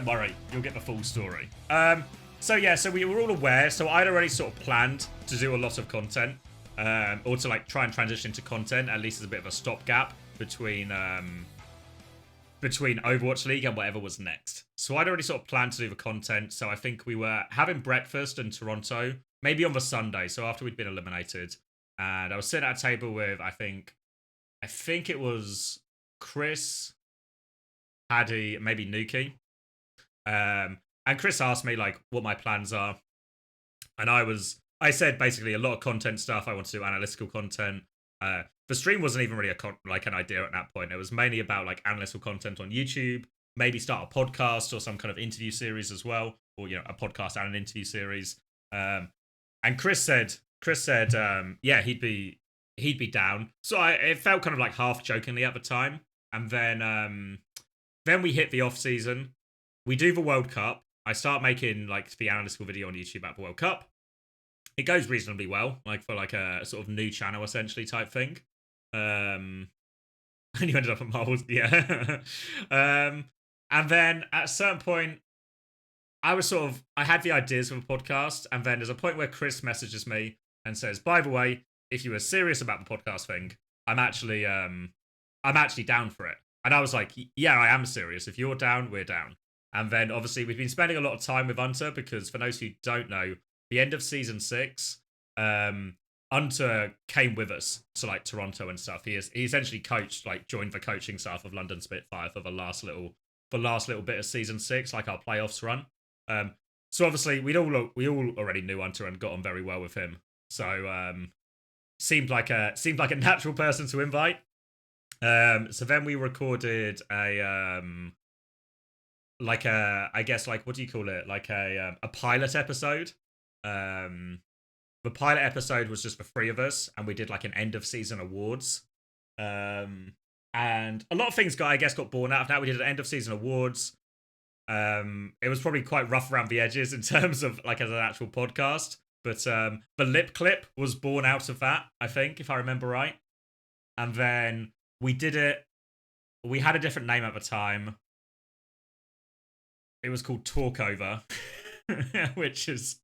don't worry, you'll get the full story. So yeah, so we were all aware. So I'd already sort of planned to do a lot of content, or to like try and transition to content at least as a bit of a stopgap between Overwatch League and whatever was next. So I'd already sort of planned to do the content. So I think we were having breakfast in Toronto, maybe on the Sunday. So after we'd been eliminated, and I was sitting at a table with I think it was Chris, Paddy, maybe Nuki. And Chris asked me like what my plans are, and I said basically a lot of content stuff. I want to do analytical content. The stream wasn't even really an idea at that point. It was mainly about like analytical content on YouTube, maybe start a podcast or some kind of interview series as well, or a podcast and an interview series. And Chris said, yeah, he'd be down. So it felt kind of like half jokingly at the time. And then we hit the off season. We do the World Cup. I start making like the analytical video on YouTube about the World Cup. It goes reasonably well, like for like a sort of new channel essentially type thing. And you ended up at Marvel's, yeah. And then at a certain point, I had the ideas for the podcast, and then there's a point where Chris messages me and says, "By the way, if you were serious about the podcast thing, I'm actually down for it." And I was like, "Yeah, I am serious. If you're down, we're down." And then obviously we've been spending a lot of time with Hunter because for those who don't know, the end of season 6, Hunter came with us to like Toronto and stuff. He essentially joined the coaching staff of London Spitfire for the last little bit of season 6, like our playoffs run. So obviously we all already knew Hunter and got on very well with him. So seemed like a natural person to invite. So then we recorded a I guess like what do you call it? Like a pilot episode. The pilot episode was just for 3 of us, and we did like an end of season awards. And a lot of things got born out of that. We did an end of season awards. It was probably quite rough around the edges in terms of like as an actual podcast. But the lip clip was born out of that, I think, if I remember right. And then we did it. We had a different name at the time. It was called Talkover, which is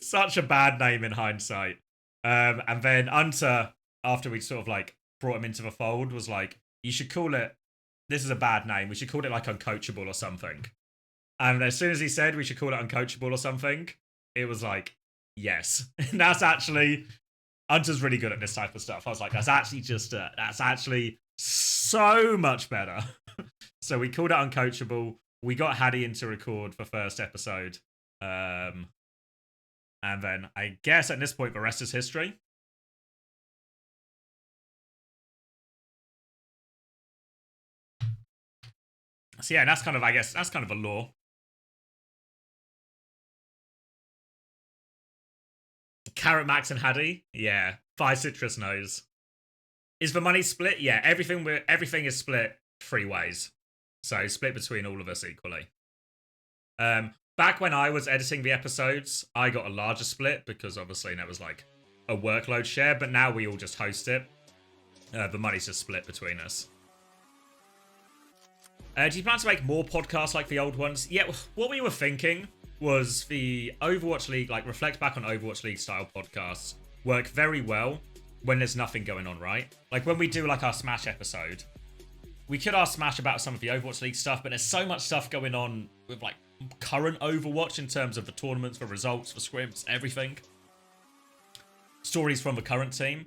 such a bad name in hindsight. And then Hunter, after we sort of like brought him into the fold, was like, "You should call it. This is a bad name. We should call it like Uncoachable or something." And as soon as he said we should call it Uncoachable or something, it was like, yes, that's actually Hunter's really good at this type of stuff. I was like, that's actually so much better. So we called it Uncoachable. We got Hattie in to record the first episode. And then I guess at this point, the rest is history. So yeah, that's kind of a law. Carrot Max and Hattie, yeah. 5 citrus nose. Is the money split? Yeah, everything is split 3 ways. So split between all of us equally. Back when I was editing the episodes, I got a larger split because obviously that was like a workload share, but now we all just host it. The money's just split between us. Do you plan to make more podcasts like the old ones? Yeah, what we were thinking was the Overwatch League, like reflect back on Overwatch League style podcasts, work very well when there's nothing going on, right? Like when we do like our Smash episode, we could ask Smash about some of the Overwatch League stuff, but there's so much stuff going on with like current Overwatch in terms of the tournaments, the results, the scripts, everything. Stories from the current team.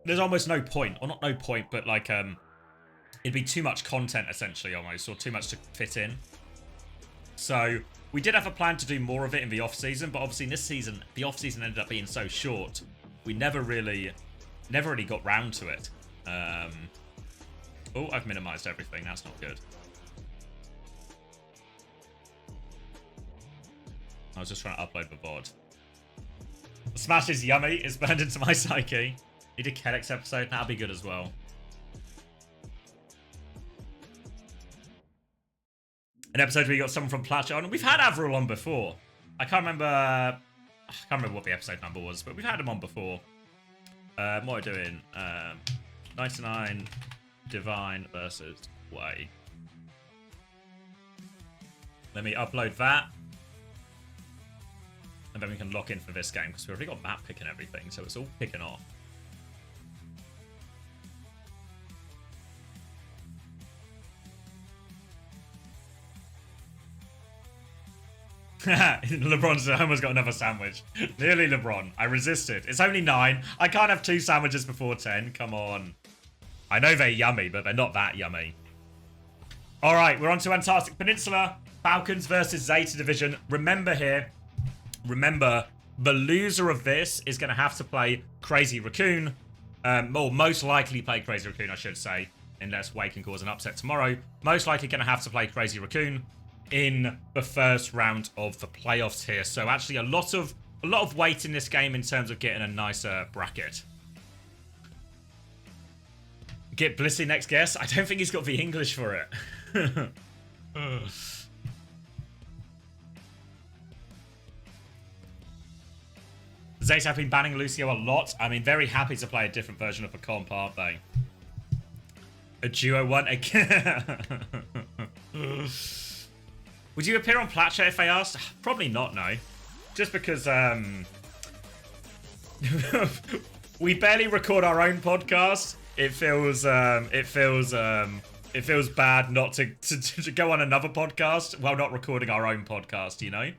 There's almost no point, or not no point, but like it'd be too much content essentially almost, or too much to fit in. So we did have a plan to do more of it in the off season, but obviously in this season, the off season ended up being so short, we never really got round to it. Oh, I've minimized everything. That's not good. I was just trying to upload the VOD. Smash is yummy. It's burned into my psyche. Need a KommanderX episode. That'll be good as well. An episode where you got someone from Platch on. We've had Avril on before. I can't remember what the episode number was, but we've had him on before. What are we doing? 99 Divine versus Way. Let me upload that. And then we can lock in for this game, because we've already got map pick and everything, so it's all kicking off. LeBron's almost got another sandwich. Nearly LeBron. I resisted. It's only 9. I can't have 2 sandwiches before 10. Come on. I know they're yummy, but they're not that yummy. All right, we're on to Antarctic Peninsula. Falcons versus Zeta Division. Remember here, the loser of this is going to have to play Crazy Raccoon. Or most likely play Crazy Raccoon, I should say. Unless Wade can cause an upset tomorrow. Most likely going to have to play Crazy Raccoon in the first round of the playoffs here. So actually a lot of weight in this game in terms of getting a nicer bracket. Get Blissy next guess. I don't think he's got the English for it. Zeta have been banning Lucio a lot. I mean, very happy to play a different version of a comp, aren't they? A duo one again. Would you appear on Platcha if they asked? Probably not, no. Just because we barely record our own podcast. It feels bad not to go on another podcast while not recording our own podcast, you know?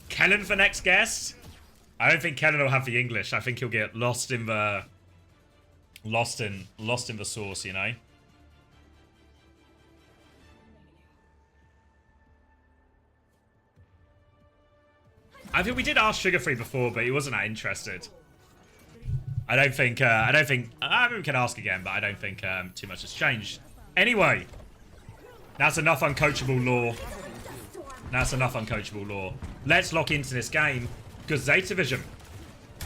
Kellen for next guest? I don't think Kellen will have the English. I think he'll get lost in the sauce, you know? I think we did ask Sugar Free before, but he wasn't that interested. I don't think we can ask again, but I don't think too much has changed. Anyway, that's enough uncoachable lore. That's enough uncoachable lore. Let's lock into this game, because Zeta Vision,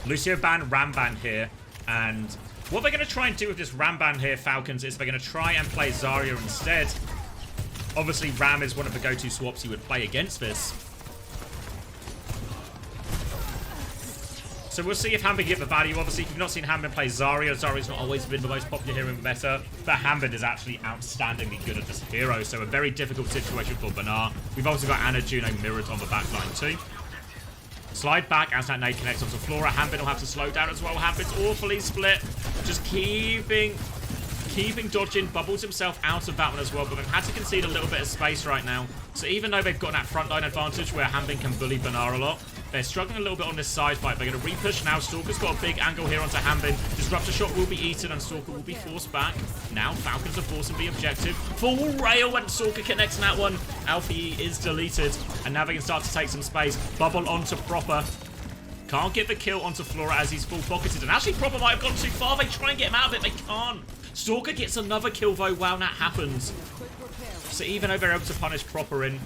Lucio ban, Ram ban here, and what they're going to try and do with this Ram ban here, Falcons, is they're going to try and play Zarya instead. Obviously, Ram is one of the go-to swaps you would play against this. So we'll see if Hambin get the value. Obviously, if you've not seen Hambin play Zarya, Zarya's not always been the most popular hero in the meta, but Hambin is actually outstandingly good at this hero, so a very difficult situation for Banar. We've also got Ana Juno mirrored on the backline too. Slide back as that nade connects onto Flora. Hambin will have to slow down as well. Hambin's awfully split. Just keeping dodging. Bubbles himself out of that one as well, but they've had to concede a little bit of space right now. So even though they've got that frontline advantage where Hambin can bully Banar a lot, they're struggling a little bit on this side fight. They're going to repush now. Stalker's got a big angle here onto Hambin. Disruptor shot will be eaten and Stalker will be forced back. Now Falcons are forcing the objective. Full rail when Stalker connects on that one. Alfie is deleted. And now they can start to take some space. Bubble onto Proper. Can't get the kill onto Flora as he's full pocketed. And actually Proper might have gone too far. They try and get him out of it. They can't. Stalker gets another kill though while that happens. So even though they're able to punish Proper in,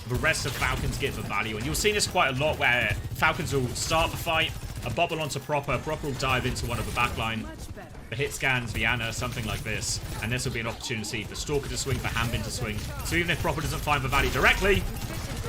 the rest of Falcons get the value. And you'll see this quite a lot where Falcons will start the fight, a bubble onto Proper, Proper will dive into one of the backline, the hit scans, Viana, something like this. And this will be an opportunity for Stalker to swing, for Hambin to swing. So even if Proper doesn't find the value directly,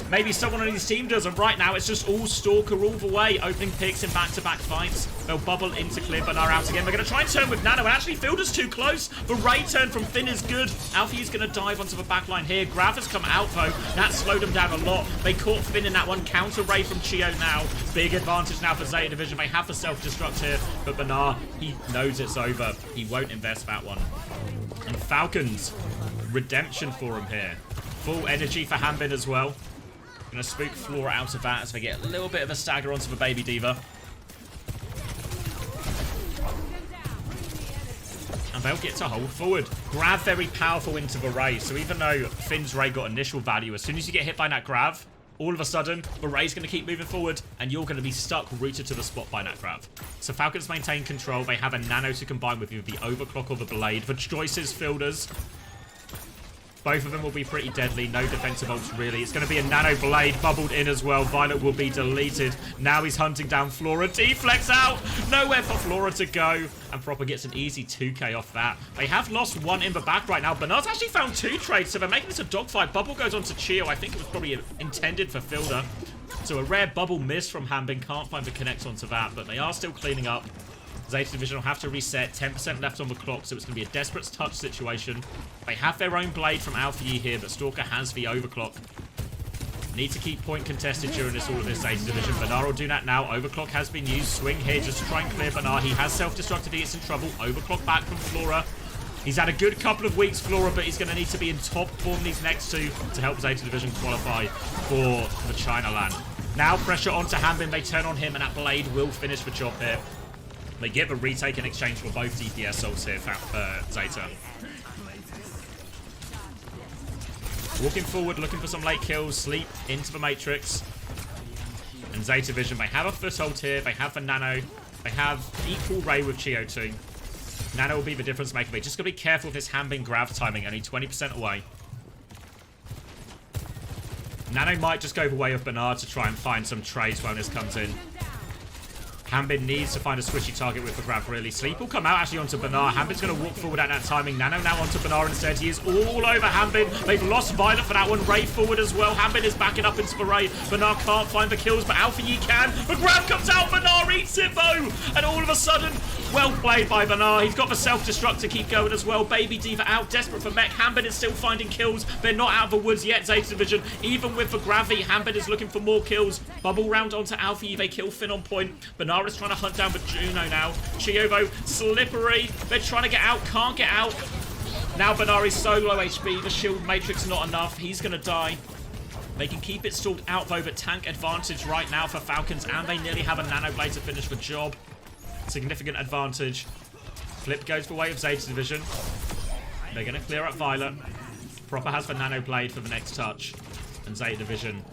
maybe someone on his team does, and right now it's just all Stalker all the way. Opening picks in back-to-back fights. They'll bubble into clear, but are out again. They're going to try and turn with Nano, and actually Fielder's too close. The Ray turn from Finn is good. Alfie is going to dive onto the back line here. Grav has come out, though. That slowed them down a lot. They caught Finn in that one. Counter Ray from Chio now. Big advantage now for Zeta Division. They have the self-destruct here, but Banar, he knows it's over. He won't invest that one. And Falcons, redemption for him here. Full energy for Hambin as well. Gonna spook Flora out of that as they get a little bit of a stagger onto the Baby Diva. And they'll get to hold forward. Grav very powerful into the Ray. So even though Finn's Ray got initial value, as soon as you get hit by that Grav, all of a sudden, the Ray's going to keep moving forward, and you're going to be stuck rooted to the spot by that Grav. So Falcons maintain control. They have a Nano to combine with the Overclock or the Blade. The choices, Fielders. Both of them will be pretty deadly. No defensive ults, really. It's going to be a Nano Blade bubbled in as well. Violet will be deleted. Now he's hunting down Flora. Deflex out. Nowhere for Flora to go. And Proper gets an easy 2k off that. They have lost one in the back right now. Bernard's actually found 2 trades, so they're making this a dogfight. Bubble goes on to Chio. I think it was probably intended for Fielder. So a rare bubble miss from Hambin. Can't find the connect onto that, but they are still cleaning up. Zeta Division will have to reset. 10% left on the clock, so it's going to be a desperate touch situation. They have their own blade from Alpha Yi here, but Stalker has the overclock. Need to keep point contested during all of this Zeta Division. Banar will do that now. Overclock has been used. Swing here just to try and clear Banar. He has self-destructed. He gets in trouble. Overclock back from Flora. He's had a good couple of weeks, Flora, but he's going to need to be in top form these next two to help Zeta Division qualify for the China land. Now pressure onto Hambin. They turn on him, and that blade will finish the job here. They get the retake in exchange for both DPS ults here for Zeta. Walking forward, looking for some late kills. Sleep into the Matrix. And Zeta Vision, they have a foothold here. They have the Nano. They have equal Ray with Chio 2. Nano will be the difference maker. They just got to be careful with this Hambin grab timing. Only 20% away. Nano might just go the way of Bernard to try and find some trades when this comes in. Hambin needs to find a squishy target with the grab, really. Sleep will come out actually onto Bernard. Hambin's going to walk forward at that timing. Nano now onto Bernard instead. He is all over Hambin. They've lost Violet for that one. Ray forward as well. Hambin is backing up into the Ray. Bernard can't find the kills, but Alpha Yi can. The grab comes out. Bernard eats it though. And all of a sudden, well played by Bernard. He's got the self-destruct to keep going as well. Baby Diva out, desperate for mech. Hambin is still finding kills. They're not out of the woods yet, Zeta Division. Even with the gravity, Hambin is looking for more kills. Bubble round onto Alpha Yi. They kill Finn on point. Bernard is trying to hunt down the Juno now. Chiovo, slippery. They're trying to get out, can't get out. Now Bernard is so low HP. The shield matrix not enough. He's going to die. They can keep it stalled out though, but tank advantage right now for Falcons, and they nearly have a Nano Blade to finish the job. Significant advantage. Flip goes the way of Zeta Division. They're going to clear up Violet. Proper has the Nano Blade for the next touch. And Zeta Division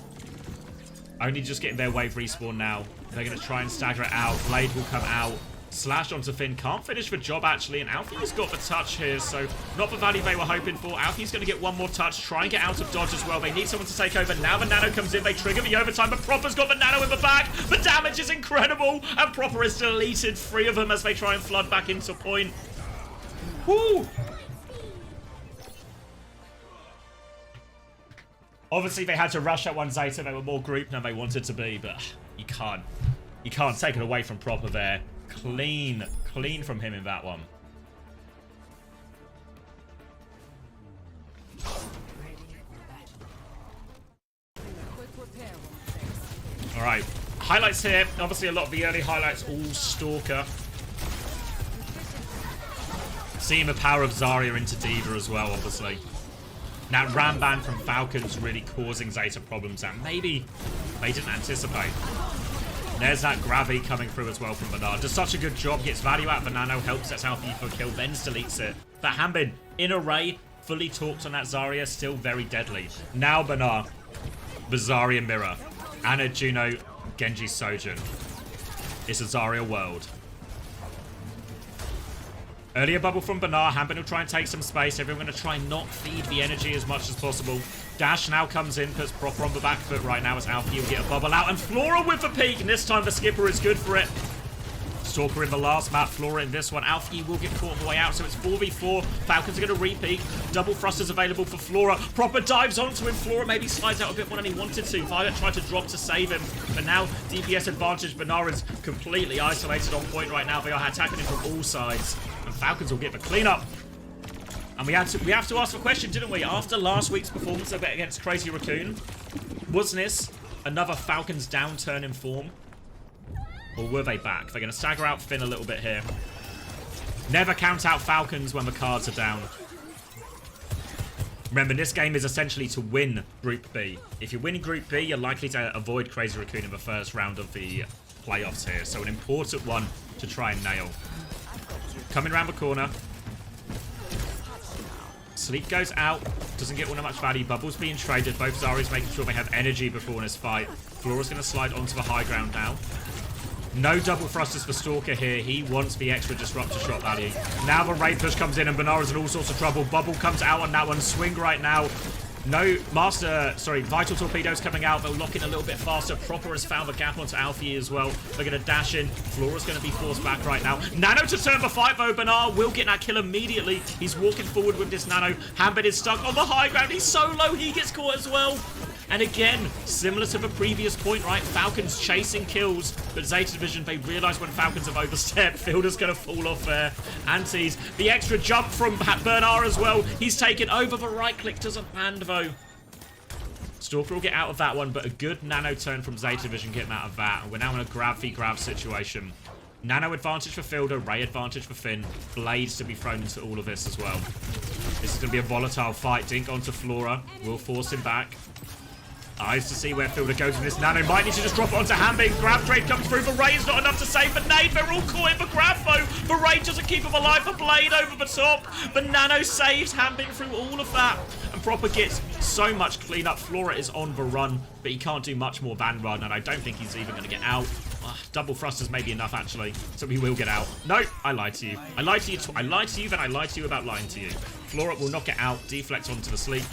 only just getting their wave respawn now. They're going to try and stagger it out. Blade will come out. Slash onto Finn. Can't finish the job, actually. And Alfie's got the touch here, so not the value they were hoping for. Alfie's going to get one more touch. Try and get out of dodge as well. They need someone to take over. Now the Nano comes in. They trigger the overtime, but Proper's got the Nano in the back. The damage is incredible. And Proper is deleted. 3 of them as they try and flood back into point. Woo! Obviously, they had to rush at one Zeta. They were more grouped than they wanted to be, but you can't take it away from Proper there. Clean from him in that one. All right, highlights here. Obviously, a lot of the early highlights all Stalker. Seeing the power of Zarya into Diva as well, obviously. Now, Ramban from Falcons really causing Zeta problems that maybe they didn't anticipate. There's that Gravity coming through as well from Bernard. Does such a good job, gets value out of the Nano, helps sets Alpha Yi for a kill, then deletes it. But Hambin, in array, fully talked on that Zarya, still very deadly. Now Bernard, the Zarya Mirror, Anna Juno, Genji Sojin. It's a Zarya world. Earlier bubble from Bernard. Hambin will try and take some space. Everyone going to try and not feed the energy as much as possible. Dash now comes in, puts Proper on the back foot right now as Alfie will get a bubble out. And Flora with the peak. And this time the skipper is good for it. Stalker in the last map, Flora in this one. Alfie will get caught on the way out, so it's 4v4. Falcons are going to repeat. Double thrusters available for Flora. Proper dives onto him. Flora maybe slides out a bit more than he wanted to. Violet tried to drop to save him, but now DPS advantage. Bernard is completely isolated on point right now. They are attacking him from all sides, and Falcons will get the cleanup. And we have to ask the question, didn't we? After last week's performance against Crazy Raccoon, was this another Falcons downturn in form? Or were they back? They're going to stagger out Finn a little bit here. Never count out Falcons when the cards are down. Remember, this game is essentially to win Group B. If you win Group B, you're likely to avoid Crazy Raccoon in the first round of the playoffs here. So an important one to try and nail. Coming around the corner. Sleep goes out. Doesn't get all that much value. Bubbles being traded. Both Zaryas making sure they have energy before this fight. Flora's going to slide onto the high ground now. No double thrusters for Stalker here. He wants the extra disruptor shot value. Now the raid push comes in and Bernard's in all sorts of trouble. Bubble comes out on that one. Swing right now. No Vital Torpedoes coming out. They'll lock in a little bit faster. Proper has found the gap onto Alfie as well. They're going to dash in. Flora's going to be forced back right now. Nano to turn the fight though. Bernard will get that kill immediately. He's walking forward with this Nano. Hambin is stuck on the high ground. He's so low. He gets caught as well. And again, similar to the previous point, right? Falcons chasing kills, but Zeta Division, they realize when Falcons have overstepped, Fielder's going to fall off there. Antes, the extra jump from Bernard as well. He's taken over. The right click doesn't land, though. Stalker will get out of that one, but a good nano turn from Zeta Division getting out of that. And we're now in a grab-v-grab situation. Nano advantage for Fielder, Ray advantage for Finn. Blades to be thrown into all of this as well. This is going to be a volatile fight. Dink onto Flora. Will force him back. Eyes to see where Fielder goes in this. Nano might need to just drop it onto Hambin. Grab trade comes through. The Ray is not enough to save the nade. They're all caught in the grab though. The Ray doesn't keep him alive. The Blade over the top. The Nano saves Hambin through all of that. And Proper gets so much cleanup. Flora is on the run, but he can't do much more than run. And I don't think he's even going to get out. Double thrusters may be enough, actually. So he will get out. No, I lied to you. I lied to you. I lied to you, then I lied to you about lying to you. Flora will not get out. Deflect onto the sleep.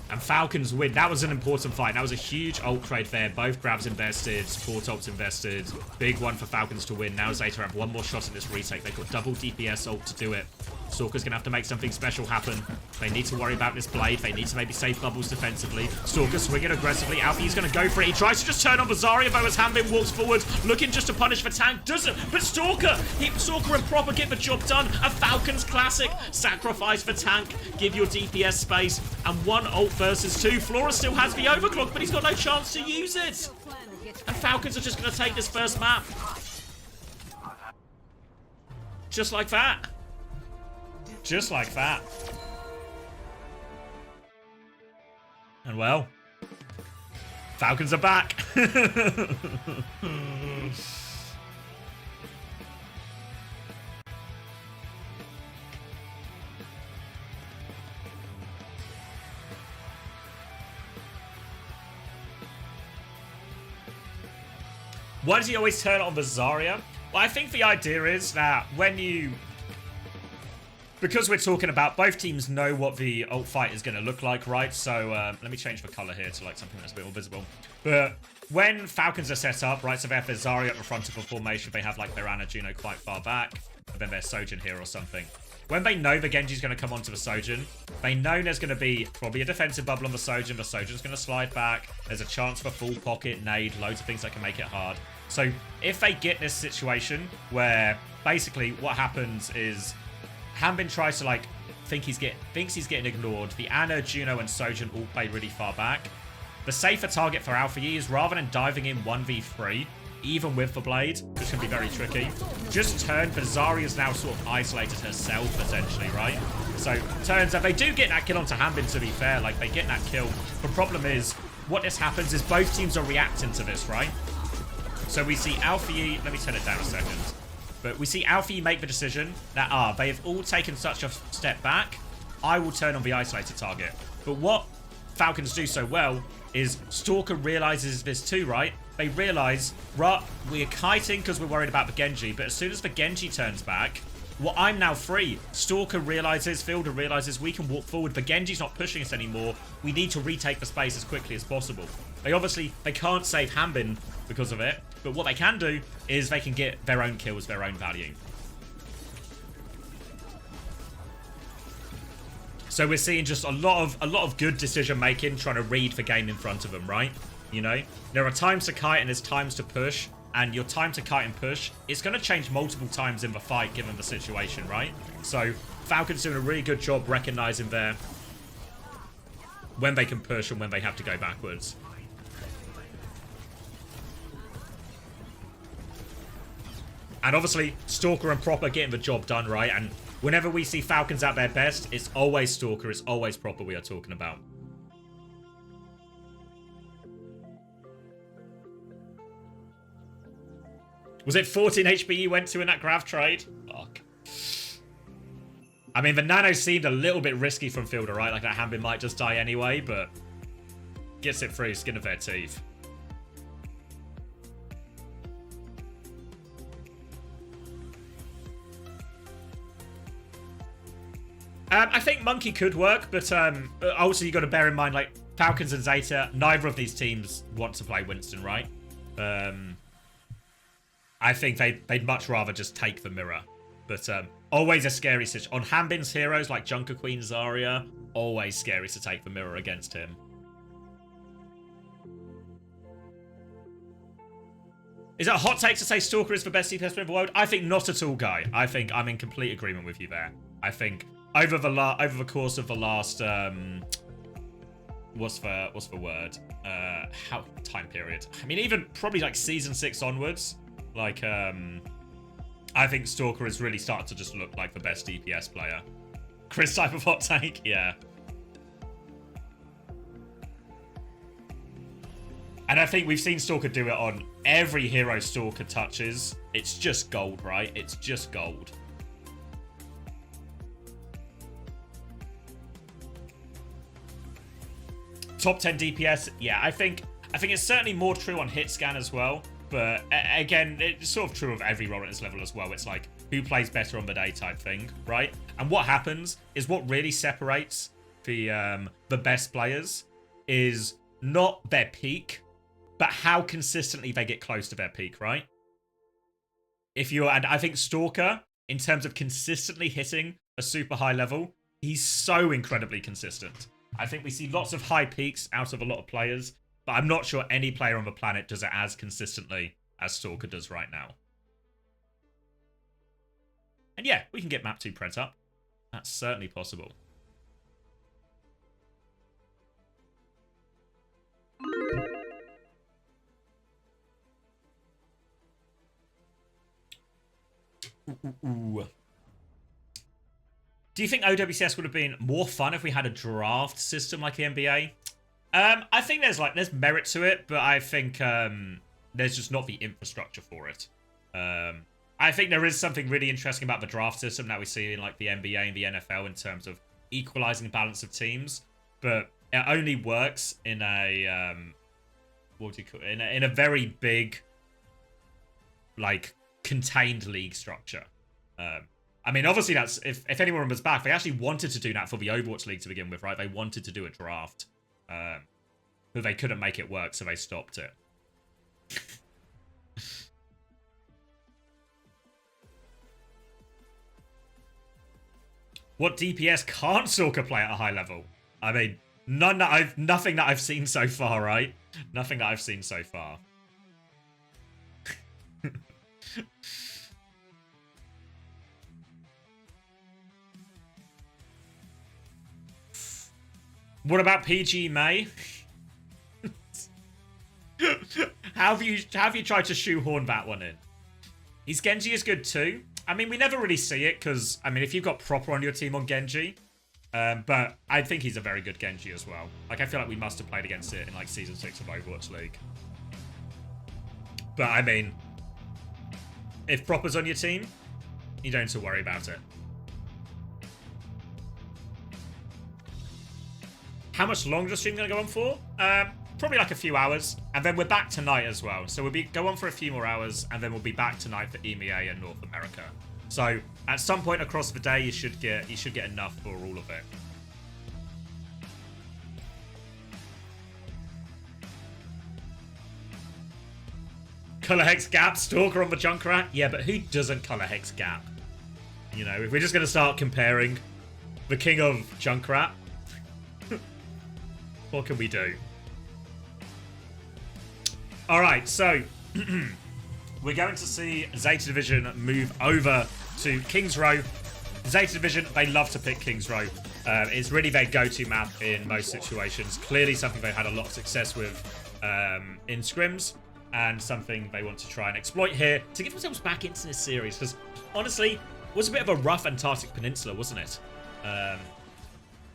And Falcons win. That was an important fight. That was a huge ult trade there. Both grabs invested. Support ults invested. Big one for Falcons to win. Now Zeta have one more shot in this retake. They've got double DPS ult to do it. Stalker's going to have to make something special happen. They need to worry about this Blade. They need to maybe save bubbles defensively. Stalker swinging aggressively. Alfie's going to go for it. He tries to just turn on Bazaria, though, as Hambin walks forward, looking just to punish the tank. Doesn't. But Stalker and Proper get the job done. A Falcons classic. Sacrifice for tank. Give your DPS space. And one ult versus two. Flora still has the overclock, but he's got no chance to use it. And Falcons are just going to take this first map. Just like that. Just like that. And well, Falcons are back. Why does he always turn on the Zarya? Well, I think the idea is that when you... Because we're talking about both teams know what the ult fight is going to look like, right? So let me change the color here to like something that's a bit more visible. But when Falcons are set up, right? So they have their Zarya at the front of the formation. They have like their Ana Juno quite far back. And then their Sojin here or something. When they know the Genji's going to come onto the Sojin, they know there's going to be probably a defensive bubble on the Sojin. The Sojin's going to slide back. There's a chance for full pocket, nade, loads of things that can make it hard. So if they get this situation where basically what happens is Hambin tries to like thinks he's getting ignored. The Ana, Juno, and Sojin all play really far back. The safer target for Alpha Yi is rather than diving in 1v3, even with the Blade, which can be very tricky, just turn, but Zarya's now sort of isolated herself, essentially, right? So, turns out they do get that kill onto Hambin, to be fair, like, they get that kill. The problem is, what this happens is both teams are reacting to this, right? So we see Alpha Yi, let me turn it down a second, but we see Alpha Yi make the decision that, they have all taken such a step back, I will turn on the isolated target. But what Falcons do so well is Stalker realizes this too, right? They realize, we're kiting because we're worried about the Genji, but as soon as the Genji turns back, well, I'm now free. Stalker realizes, Fielder realizes we can walk forward. The Genji's not pushing us anymore. We need to retake the space as quickly as possible. They can't save Hambin because of it, but what they can do is they can get their own kills, their own value. So we're seeing just a lot of good decision making, trying to read the game in front of them, right? You know, there are times to kite and there's times to push, and your time to kite and push, it's going to change multiple times in the fight given the situation, right? So Falcons doing a really good job recognizing there when they can push and when they have to go backwards. And obviously, Stalker and Proper getting the job done, right? And whenever we see Falcons at their best, it's always Stalker, it's always Proper we are talking about. Was it 14 HP you went to in that Grav trade? Fuck. I mean, the Nano seemed a little bit risky from Fielder, right? Like that Hambin might just die anyway, but gets it through, skin of their teeth. I think Monkey could work, but also you got to bear in mind, like, Falcons and Zeta, neither of these teams want to play Winston, right? I think they'd much rather just take the mirror. But Always a scary situation. On Hanbin's heroes like Junker Queen Zarya, always scary to take the mirror against him. Is it a hot take to say Stalker is the best DPS player in the world? I think not at all, Guy. I think I'm in complete agreement with you there. I think over the course of the last what's the word? How time period? I mean, even probably like season 6 onwards, like I think Stalker has really started to just look like the best DPS player. Chris type of hot take, yeah. And I think we've seen Stalker do it on every hero Stalker touches. It's just gold, right? It's just gold. Top 10 DPS, yeah, I think it's certainly more true on hit scan as well. But again, it's sort of true of every role at this level as well. It's like who plays better on the day type thing, right? And what happens is what really separates the best players is not their peak, but how consistently they get close to their peak, right? And I think Stalker, in terms of consistently hitting a super high level, he's so incredibly consistent. I think we see lots of high peaks out of a lot of players, but I'm not sure any player on the planet does it as consistently as Stalker does right now. And yeah, we can get map 2 Pred up. That's certainly possible. Ooh. Do you think OWCS would have been more fun if we had a draft system like the NBA? I think there's merit to it, but I think there's just not the infrastructure for it. I think there is something really interesting about the draft system that we see in like the NBA and the NFL in terms of equalizing the balance of teams, but it only works in a what do you call it? In a very big, like, contained league structure. I mean, obviously, that's if anyone remembers back, they actually wanted to do that for the Overwatch League to begin with, right? They wanted to do a draft, but they couldn't make it work, so they stopped it. What DPS can't Stalker play at a high level? I mean, nothing that I've seen so far, right? Nothing that I've seen so far. What about PG May? How have you tried to shoehorn that one in? Is Genji is good too? I mean, we never really see it because, I mean, if you've got Proper on your team on Genji, but I think he's a very good Genji as well. Like, I feel like we must have played against it in like Season 6 of Overwatch League. But, I mean, if Proper's on your team, you don't have to worry about it. How much longer is the stream going to go on for? Probably like a few hours. And then we're back tonight as well. So we'll go on for a few more hours, and then we'll be back tonight for EMEA and North America. So at some point across the day, you should get enough for all of it. Color Hex Gap, Stalker on the Junkrat. Yeah, but who doesn't Color Hex Gap? You know, if we're just going to start comparing the king of Junkrat, what can we do? Alright, so we're going to see Zeta Division move over to King's Row. Zeta Division, they love to pick King's Row. It's really their go-to map in most situations. Clearly something they've had a lot of success with in scrims, and something they want to try and exploit here to get themselves back into this series. Because honestly, it was a bit of a rough Antarctic Peninsula, wasn't it?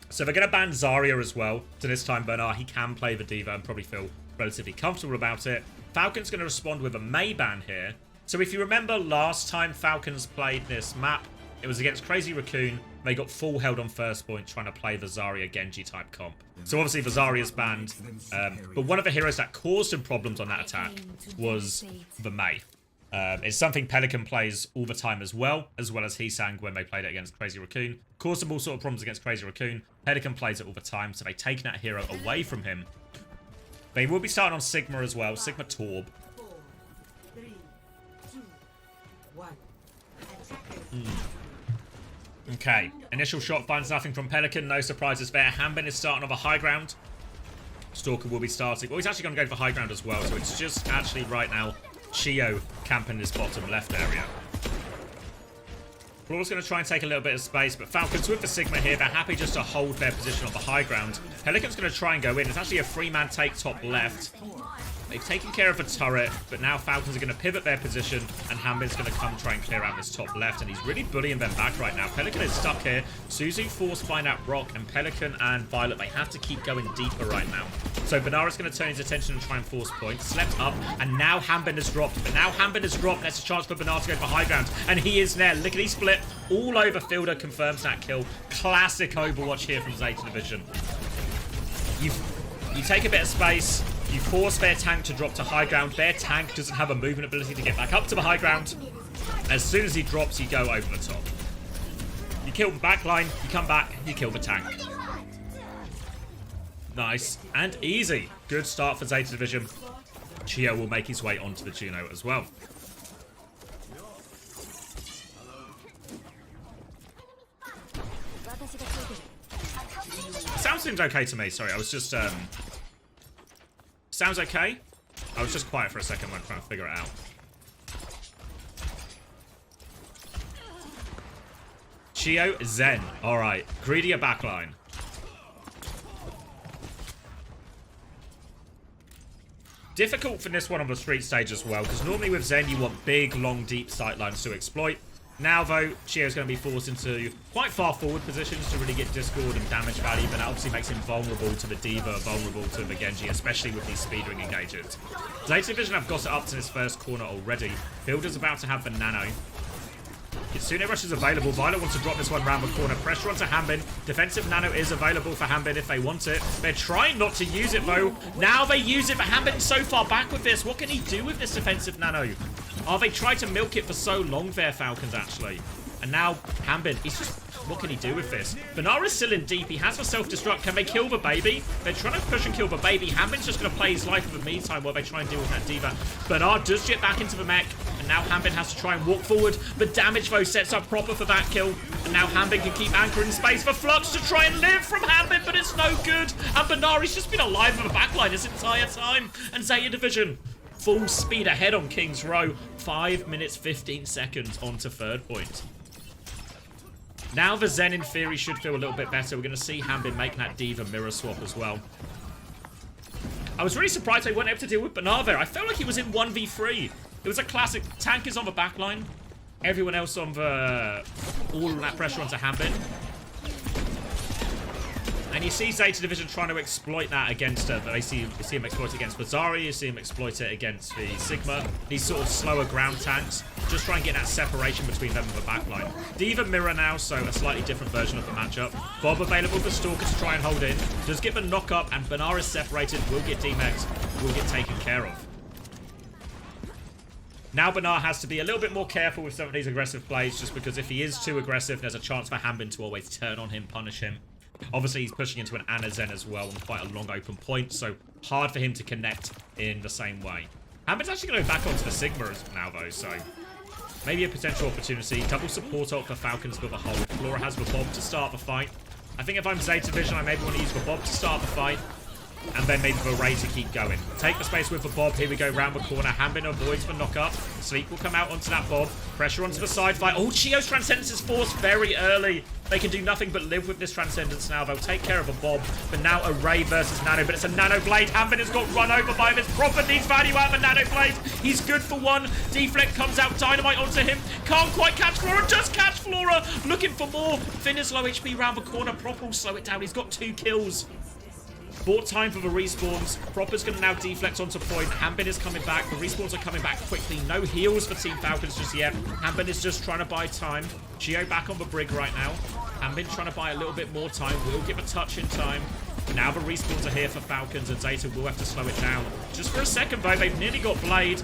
So they're going to ban Zarya as well. So this time, Bernard, he can play the Diva and probably feel relatively comfortable about it. Falcons going to respond with a Mei ban here. So if you remember last time Falcons played this map, it was against Crazy Raccoon. They got full held on first point trying to play the Zarya Genji type comp. So obviously the Zarya's banned. But one of the heroes that caused some problems on that attack was the Mei. It's something Pelican plays all the time as well as Heesang when they played it against Crazy Raccoon. Caused some all sort of problems against Crazy Raccoon. Pelican plays it all the time, so they've taken that hero away from him. They will be starting on Sigma as well, Sigma Torb. 4, 3, 2, 1. Okay, initial shot finds nothing from Pelican. No surprises there. Hanbin is starting on the high ground. Stalker will be starting. Well, he's actually going to go for high ground as well. So it's just actually right now Chio camping this bottom left area. Flora's going to try and take a little bit of space, but Falcons with the Sigma here, they're happy just to hold their position on the high ground. Pelican's going to try and go in. It's actually a 3-man take top left. They've taken care of a turret, but now Falcons are going to pivot their position, and Hanbin's going to come try and clear out this top left, and he's really bullying them back right now. Pelican is stuck here. Suzu forced by that rock, and Pelican and Violet, they have to keep going deeper right now. So Banara's going to turn his attention and try and force points. Slept up, and now Hanbin has dropped. But now Hanbin has dropped. There's a chance for Banara to go for high ground, and he is there. Lickety split all over Fielder, confirms that kill. Classic Overwatch here from ZETA Division. You take a bit of space. You force their tank to drop to high ground. Their tank doesn't have a movement ability to get back up to the high ground. As soon as he drops, you go over the top. You kill the backline, you come back, you kill the tank. Nice and easy. Good start for ZETA Division. Chio will make his way onto the Juno as well. Sound seems okay to me. Sorry, I was just... Sounds okay? I was just quiet for a second when trying to figure it out. Chio, Zen. Alright. Greedier backline. Difficult for this one on the street stage as well, because normally with Zen you want big, long, deep sightlines to exploit. Now, though, Chio's going to be forced into quite far forward positions to really get Discord and damage value, but that obviously makes him vulnerable to the D.Va, vulnerable to the Genji, especially with these speedring engages. ZETA Division have got it up to this first corner already. Builder's about to have the Nano. Kitsune Rush is available. Violet wants to drop this one round the corner. Pressure onto Hanbin. Defensive Nano is available for Hanbin if they want it. They're trying not to use it, though. Now they use it, but Hanbin's so far back with this. What can he do with this defensive Nano? Oh, they tried to milk it for so long there, Falcons, actually. And now, Hanbin, he's just... What can he do with this? Banara's still in deep. He has a self-destruct. Can they kill the baby? They're trying to push and kill the baby. Hanbin's just going to play his life in the meantime while they try and deal with that D.Va. Banara does jet back into the mech. And now Hanbin has to try and walk forward. The damage, though, sets up proper for that kill. And now Hanbin can keep anchoring space for Flux to try and live from Hanbin, but it's no good. And Banara's just been alive in the backline this entire time. And ZETA Division full speed ahead on King's Row. 5 minutes, 15 seconds onto third point. Now the Zen, in theory, should feel a little bit better. We're going to see Hanbin making that D.Va mirror swap as well. I was really surprised they weren't able to deal with Banara there. I felt like he was in 1v3. It was a classic. Tank is on the back line. Everyone else on the... all of that pressure onto Hanbin. And you see ZETA Division trying to exploit that against... you see him exploit it against Bazari. You see him exploit it against the Sigma. These sort of slower ground tanks. Just try and get that separation between them and the backline. D.Va mirror now, so a slightly different version of the matchup. Bob available for Stalker to try and hold in. Does get the knock up, and Banara is separated. Will get D-Mex. Will get taken care of. Now Banara has to be a little bit more careful with some of these aggressive plays, just because if he is too aggressive, there's a chance for Hanbin to always turn on him, punish him. Obviously, he's pushing into an Ana Zen as well on quite a long open point, so hard for him to connect in the same way. Hanbin's actually going to go back onto the Sigma now, though, so maybe a potential opportunity. Double support ult for Falcons for the hold. Flora has the Bob to start the fight. I think if I'm ZETA Division, I maybe want to use the Bob to start the fight, and then maybe the Ray to keep going. Take the space with the Bob. Here we go, round the corner. Hanbin avoids the knock-up. Sleep will come out onto that Bob. Pressure onto the side fight. Oh, Chio's Transcendence is forced very early. They can do nothing but live with this Transcendence now. They'll take care of a Bob. But now a Ray versus Nano. But it's a Nano Blade. Hanbin has got run over by this. Proper needs value out of a Nano Blade. He's good for one. Deflect comes out. Dynamite onto him. Can't quite catch Flora. Just catch Flora. Looking for more. Finn is low HP round the corner. Proper will slow it down. He's got 2 kills. Bought time for the respawns. Proper's going to now deflect onto point. Hanbin is coming back. The respawns are coming back quickly. No heals for Team Falcons just yet. Hanbin is just trying to buy time. Chio back on the brig right now. Hanbin trying to buy a little bit more time. Will give a touch in time. Now the respawns are here for Falcons, and ZETA will have to slow it down. Just for a second, though, they've nearly got Blade.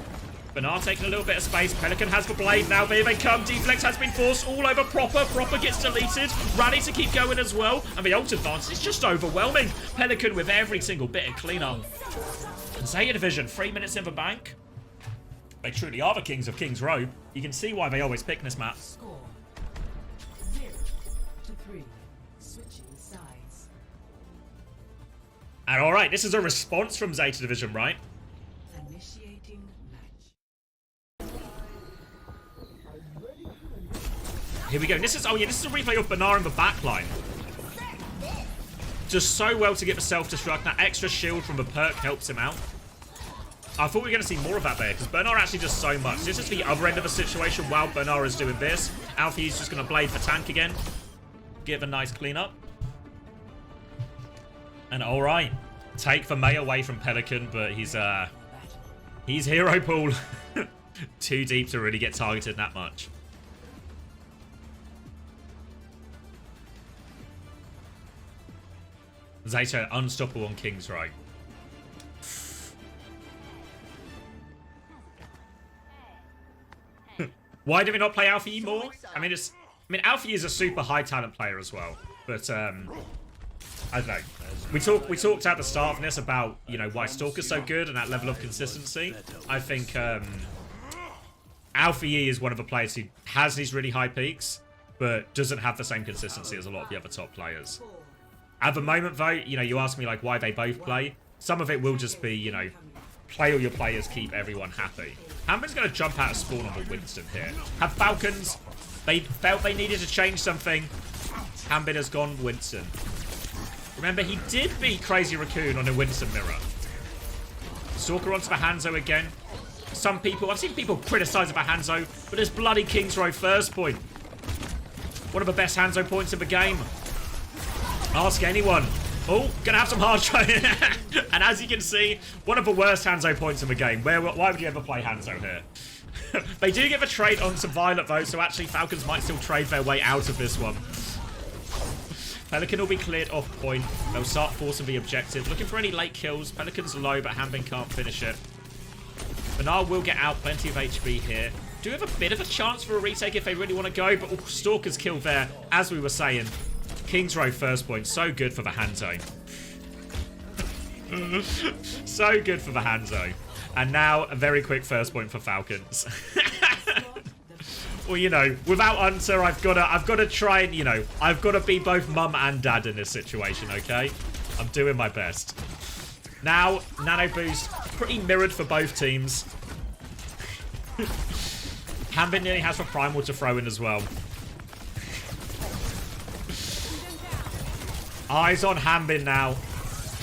Banara taking a little bit of space. Pelican has the Blade now. There they come. Deflex has been forced all over Proper. Proper gets deleted. Rally to keep going as well. And the ult advance is just overwhelming. Pelican with every single bit of cleanup. And ZETA Division, 3 minutes in the bank. They truly are the kings of King's Row. You can see why they always pick this map. And all right, this is a response from Zeta Division, right? Initiating match. Here we go. This is, oh yeah, this is a replay of Banar in the backline. Just so well to get the self-destruct. That extra shield from the perk helps him out. I thought we were going to see more of that there, because Bernard actually does so much. This is the other end of the situation while Bernard is doing this. Alfie is just going to blade for tank again. Give a nice cleanup. And alright. Take the May away from Pelican, but he's hero pool. Too deep to really get targeted that much. Zeta unstoppable on King's Row. Why do we not play Alfie more? I mean, Alfie is a super high talent player as well, but I don't know. We talked at the start of this about, you know, why Stalker's so good and that level of consistency. I think Alfie is one of the players who has these really high peaks, but doesn't have the same consistency as a lot of the other top players. At the moment, though, you know, you ask me, like, why they both play. Some of it will just be, you know, play all your players, keep everyone happy. Hambin's going to jump out of spawn on the Winston here. Have Falcons, they felt they needed to change something. Hambin has gone Winston. Remember, he did beat Crazy Raccoon on a Winston mirror. Stalker onto the Hanzo again. Some people, I've seen people criticize about Hanzo, but it's bloody King's Row first point. One of the best Hanzo points in the game. Ask anyone. Oh, gonna have some hard try. And as you can see, one of the worst Hanzo points in the game. Why would you ever play Hanzo here? They do give a trade onto Violet though, so actually Falcons might still trade their way out of this one. Pelican will be cleared off point. They'll start forcing the objective. Looking for any late kills. Pelican's low, but Hambin can't finish it. Bernard will get out. Plenty of HP here. Do have a bit of a chance for a retake if they really want to go, but Stalker's killed there, as we were saying. King's Row first point. So good for the Hanzo. So good for the Hanzo. And now a very quick first point for Falcons. Well, you know, without Hunter, I've got to try and, you know, I've got to be both mum and dad in this situation, okay? I'm doing my best. Now, Nano Boost, pretty mirrored for both teams. Hambin nearly has for Primal to throw in as well. Eyes on Hambin now.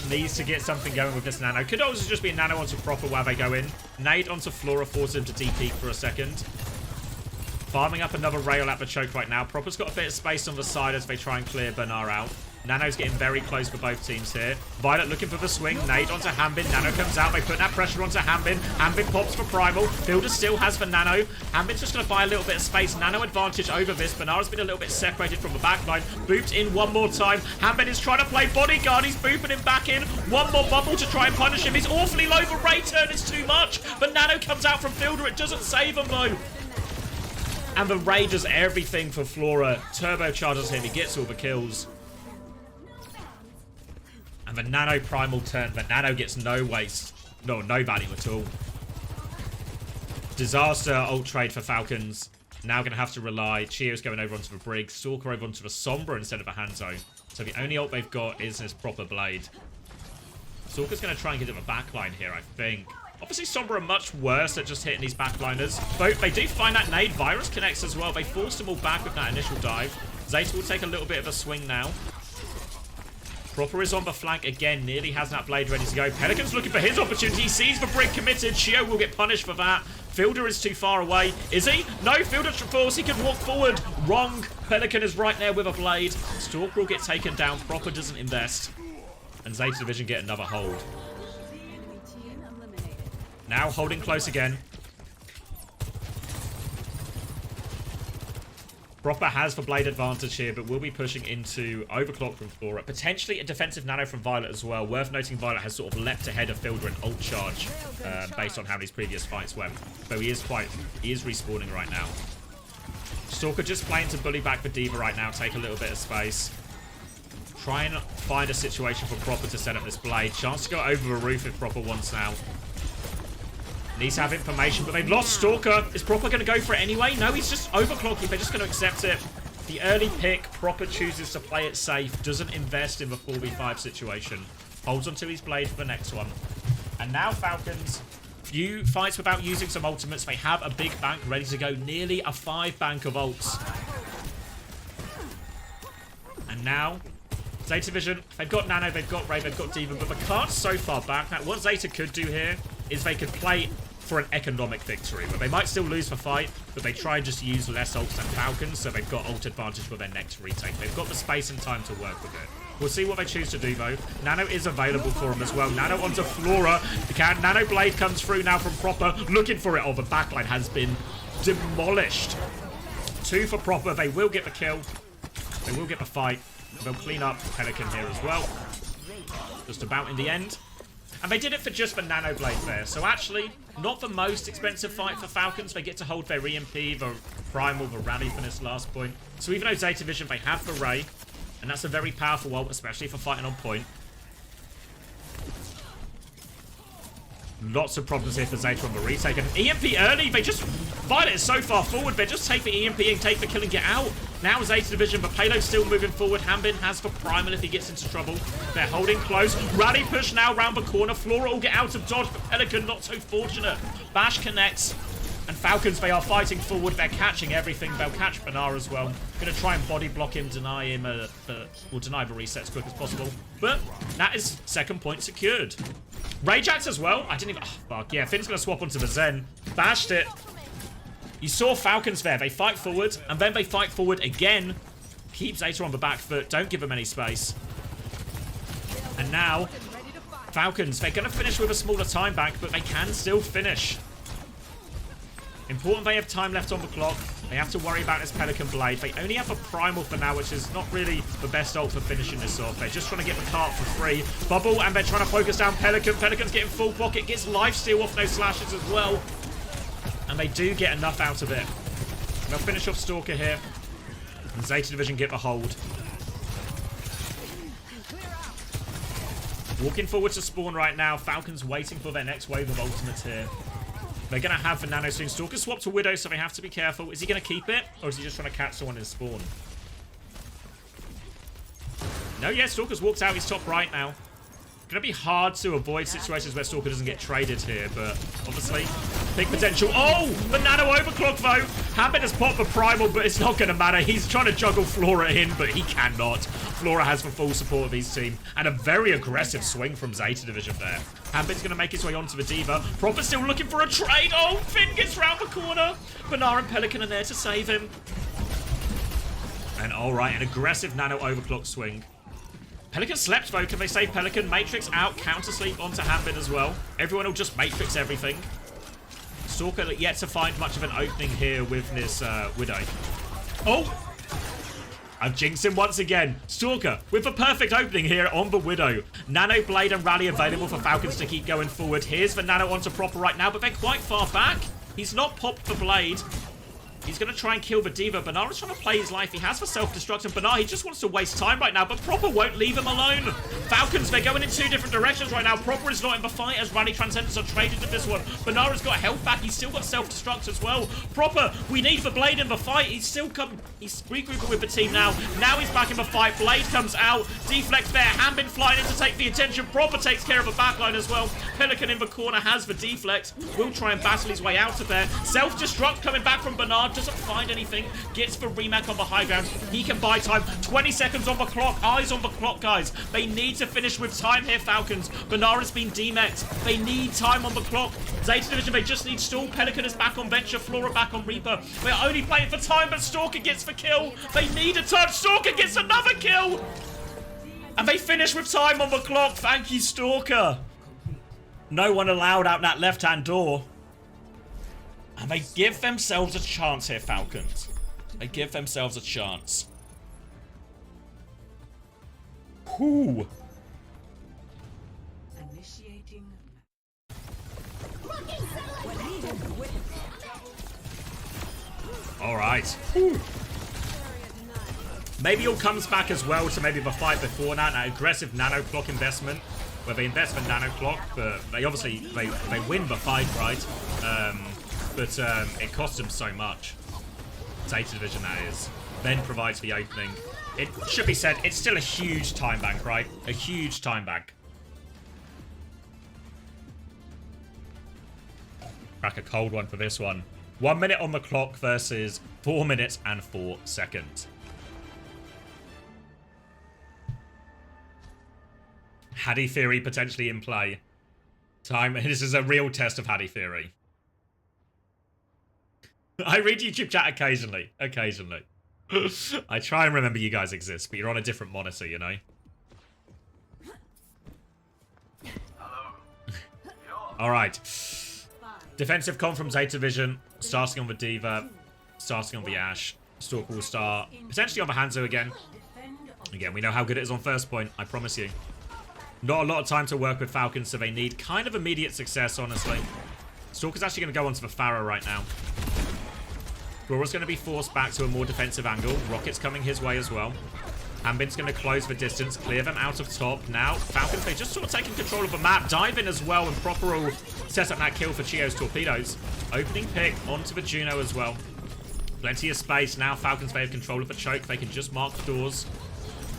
Needs to get something going with this Nano. Could also just be a Nano onto Proper while they go in. Nade onto Flora, force him to DP for a second. Farming up another rail at the choke right now. Proper's got a bit of space on the side as they try and clear Bernard out. Nano's getting very close for both teams here. Violet looking for the swing. Nade onto Hambin. Nano comes out. They put that pressure onto Hambin. Hambin pops for Primal. Builder still has for Nano. Hambin's just going to buy a little bit of space. Nano advantage over this. Bernard has been a little bit separated from the backline. Booped in one more time. Hambin is trying to play bodyguard. He's booping him back in. One more bubble to try and punish him. He's awfully low. The Ray turn is too much. But Nano comes out from Fielder. It doesn't save him though. And the Ray does everything for Flora. Turbocharges him. He gets all the kills. And the Nano Primal turn. The Nano gets no waste. No value at all. Disaster ult trade for Falcons. Now going to have to rely. Chio's going over onto the Brig. Stalker over onto the Sombra instead of a Hanzo. So the only ult they've got is this Proper Blade. Stalker's going to try and get to the backline here, I think. Obviously, Sombra are much worse at just hitting these backliners. But they do find that nade. Virus connects as well. They forced them all back with that initial dive. Zeta will take a little bit of a swing now. Proper is on the flank again. Nearly has that blade ready to go. Pelican's looking for his opportunity. He sees the Brig committed. Chio will get punished for that. Fielder is too far away. Is he? No, Fielder force. He can walk forward. Wrong. Pelican is right there with a blade. Stalker will get taken down. Proper doesn't invest. And Zeta Division get another hold. Now holding close again. Proper has the blade advantage here, but will be pushing into Overclock from Flora. Potentially a defensive Nano from Violet as well. Worth noting Violet has sort of leapt ahead of Fielder in ult charge based on how these previous fights went. So he is respawning right now. Stalker just playing to bully back the Diva right now. Take a little bit of space. Try and find a situation for Proper to set up this blade. Chance to go over the roof if Proper wants now. Needs to have information, but they've lost Stalker. Is Proper going to go for it anyway? No, he's just overclocking. They're just going to accept it. The early pick, Proper chooses to play it safe. Doesn't invest in the 4v5 situation. Holds onto his blade for the next one. And now Falcons, few fights without using some ultimates. They have a big bank ready to go. Nearly a 5 bank of ults. And now, Zeta Vision, they've got Nano, they've got Ray, they've got Demon, but the card's so far back. Now, what Zeta could do here is they could play for an economic victory, where they might still lose the fight, but they try and just use less ults than Falcons, so they've got ult advantage for their next retake. They've got the space and time to work with it. We'll see what they choose to do, though. Nano is available for them as well. Nano onto Flora. Nano Blade comes through now from Proper, looking for it. Oh, the backline has been demolished. 2 for Proper. They will get the kill. They will get the fight. They'll clean up Pelican here as well. Just about in the end. And they did it for just the Nano Blade there. So actually, not the most expensive fight for Falcons. They get to hold their EMP, the Primal, the Rally for this last point. So even though Zeta Vision, they have the Ray. And that's a very powerful ult, especially for fighting on point. Lots of problems here for Zeta on the retake. And EMP early, they just fight it so far forward. They just take the EMP and take the kill and get out. Now Zeta Division, but Payload's still moving forward. Hanbin has the Primal if he gets into trouble. They're holding close. Rally push now round the corner. Flora will get out of dodge, but Pelican not so fortunate. Bash connects. And Falcons, they are fighting forward. They're catching everything. They'll catch Banar as well. Going to try and body block him, deny him, will deny the reset as quick as possible. But that is second point secured. Rajax as well. I didn't even... Oh, fuck. Yeah, Finn's going to swap onto the Zen. Bashed it. You saw Falcons there. They fight forward, and then they fight forward again. Keep Zeta on the back foot. Don't give them any space. And now, Falcons, they're going to finish with a smaller time bank, but they can still finish. Important they have time left on the clock. They have to worry about this Pelican Blade. They only have a Primal for now, which is not really the best ult for finishing this off. They're just trying to get the cart for free. Bubble, and they're trying to focus down Pelican. Pelican's getting full pocket, gets lifesteal off those slashes as well. And they do get enough out of it. They'll finish off Stalker here. And Zeta Division get the hold. Walking forward to spawn right now. Falcons waiting for their next wave of ultimates here. They're going to have the Nano soon. Stalker swapped to Widow, so they have to be careful. Is he going to keep it? Or is he just trying to catch someone in spawn? No, yeah, Stalker's walked out. He's top right now. Going to be hard to avoid situations where Stalker doesn't get traded here, but obviously, big potential. Oh, the Nano overclock, though. Habit has popped the Primal, but it's not going to matter. He's trying to juggle Flora in, but he cannot. Flora has the full support of his team, and a very aggressive swing from Zeta Division there. Habit's going to make his way onto the Diva. Proper still looking for a trade. Oh, Finn gets round the corner. Banar and Pelican are there to save him. And all right, an aggressive Nano overclock swing. Pelican slept though. Can they save Pelican? Matrix out. Counter sleep onto Hanbin as well. Everyone will just Matrix everything. Stalker yet to find much of an opening here with this Widow. Oh! I've jinxed him once again. Stalker with a perfect opening here on the Widow. Nano Blade and Rally available for Falcons to keep going forward. Here's the Nano onto Proper right now, but they're quite far back. He's not popped the Blade. He's going to try and kill the Diva. Banar is trying to play his life. He has the self-destruct, and Banar, he just wants to waste time right now, but Proper won't leave him alone. Falcons, they're going in 2 different directions right now. Proper is not in the fight as Rally Transcendence are traded to this one. Banar has got health back. He's still got self-destruct as well. Proper, we need the Blade in the fight. He's regrouping with the team now. Now he's back in the fight. Blade comes out. Deflect there. Hanbin flying in to take the attention. Proper takes care of the backline as well. Pelican in the corner has the deflect. Will try and battle his way out of there. Self-destruct coming back from Banar. Doesn't find anything. Gets the Remac on the high ground. He can buy time. 20 seconds on the clock. Eyes on the clock, guys. They need to finish with time here, Falcons. Banar has been demexed. They need time on the clock. Zeta Division, they just need stall. Pelican is back on Venture. Flora back on Reaper. They're only playing for time, but Stalker gets the kill. They need a touch. Stalker gets another kill. And they finish with time on the clock. Thank you, Stalker. No one allowed out that left-hand door. And they give themselves a chance here, Falcons. They give themselves a chance. Whoo. Initiating. All right. Whew. Maybe all comes back as well to maybe the fight before that. That aggressive nano clock investment, where they invest for nano clock, but they obviously they win the fight, right? But it costs them so much. Zeta Division, that is. Then provides the opening. It should be said, it's still a huge time bank, right? A huge time bank. Crack a cold one for this one. 1 minute on the clock versus 4 minutes and 4 seconds. Haddy Theory potentially in play. This is a real test of Haddy Theory. I read YouTube chat occasionally. Occasionally. I try and remember you guys exist, but you're on a different monitor, you know? Alright. Defensive con from Zeta Vision. Starting on the Diva. Starting on the Ashe. Stalker will start. Potentially on the Hanzo again. Again, we know how good it is on first point. I promise you. Not a lot of time to work with Falcons, so they need kind of immediate success, honestly. Stalker's actually going to go onto the Pharaoh right now. Flora's going to be forced back to a more defensive angle. Rocket's coming his way as well. Ambin's going to close the distance, clear them out of top. Now, Falcons, they just sort of taking control of the map. Dive in as well, and Proper will set up that kill for Chio's torpedoes. Opening pick onto the Juno as well. Plenty of space. Now, Falcons, they have control of the choke. They can just mark the doors.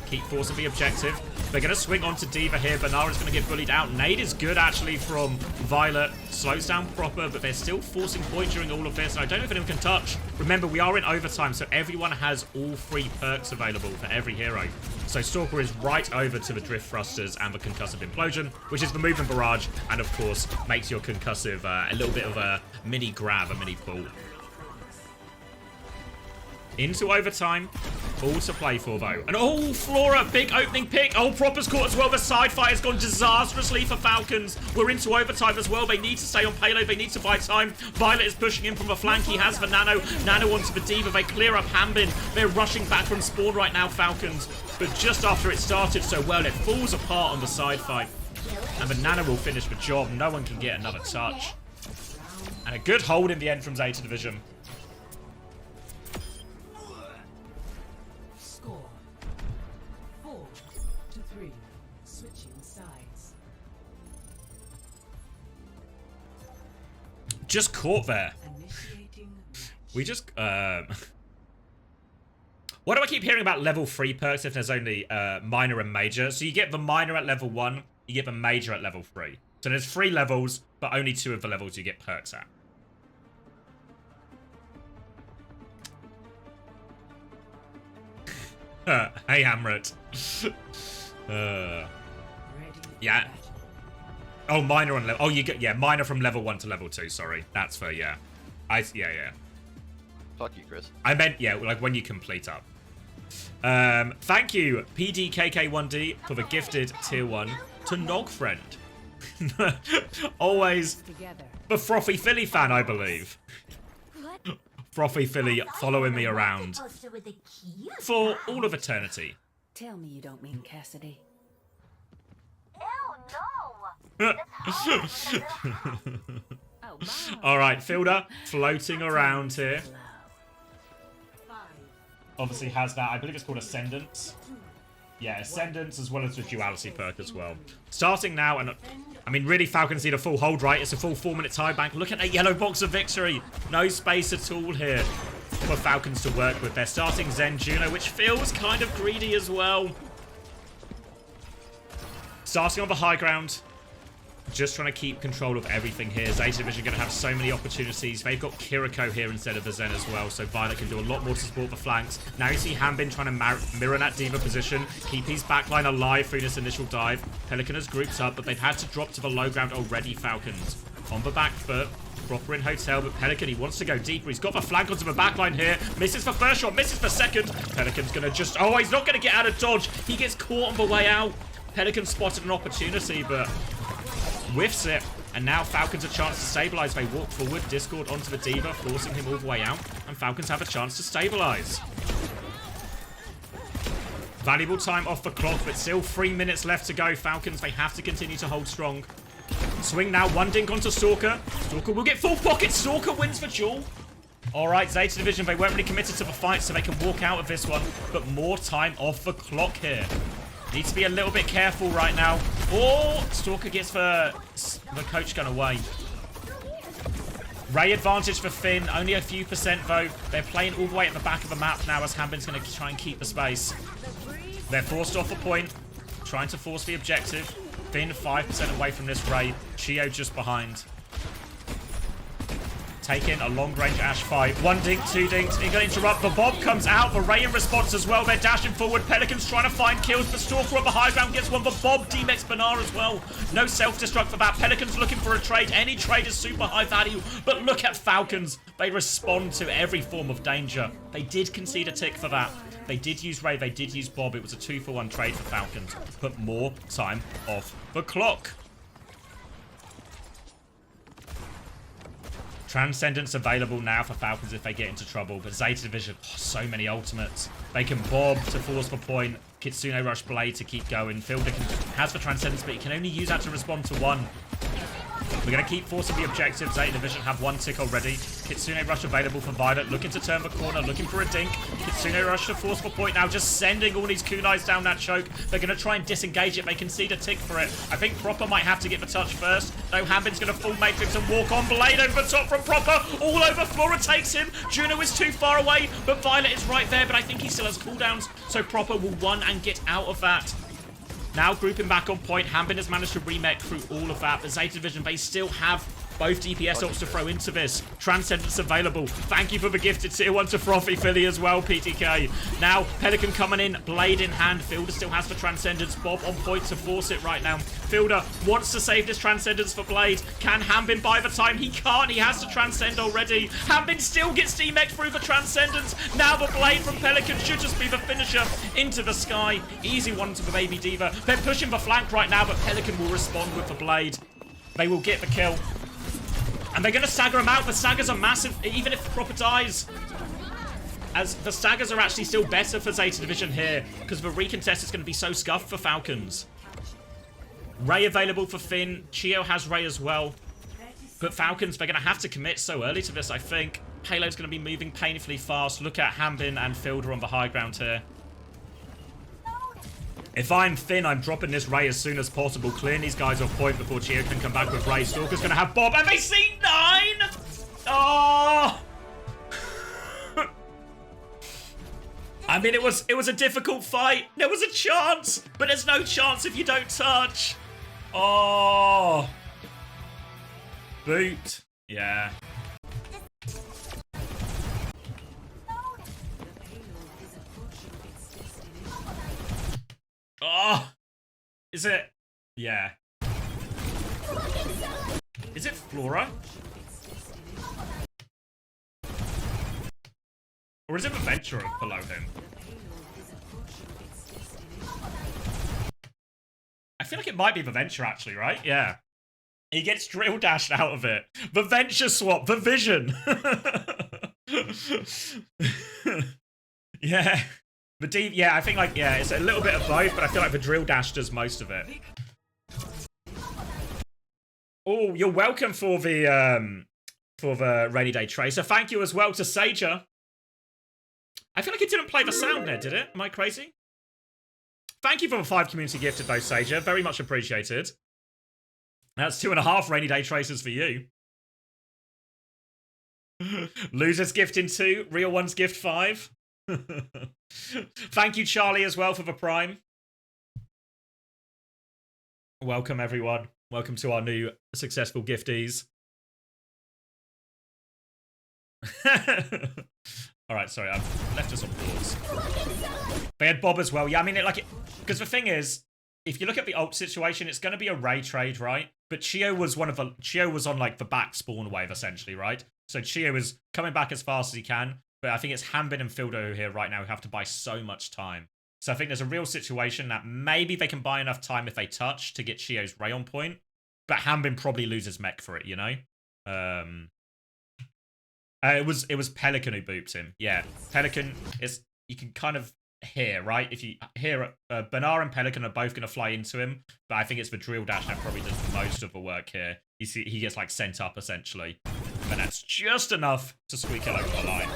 Keep forcing the objective. They're going to swing onto Diva here. Banara's going to get bullied out. Nade is good, actually, from Violet. Slows down Proper, but they're still forcing point during all of this. And I don't know if anyone can touch. Remember, we are in overtime, so everyone has all 3 perks available for every hero. So Stalker is right over to the Drift Thrusters and the Concussive Implosion, which is the movement barrage, and of course, makes your Concussive a little bit of a mini grab, a mini pull. Into overtime. All to play for, though. And oh, Flora, big opening pick. Oh, Proper's caught as well. The side fight has gone disastrously for Falcons. We're into overtime as well. They need to stay on payload. They need to buy time. Violet is pushing in from the flank. He has the Nano. Nano onto the Diva. They clear up Hambin. They're rushing back from spawn right now, Falcons. But just after it started so well, it falls apart on the side fight. And the Nano will finish the job. No one can get another touch. And a good hold in the end from Zeta Division. Just caught there. We just why do I keep hearing about level 3 perks if there's only minor and major? So you get the minor at level 1, you get the major at level 3. So there's 3 levels, but only 2 of the levels you get perks at. Hey Hamlet. Yeah. Oh, minor on level. Oh, you get, yeah, minor from level 1 to level 2. Sorry, that's for, yeah. Yeah. Fuck you, Chris. I meant, yeah, like when you complete up. Thank you, PDKK1D, for the gifted tier 1 to Nogfriend. Always the Frothy Philly fan, I believe. Frothy Philly following me around for all of eternity. Tell me you don't mean Cassidy. Alright, Fielder floating around here. Obviously has that, I believe it's called Ascendance. Yeah, Ascendance as well as the Duality perk as well. Starting now, and I mean, really, Falcons need a full hold, right? It's a full 4-minute tie bank. Look at that yellow box of victory. No space at all here for Falcons to work with. They're starting Zen Juno, which feels kind of greedy as well. Starting on the high ground. Just trying to keep control of everything here. Zeta Division going to have so many opportunities. They've got Kiriko here instead of the Zen as well, so Violet can do a lot more to support the flanks. Now you see Hambin trying to mirror that Diva position, keep his backline alive through this initial dive. Pelican has grouped up, but they've had to drop to the low ground already, Falcons. On the back foot, Proper in hotel, but Pelican, he wants to go deeper. He's got the flank onto the backline here. Misses for first shot, misses for second. Pelican's going to just... Oh, he's not going to get out of dodge. He gets caught on the way out. Pelican spotted an opportunity, but... whiffs it, and now Falcons a chance to stabilize. They walk forward, Discord onto the Diva, forcing him all the way out, and Falcons have a chance to stabilize. Valuable time off the clock, but still 3 minutes left to go. Falcons, they have to continue to hold strong. Swing now, 1 dink onto Stalker. Stalker will get full pocket. Stalker wins the duel. Alright, Zeta Division, they weren't really committed to the fight, so they can walk out of this one, but more time off the clock here. Need to be a little bit careful right now. Oh, Stalker gets the coach gun away. Ray advantage for Finn. Only a few percent, though. They're playing all the way at the back of the map now as Hambin's going to try and keep the space. They're forced off a point. Trying to force the objective. Finn 5% away from this Ray. Chio just behind. taking a long-range Ash fight. One dink, two dinks. He's going to interrupt. The Bob comes out. The Ray in response as well. They're dashing forward. Pelicans trying to find kills, but Stalker on the high ground gets one. The Bob DMX Banar as well. No self-destruct for that. Pelicans looking for a trade. Any trade is super high value, but look at Falcons. They respond to every form of danger. They did concede a tick for that. They did use Ray. They did use Bob. It was a 2-for-1 trade for Falcons. Put more time off the clock. Transcendence available now for Falcons if they get into trouble. But Zeta Division, so many ultimates. They can Bob to force the point. Kitsune Rush Blade to keep going. Fielder has the Transcendence, but he can only use that to respond to one. We're going to keep forcing the objective. Zeta Division have one tick already. Kitsune Rush available for Violet. Looking to turn the corner. Looking for a dink. Kitsune Rush to force the point now. Just sending all these kunais down that choke. They're going to try and disengage it. They concede a tick for it. I think Proper might have to get the touch first. No, Hambin's going to full Matrix and walk on. Blade over the top from Proper. All over. Flora takes him. Juno is too far away, but Violet is right there. But I think he still has cooldowns. So Proper will run and get out of that. Now grouping back on point. Hambin has managed to remake through all of that. The Zeta Division, they still have both DPS ults to throw into this. Transcendence available. Thank you for the gifted tier 1 to Frothy Philly as well, PTK. Now, Pelican coming in, Blade in hand. Fielder still has the Transcendence. Bob on point to force it right now. Fielder wants to save this Transcendence for Blade. Can Hambin buy the time? He can't. He has to Transcend already. Hambin still gets DMX through the Transcendence. Now the Blade from Pelican should just be the finisher into the sky. Easy one to the Baby Diva. They're pushing the flank right now, but Pelican will respond with the Blade. They will get the kill. And they're going to stagger him out. The staggers are massive, even if Proper dies. As the staggers are actually still better for Zeta Division here, because the recontest is going to be so scuffed for Falcons. Ray available for Finn. Chio has Ray as well. But Falcons, they're going to have to commit so early to this, I think. Halo's going to be moving painfully fast. Look at Hambin and Fielder on the high ground here. If I'm Finn, I'm dropping this Ray as soon as possible. Clearing these guys off point before Chio can come back with Ray. Stalker's going to have Bob. And they see 9! Oh! I mean, it was a difficult fight. There was a chance. But there's no chance if you don't touch. Oh. Boot. Yeah. Oh, is it? Yeah. Is it Flora? Or is it the Venturer below him? I feel like it might be the Venture actually, right? Yeah. He gets drill dashed out of it. The Venture swap, the Vision. Yeah. The deep, yeah, I think like, yeah, it's a little bit of both, but I feel like the drill dash does most of it. Oh, you're welcome for the rainy day tracer. Thank you as well to Sager. I feel like it didn't play the sound there, did it? Am I crazy? Thank you for the 5 community gifted though, Sager. Very much appreciated. That's 2.5 rainy day tracers for you. Losers gifting 2, real ones gift 5. Thank you, Charlie, as well for the Prime. Welcome, everyone. Welcome to our new successful gifties. All right, sorry, I've left us on pause. They had Bob as well. Yeah, I mean, because the thing is, if you look at the ult situation, it's going to be a Ray trade, right? But Chio was on like the back spawn wave essentially, right? So Chio is coming back as fast as he can. But I think it's Hambin and Fildo here right now who have to buy so much time. So I think there's a real situation that maybe they can buy enough time if they touch to get Chio's Ray on point. But Hambin probably loses mech for it, you know? It was Pelican who booped him. Yeah, Pelican is, you can kind of hear, right? If you hear Banar and Pelican are both going to fly into him. But I think it's the drill dash that probably does most of the work here. You see, he gets like sent up essentially. And that's just enough to squeak it over the line.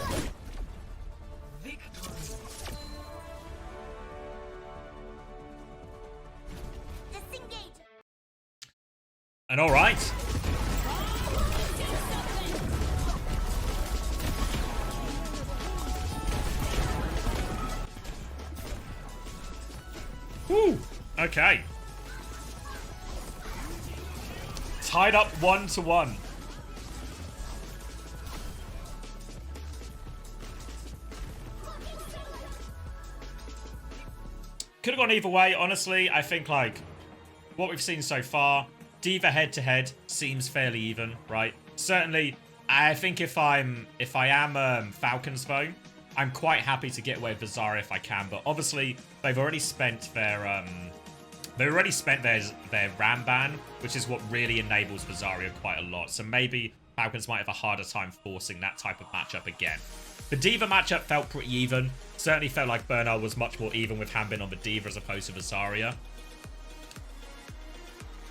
And all right. Woo. Okay. Tied up 1-1. Could have gone either way. Honestly, I think, like, what we've seen so far, D.Va head-to-head seems fairly even, right? Certainly, I think if I am Falcons, though, I'm quite happy to get away with Zarya if I can. But obviously, they've already spent their Ram ban, which is what really enables Zarya quite a lot. So maybe Falcons might have a harder time forcing that type of matchup again. The D.Va matchup felt pretty even. Certainly felt like Bernard was much more even with Hanbin on the D.Va as opposed to the Zarya.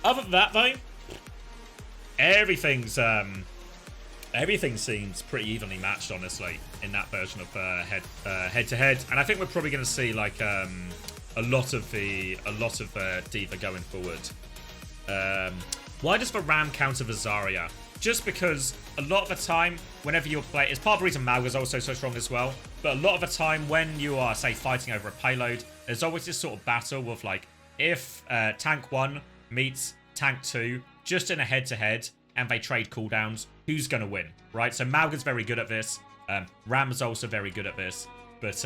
Other than that, though, everything seems pretty evenly matched, honestly, in that version of head-to-head. And I think we're probably going to see like a lot of D.Va going forward. Why does the Ram counter the Zarya? Just because a lot of the time, whenever you're playing, it's part of the reason Malga is also so strong as well. But a lot of the time, when you are, say, fighting over a payload, there's always this sort of battle of like, if tank 1 meets tank 2 just in a head-to-head and they trade cooldowns, who's going to win, right? So Malga's very good at this. Ram's also very good at this. But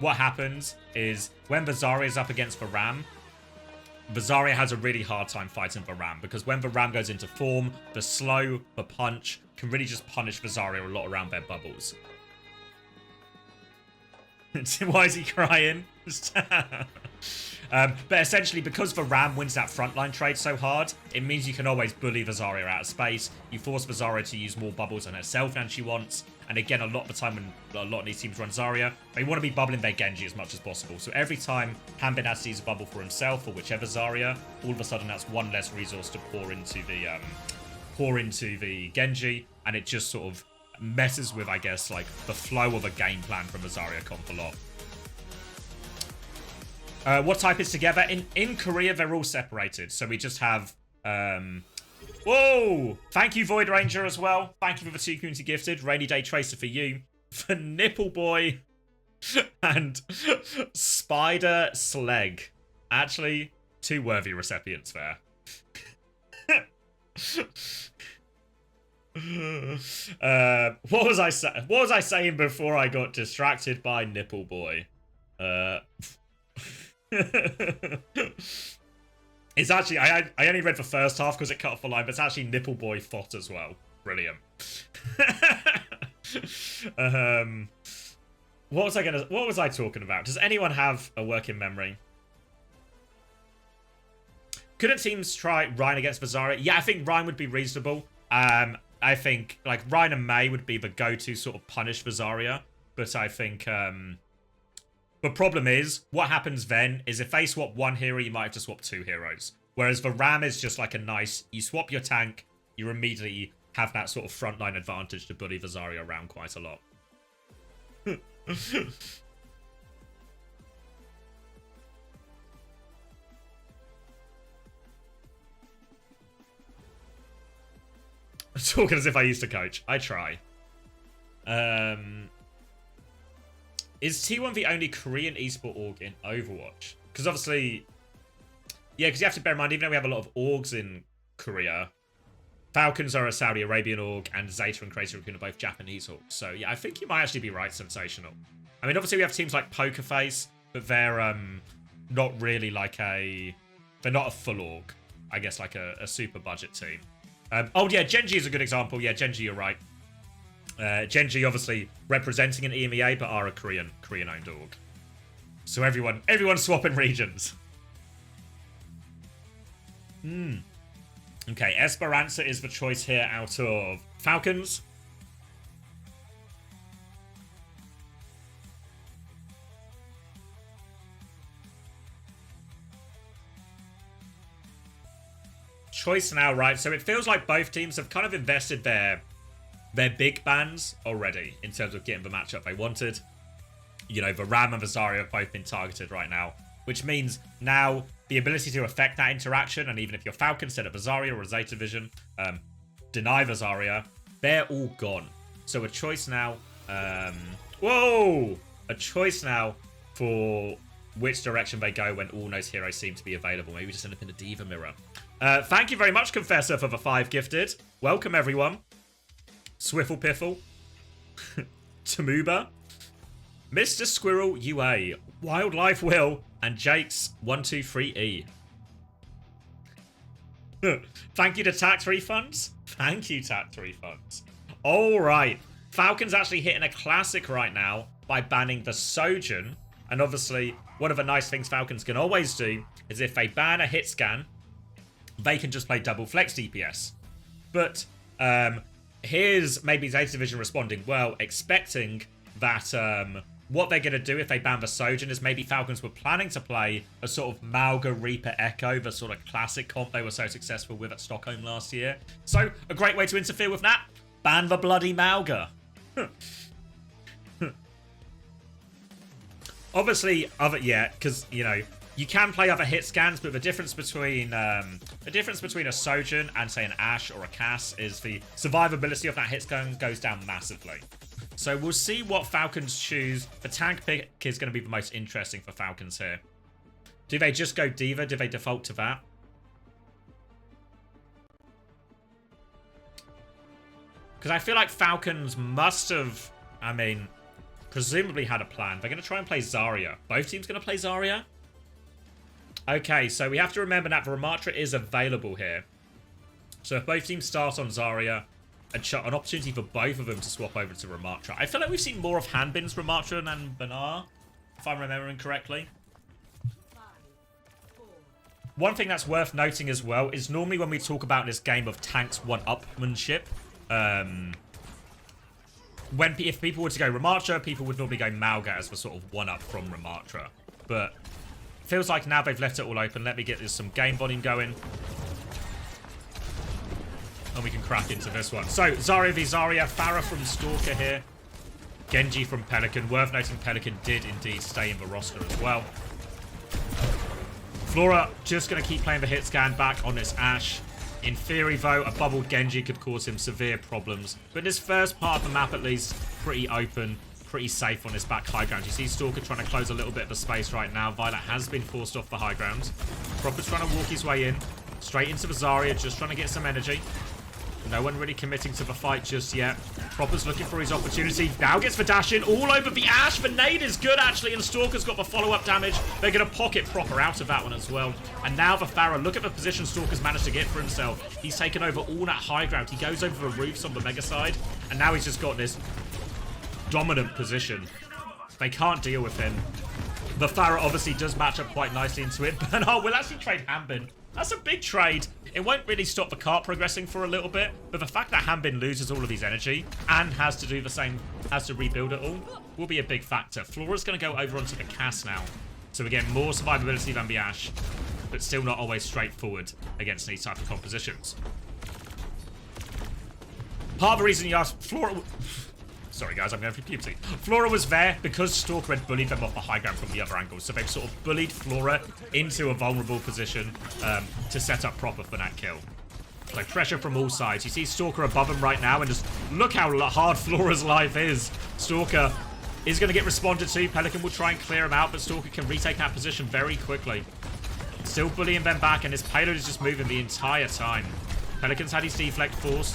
what happens is when the Zarya is up against the Ram, the Zarya has a really hard time fighting the Ram, because when the Ram goes into form, the slow, the punch can really just punish the Zarya a lot around their bubbles. Why is he crying? But essentially, because the Ram wins that frontline trade so hard, it means you can always bully the Zarya out of space. You force the Zarya to use more bubbles on herself than she wants. And again, a lot of the time when a lot of these teams run Zarya, they want to be bubbling their Genji as much as possible. So every time Hanbin has to use a bubble for himself or whichever Zarya, all of a sudden that's one less resource to pour into the Genji, and it just sort of messes with, I guess, like the flow of a game plan from the Zarya comp a lot. What type is together? In Korea, they're all separated. So we just have... Whoa! Thank you, Void Ranger, as well. Thank you for the 2 community gifted. Rainy Day Tracer for you. For Nipple Boy. And Spider Sleg. Actually, 2 worthy recipients there. What was I saying before I got distracted by Nipple Boy? It's actually, I only read the first half because it cut off the line, but it's actually Nipple Boy Thought as well. Brilliant. What was I talking about? Does anyone have a working memory? Couldn't teams try Ryan against Zarya? Yeah, I think Ryan would be reasonable. I think like Ryan and May would be the go-to sort of punish for Zarya, but I think the problem is, what happens then is if they swap one hero, you might have to swap 2 heroes. Whereas the Ram is just like a nice, you swap your tank, you immediately have that sort of frontline advantage to bully the Zarya around quite a lot. I'm talking as if I used to coach. I try. Is T1 the only Korean esport org in Overwatch? Because obviously... Yeah, because you have to bear in mind, even though we have a lot of orgs in Korea, Falcons are a Saudi Arabian org, and ZETA and Crazy Raccoon are both Japanese orgs. So yeah, I think you might actually be right, Sensational. I mean, obviously we have teams like Poker Face, but they're not really like a... They're not a full org. I guess like a super budget team. Oh yeah, Genji is a good example. Yeah, Genji, you're right. Genji obviously representing an EMEA, but are a Korean-owned org. So everyone's swapping regions. Okay, Esperanza is the choice here out of Falcons. Choice now, right? So it feels like both teams have kind of invested their big bans already in terms of getting the matchup they wanted. You know, the Ram and the Zarya have both been targeted right now, which means now the ability to affect that interaction, and even if you're Falcon, set up a Zarya or a Zeta Vision, deny the Zarya, they're all gone. So a choice now, a choice now for which direction they go when all those heroes seem to be available. Maybe just end up in a D.Va mirror. Thank you very much, Confessor, for the 5 gifted. Welcome, everyone. Swiffle Piffle. Tamuba. Mr. Squirrel UA. Wildlife Will and Jake's 123E. Thank you to tax refunds. Thank you, tax refunds. All right. Falcons actually hitting a classic right now by banning the Sojourn. And obviously, one of the nice things Falcons can always do is if they ban a hit scan, they can just play double flex DPS. But here's maybe Zeta Division responding well, expecting that what they're going to do if they ban the Sojourn is maybe Falcons were planning to play a sort of Mauga Reaper Echo, the sort of classic comp they were so successful with at Stockholm last year. So, a great way to interfere with that, ban the bloody Mauga. Obviously, because, you know, you can play other hit scans, but the difference between a Sojourn and, say, an Ashe or a Cass is the survivability of that hit scan goes down massively. So we'll see what Falcons choose. The tank pick is going to be the most interesting for Falcons here. Do they just go D.Va? Do they default to that? Because I feel like Falcons must have, I mean, presumably had a plan. They're going to try and play Zarya. Both teams going to play Zarya? Okay, so we have to remember that the Ramatra is available here. So if both teams start on Zarya, an opportunity for both of them to swap over to Ramatra. I feel like we've seen more of Hanbin's Ramatra than Banar, if I'm remembering correctly. One thing that's worth noting as well is normally when we talk about this game of tanks one-upmanship, if people were to go Ramatra, people would normally go Mauga as the sort of one-up from Ramatra. But it feels like now they've left it all open. Let me get some game volume going. And we can crack into this one. So, Zarya v Zarya, Pharah from Stalker here. Genji from Pelican. Worth noting Pelican did indeed stay in the roster as well. Flora just going to keep playing the hit scan back on this Ashe. In theory, though, a bubbled Genji could cause him severe problems. But this first part of the map, at least, pretty open, pretty safe on this back high ground. You see Stalker trying to close a little bit of the space right now. Violet has been forced off the high ground. Proper's trying to walk his way in. Straight into the Zarya, just trying to get some energy. No one really committing to the fight just yet. Proper's looking for his opportunity. Now gets the dash in all over the Ashe. The nade is good, actually, and Stalker's got the follow-up damage. They're going to pocket Proper out of that one as well. And now the Pharah. Look at the position Stalker's managed to get for himself. He's taken over all that high ground. He goes over the roofs on the Mega side, and now he's just got this dominant position. They can't deal with him. The Pharah obviously does match up quite nicely into it. But oh, we'll actually trade Hanbin. That's a big trade. It won't really stop the cart progressing for a little bit, but the fact that Hanbin loses all of his energy and has to do the same, has to rebuild it all, will be a big factor. Flora's going to go over onto the Cass now. So again, more survivability than the Ashe, but still not always straightforward against these type of compositions. Part of the reason you asked Flora... Sorry guys, I'm going through puberty. Flora was there because Stalker had bullied them off the high ground from the other angle. So they've sort of bullied Flora into a vulnerable position to set up Proper for that kill. So pressure from all sides. You see Stalker above him right now and just look how hard Flora's life is. Stalker is going to get responded to. Pelican will try and clear him out, but Stalker can retake that position very quickly. Still bullying them back, and his payload is just moving the entire time. Pelican's had his deflect forced.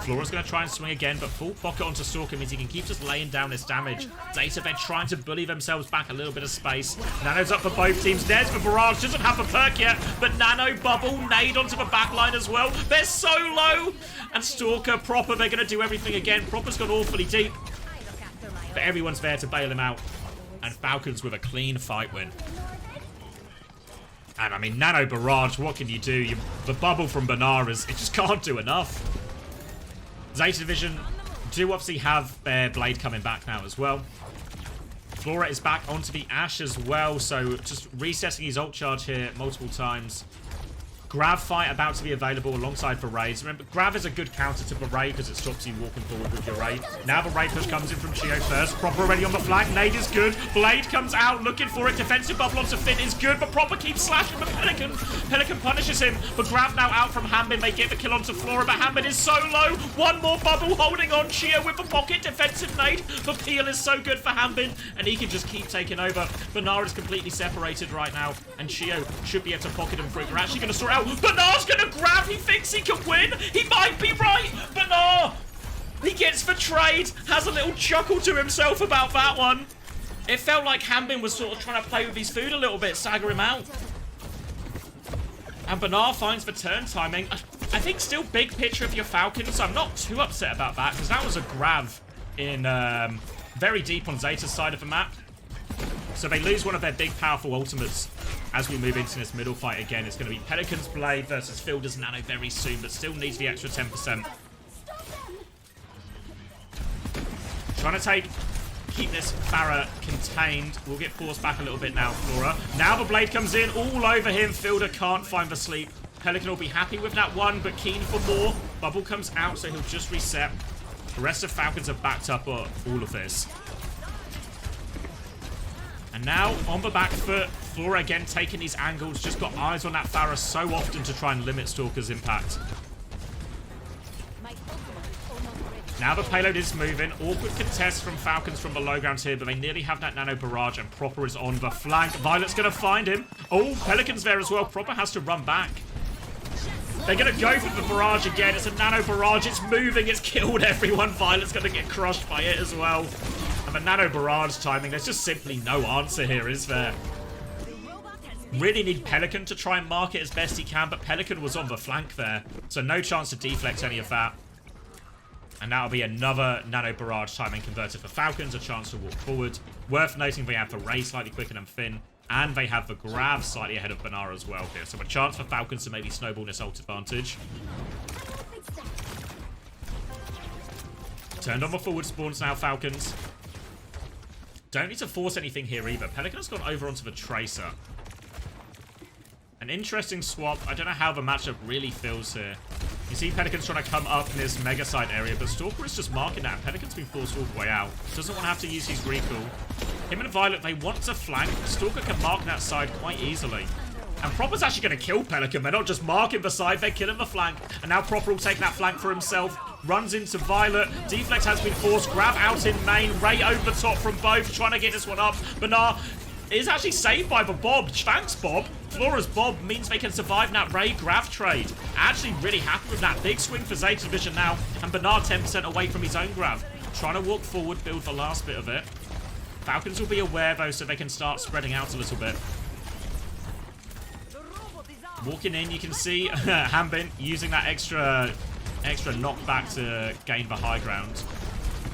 Flora's going to try and swing again, but full pocket onto Stalker means he can keep just laying down this damage. Zeta, they're trying to bully themselves back a little bit of space. Nano's up for both teams. There's the Barrage. Doesn't have a perk yet, but Nano bubble, nade onto the back line as well. They're so low. And Stalker, Proper, they're going to do everything again. Proper's gone awfully deep. But everyone's there to bail him out. And Falcons with a clean fight win. And I mean, Nano Barrage, what can you do? The bubble from Banaras, it just can't do enough. Zeta Division do obviously have their Blade coming back now as well. Flora is back onto the Ashe as well, so just resetting his ult charge here multiple times. Grav fight about to be available alongside the raids. Remember, Grav is a good counter to the raid because it stops you walking forward with your raid. Now the raid push comes in from Chio first. Proper already on the flank. Nade is good. Blade comes out looking for it. Defensive bubble onto Finn is good, but Proper keeps slashing the Pelican. Pelican punishes him, but Grav now out from Hanbin. They get the kill onto Flora, but Hanbin is so low. One more bubble holding on. Chio with the pocket defensive nade. The peel is so good for Hanbin, and he can just keep taking over. Banar is completely separated right now, and Chio should be able to pocket him quick. We're actually going to sort out. Banar's gonna grab, he thinks he can win. He might be right. Banar, he gets the trade. Has a little chuckle to himself about that one. It felt like Hambin was sort of trying to play with his food a little bit, stagger him out. And Bernard finds the turn timing. I think still big picture of your Falcons. I'm not too upset about that because that was a grab in very deep on Zeta's side of the map. So they lose one of their big powerful ultimates as we move into this middle fight again. It's going to be Pelican's Blade versus Fielder's Nano very soon, but still needs the extra 10%. Trying to keep this Farah contained. We'll get forced back a little bit now, Flora. Now the blade comes in all over him. Fielder can't find the sleep. Pelican will be happy with that one, but keen for more. Bubble comes out, so he'll just reset. The rest of Falcons have backed up all of this. And now, on the back foot, Flora again taking these angles. Just got eyes on that Farah so often to try and limit Stalker's impact. Now the payload is moving. Awkward contest from Falcons from the low ground here, but they nearly have that nano barrage, and Proper is on the flank. Violet's going to find him. Oh, Pelican's there as well. Proper has to run back. They're going to go for the barrage again. It's a nano barrage. It's moving. It's killed everyone. Violet's going to get crushed by it as well. And the nano barrage timing, there's just simply no answer here, is there? Really need Pelican to try and mark it as best he can, but Pelican was on the flank there, so no chance to deflect any of that. And that'll be another nano barrage timing converted for Falcons, a chance to walk forward. Worth noting they have the Ray slightly quicker than Finn, and they have the grab slightly ahead of Banara as well here. So a chance for Falcons to maybe snowball this ult advantage. Turned on the forward spawns now, Falcons. Don't need to force anything here either. Pelican has gone over onto the Tracer. An interesting swap. I don't know how the matchup really feels here. You see Pelican's trying to come up in this mega side area, but Stalker is just marking that. Pelican's been forced all the way out. Doesn't want to have to use his recall. Him and Violet, they want to flank. Stalker can mark that side quite easily. And Proper's actually going to kill Pelican. They're not just marking the side, they're killing the flank. And now Proper will take that flank for himself. Runs into Violet. Deflect has been forced. Grab out in main. Ray over the top from both. Trying to get this one up. Bernard is actually saved by the Bob. Thanks, Bob. Flora's Bob means they can survive that Ray grab trade. Actually really happy with that. Big swing for Zeta Division now. And Bernard 10% away from his own grab. Trying to walk forward, build the last bit of it. Falcons will be aware, though, so they can start spreading out a little bit. Walking in, you can see Hambin using that extra knockback to gain the high ground.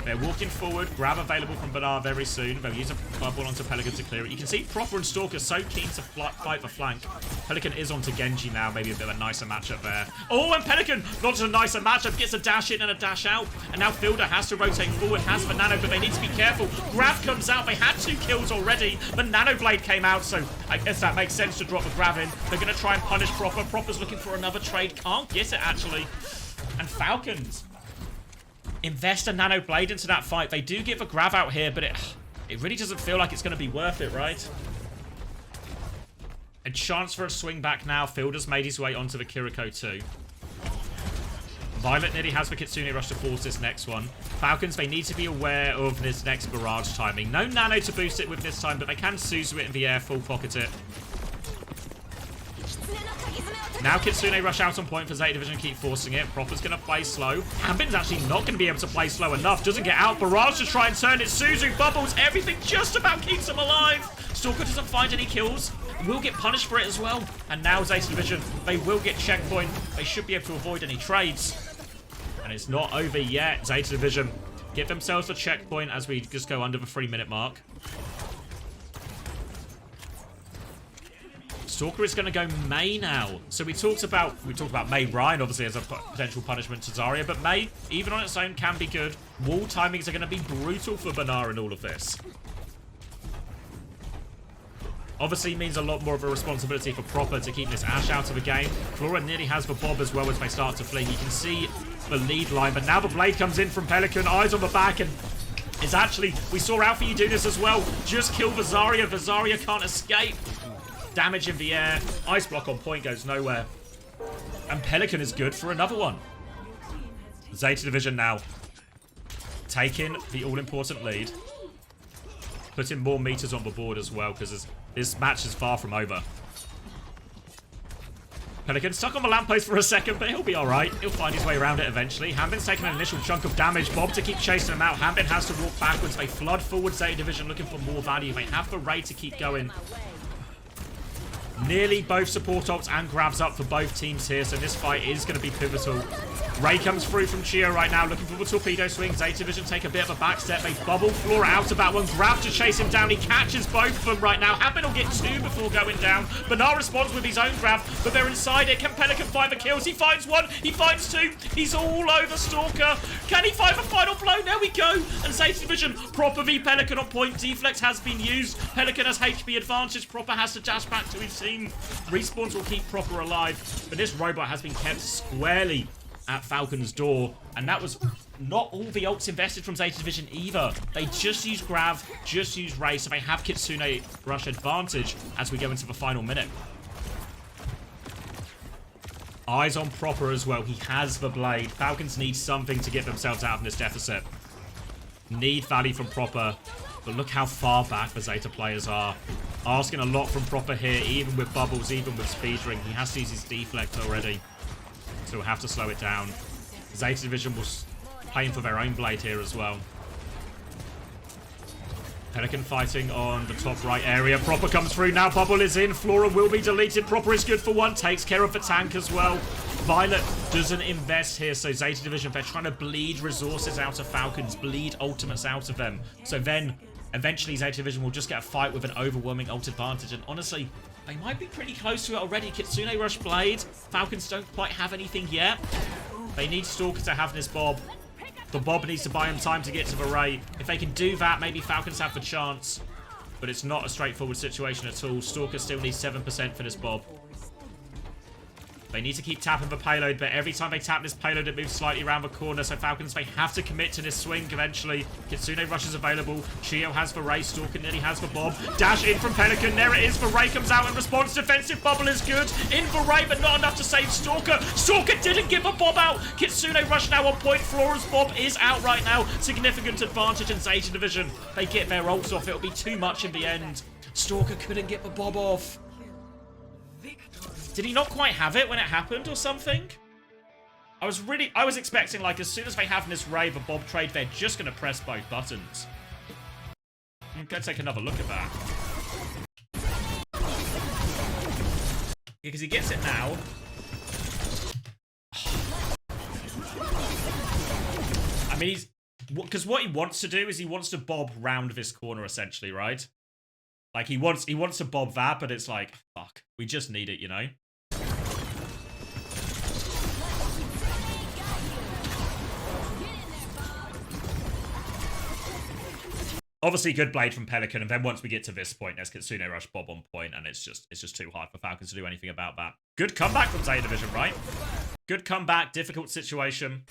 They're walking forward. Grab available from Bernard very soon. They'll use a bubble onto Pelican to clear it. You can see Proper and Stalker so keen to fight the flank. Pelican is onto Genji now. Maybe a bit of a nicer matchup there. Oh, and Pelican, not just a nicer matchup, gets a dash in and a dash out. And now Fielder has to rotate forward, has the nano, but they need to be careful. Grab comes out. They had 2 kills already. The nano blade came out, so I guess that makes sense to drop the grab in. They're going to try and punish Proper. Proper's looking for another trade. Can't get it, actually. And Falcons invest a nano blade into that fight. They do give a grab out here, but it really doesn't feel like it's going to be worth it, right? A chance for a swing back now. Fielder's made his way onto the Kiriko too. Violet nearly has the Kitsune Rush to force this next one. Falcons, they need to be aware of this next barrage timing. No nano to boost it with this time, but they can Suzu it in the air, full pocket it. Now Kitsune rush out on point for Zeta Division, keep forcing it. Proper's going to play slow. Hambin's actually not going to be able to play slow enough. Doesn't get out. Barrage to try and turn it. Suzu bubbles. Everything just about keeps him alive. Stalker doesn't find any kills. Will get punished for it as well. And now Zeta Division, they will get checkpoint. They should be able to avoid any trades. And it's not over yet. Zeta Division get themselves a checkpoint as we just go under the 3-minute mark. Stalker is going to go Mei now. So we talked about Mei Ryan obviously as a potential punishment to Zarya, but Mei, even on its own, can be good. Wall timings are going to be brutal for Bernard in all of this. Obviously means a lot more of a responsibility for Proper to keep this Ashe out of the game. Flora nearly has the Bob as well as they start to fling. You can see the lead line, but now the blade comes in from Pelican. Eyes on the back, and it's actually, we saw Alfie do this as well. Just kill the Zarya. The Zarya can't escape. Damage in the air. Ice block on point goes nowhere. And Pelican is good for another one. Zeta Division now taking the all-important lead. Putting more meters on the board as well, because this match is far from over. Pelican stuck on the lamppost for a second, but he'll be alright. He'll find his way around it eventually. Hanbin's taking an initial chunk of damage. Bob to keep chasing him out. Hanbin has to walk backwards. They flood forward Zeta Division looking for more value. They have the Ray to keep going. Nearly both support ults and grabs up for both teams here, so this fight is going to be pivotal. Ray comes through from Chio right now, looking for the torpedo swing. Zeta Division take a bit of a back step. They bubble Flora out of that one. Grab to chase him down. He catches both of them right now. Hanbin will get 2 before going down. Bernard responds with his own grab, but they're inside it. Can Pelican find the kills? He finds 1. He finds 2. He's all over Stalker. Can he find the final blow? There we go. And Zeta Division, Proper v Pelican on point. Deflex has been used. Pelican has HP advantage. Proper has to dash back to his team. Respawns will keep Proper alive, but this robot has been kept squarely at Falcon's door, and that was not all the ults invested from Zeta Division either. They just use Grav, just use Ray, so they have Kitsune rush advantage as we go into the final minute. Eyes on Proper as well. He has the blade. Falcons need something to get themselves out of this deficit. Need value from Proper, but look how far back the Zeta players are. Asking a lot from Proper here, even with bubbles, even with speed ring. He has to use his deflect already, so we'll have to slow it down. Zeta Division was playing for their own blade here as well. Pelican fighting on the top right area. Proper comes through now. Bubble is in. Flora will be deleted. Proper is good for 1. Takes care of the tank as well. Violet doesn't invest here, so Zeta Division, they're trying to bleed resources out of Falcons, bleed ultimates out of them. So then, eventually, Zeta Division will just get a fight with an overwhelming ult advantage. And honestly, they might be pretty close to it already. Kitsune Rush Blade. Falcons don't quite have anything yet. They need Stalker to have this Bob. The Bob needs to buy him time to get to the Ray. If they can do that, maybe Falcons have the chance. But it's not a straightforward situation at all. Stalker still needs 7% for this Bob. They need to keep tapping the payload, but every time they tap this payload, it moves slightly around the corner. So Falcons, they have to commit to this swing eventually. Kitsune Rush is available. Chio has the Ray. Stalker nearly has the Bob. Dash in from Pelican. There it is. The Ray comes out in response. Defensive bubble is good. In the Ray, but not enough to save Stalker. Stalker didn't give a Bob out. Kitsune Rush now on point. Flora's Bob is out right now. Significant advantage in Zeta Division. They get their ults off. It'll be too much in the end. Stalker couldn't get the Bob off. Did he not quite have it when it happened or something? I was expecting, like, as soon as they have this Ray, the Bob trade, they're just going to press both buttons. I'm going to take another look at that. Because he gets it now. I mean, because what he wants to do is he wants to Bob round this corner, essentially, right? Like, he wants to Bob that, but it's like, fuck, we just need it, you know? Obviously, good blade from Pelican, and then once we get to this point, there's Kitsune Rush Bob on point, and it's just too hard for Falcons to do anything about that. Good comeback from Zeta Division, right? Good comeback, difficult situation.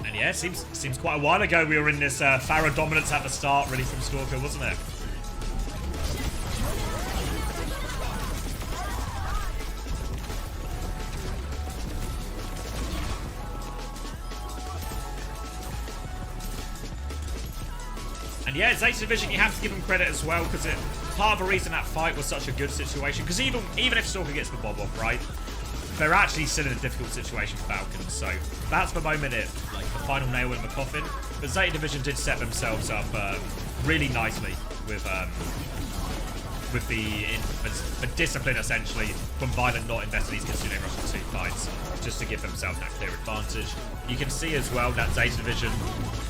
And yeah, seems quite a while ago we were in this Pharah dominance at the start, really, from Stalker, wasn't it? And yeah, Zeta Division, you have to give them credit as well, because part of the reason that fight was such a good situation, because even if Stalker gets the Bob off, right, they're actually still in a difficult situation for Falcons. So that's the moment the final nail in the coffin. But Zeta Division did set themselves up really nicely with the discipline, essentially, from Violent not investing these Kitsune Rush in 2 fights, just to give themselves that clear advantage. You can see as well that Zeta Division,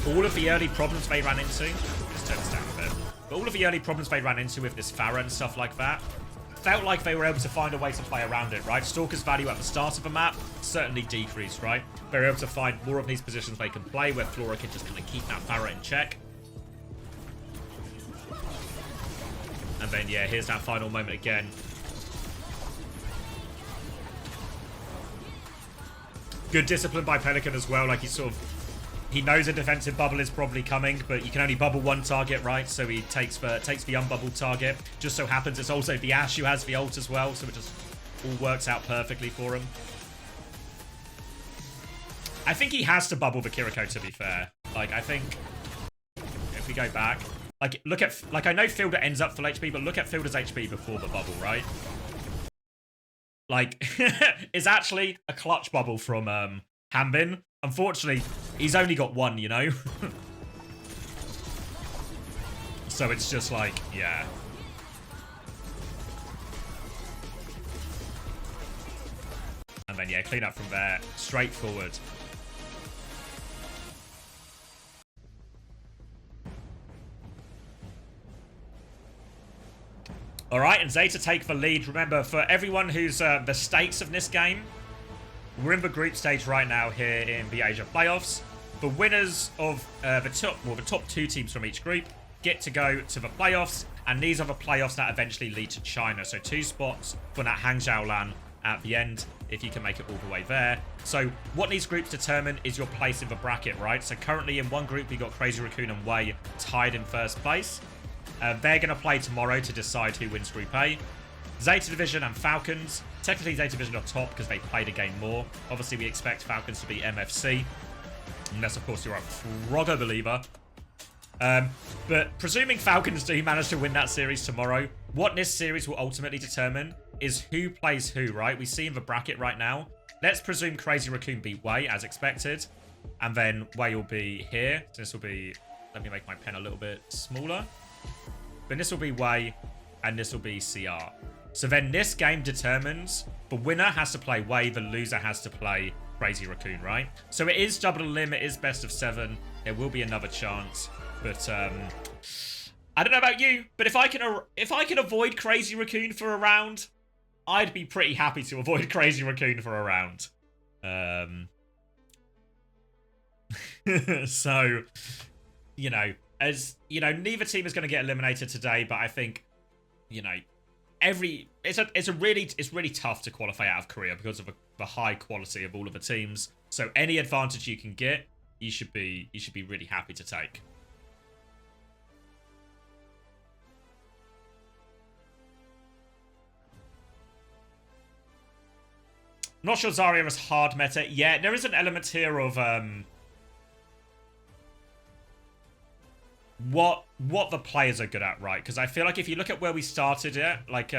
all of the early problems they ran into, let's turn this down a bit, but all of the early problems they ran into with this Pharah and stuff like that, felt like they were able to find a way to play around it, right? Stalker's value at the start of the map certainly decreased, right? They're able to find more of these positions they can play where Flora can just kind of keep that Pharah in check. And then, yeah, here's that final moment again. Good discipline by Pelican as well. Like, he knows a defensive bubble is probably coming, but you can only bubble one target, right? So he takes the unbubbled target. Just so happens it's also the Ashe who has the ult as well, so it just all works out perfectly for him. I think he has to bubble the Kiriko, to be fair. Like, I think if we go back, like, look at, like, I know Fielder ends up full HP, but look at Fielder's HP before the bubble, right? Like, it's actually a clutch bubble from Hanbin. Unfortunately, he's only got one, you know? So it's just like, yeah. And then, yeah, clean up from there. Straightforward. All right, and ZETA take the lead. Remember, for everyone who's the stakes of this game, we're in the group stage right now here in the Asia playoffs. The winners of the top 2 teams from each group get to go to the playoffs, and these are the playoffs that eventually lead to China. So 2 spots for that Hangzhou LAN at the end, if you can make it all the way there. So what these groups determine is your place in the bracket, right? So currently in one group, we got Crazy Raccoon and Wei tied in first place. They're going to play tomorrow to decide who wins Group A. ZETA Division and Falcons. Technically, ZETA Division are top because they played a game more. Obviously, we expect Falcons to be MFC. Unless, of course, you're a Frogger believer. But presuming Falcons do manage to win that series tomorrow, what this series will ultimately determine is who plays who, right? We see in the bracket right now. Let's presume Crazy Raccoon beat Wei, as expected. And then Wei will be here. So this will be... Let me make my pen a little bit smaller. Then this will be Wei, and this will be CR. So then this game determines the winner has to play Wei, the loser has to play Crazy Raccoon, right? So it is double limb, it is best of 7. There will be another chance, but I don't know about you, but if I can avoid Crazy Raccoon for a round, I'd be pretty happy to avoid Crazy Raccoon for a round. So, you know. As you know, neither team is going to get eliminated today, but I think, you know, it's really tough to qualify out of Korea because of the high quality of all of the teams. So any advantage you can get, you should be really happy to take. Not sure Zarya is hard meta. Yeah, there is an element here of what the players are good at, right? Because I feel like if you look at where we started it, like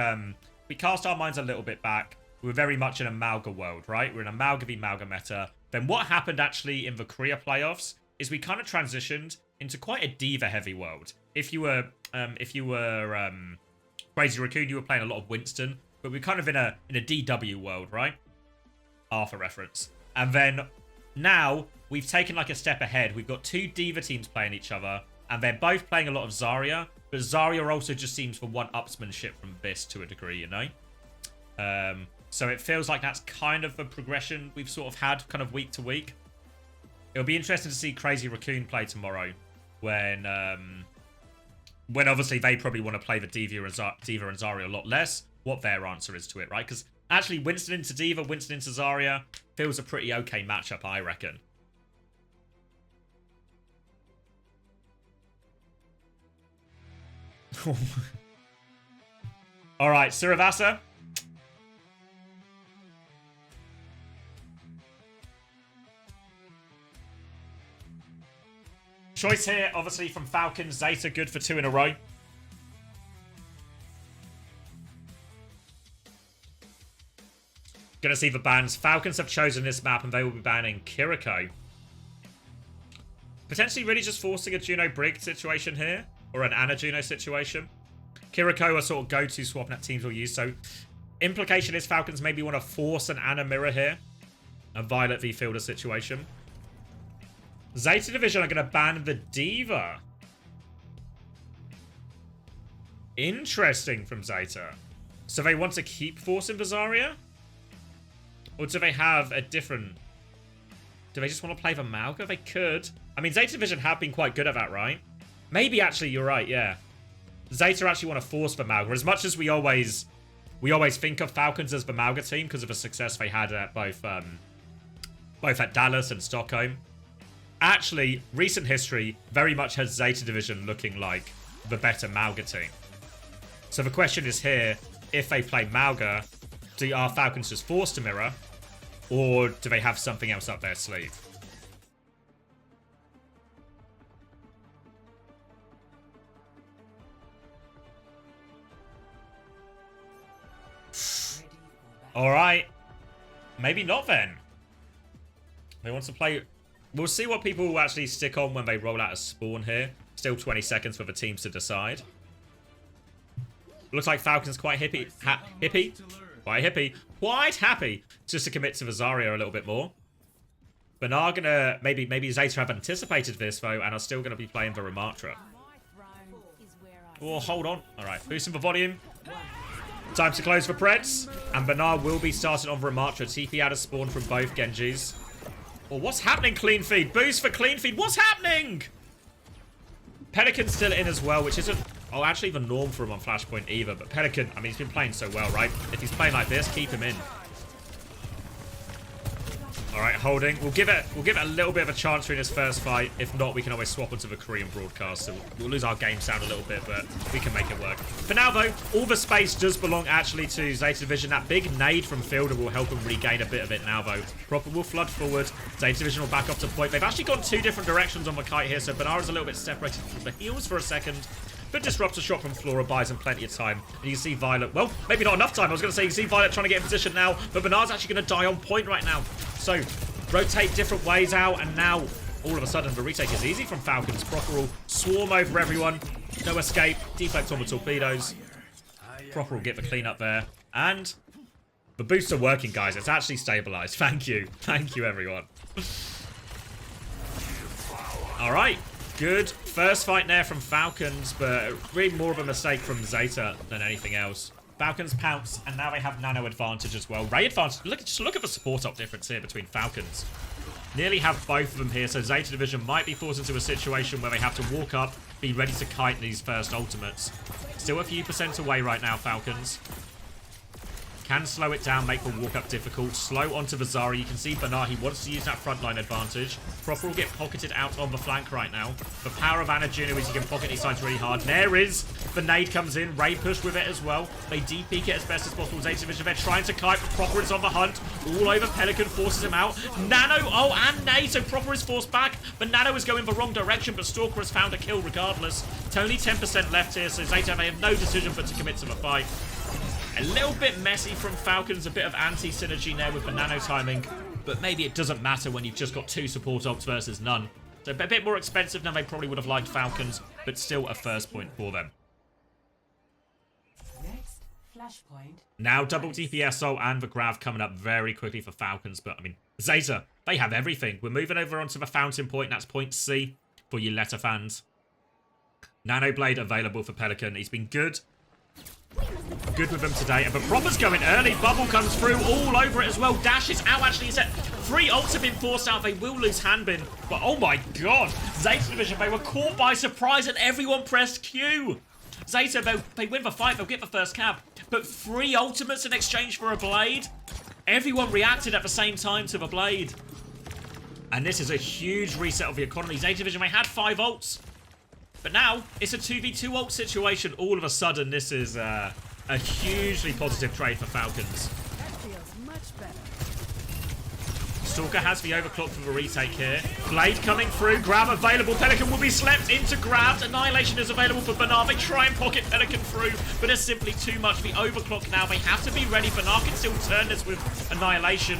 we cast our minds a little bit back, we were very much in a Malga world, right? We're in a Malga v Malga meta. Then what happened actually in the Korea playoffs is we kind of transitioned into quite a diva heavy world. If you were Crazy Raccoon, you were playing a lot of Winston, but we're kind of in a DW world, right? Arthur reference. And then now we've taken like a step ahead. We've got 2 diva teams playing each other. And they're both playing a lot of Zarya. But Zarya also just seems for one-upsmanship from this to a degree, you know? So it feels like that's kind of a progression we've sort of had kind of week to week. It'll be interesting to see Crazy Raccoon play tomorrow. When obviously they probably want to play the Diva and Zarya a lot less. What their answer is to it, right? Because actually Winston into Diva, Winston into Zarya feels a pretty okay matchup, I reckon. All right, Suravasa. Choice here, obviously, from Falcons. ZETA good for 2 in a row. Gonna see the bans. Falcons have chosen this map, and they will be banning Kiriko. Potentially really just forcing a Juno Brig situation here. Or an Ana Juno situation. Kiriko are sort of go-to swap that teams will use. So, implication is Falcons maybe want to force an Ana mirror here. A Violet v Fielder situation. ZETA Division are going to ban the Diva. Interesting from ZETA. So they want to keep forcing Zarya? Or do they have a different... Do they just want to play the Malga? They could. I mean, ZETA Division have been quite good at that, right? Maybe actually you're right, yeah. ZETA actually want to force the Malga. As much as we always think of Falcons as the Malga team because of the success they had at both at Dallas and Stockholm. Actually, recent history very much has ZETA Division looking like the better Malga team. So the question is here, if they play Malga, are Falcons just forced to mirror? Or do they have something else up their sleeve? All right. Maybe not then. They want to play... We'll see what people will actually stick on when they roll out a spawn here. Still 20 seconds for the teams to decide. Looks like Falcons quite quite happy just to commit to the Zarya a little bit more. But now gonna... Maybe ZETA have anticipated this, though, and are still going to be playing the Ramatra. Oh, hold on. All right, boosting the volume. Time to close for Preds. And Bernard will be starting on Ramatra. TP out of spawn from both Genjis. Oh, what's happening, Clean Feed? Boost for Clean Feed. What's happening? Pelican's still in as well, which isn't... Oh, actually the norm for him on Flashpoint either. But Pelican, I mean, he's been playing so well, right? If he's playing like this, keep him in. All right, holding. We'll give it a little bit of a chance for in his first fight. If not, we can always swap onto the Korean broadcast. So we'll lose our game sound a little bit, but we can make it work. For now, though, all the space does belong actually to ZETA Division. That big nade from Fielder will help him regain a bit of it now, though. Proper will flood forward. ZETA Division will back off to point. They've actually gone two different directions on the kite here, so Banara's a little bit separated from the heels for a second. But Disruptor shot from Flora buys him plenty of time. And you can see Violet, well, maybe not enough time. I was going to say, you can see Violet trying to get in position now, but Bernard's actually going to die on point right now. So, rotate different ways out, and now, all of a sudden, the retake is easy from Falcons. Proper will swarm over everyone. No escape. Deflect on the torpedoes. Proper will get the clean up there. And the boosts are working, guys. It's actually stabilized. Thank you. Thank you, everyone. All right. Good first fight there from Falcons, but really more of a mistake from ZETA than anything else. Falcons pounce, and now they have nano advantage as well. Ray advantage. Just look at the support up difference here between Falcons. Nearly have both of them here, so ZETA Division might be forced into a situation where they have to walk up, be ready to kite these first ultimates. Still a few % away right now, Falcons. Can slow it down, make the walk up difficult. Slow onto the Zarya. You can see Bernard, he wants to use that frontline advantage. Proper will get pocketed out on the flank right now. The power of Anna Junior is he can pocket these sides really hard. There is the nade comes in. Ray push with it as well. They deep-peek it as best as possible. ZETA Division, they're trying to kite, but Proper is on the hunt. All over Pelican, forces him out. Nano, oh, and nade, so Proper is forced back. But Nano is going the wrong direction, but Stalker has found a kill regardless. It's only 10% left here, so ZETA, they have no decision but to commit to the fight. A little bit messy from Falcons, a bit of anti-synergy there with the nano timing, but maybe it doesn't matter when you've just got two support ults versus none. So a bit more expensive than they probably would have liked Falcons, but still a first point for them. Next, flashpoint. Now double DPS ult and the Grav coming up very quickly for Falcons, but I mean, ZETA, they have everything. We're moving over onto the fountain point, that's point C for you Letter fans. Nano Blade available for Pelican, he's been good. Good with them today, but Proper's going early. Bubble comes through all over it as well. Dash is out, actually. It's 3 ults have been forced out. They will lose Hanbin, but oh my god. ZETA Division, they were caught by surprise and everyone pressed Q. ZETA, they win the fight. They'll get the first cap, but 3 ultimates in exchange for a blade. Everyone reacted at the same time to the blade. And this is a huge reset of the economy. ZETA Division, they had 5 ults. But now, it's a 2v2 ult situation. All of a sudden, this is a hugely positive trade for Falcons. That feels much better. Stalker has the overclock for the retake here. Blade coming through. Grab available. Pelican will be slept into grabbed. Annihilation is available for Bernard. They try and pocket Pelican through, but it's simply too much. The overclock now. They have to be ready. Bernard can still turn this with Annihilation.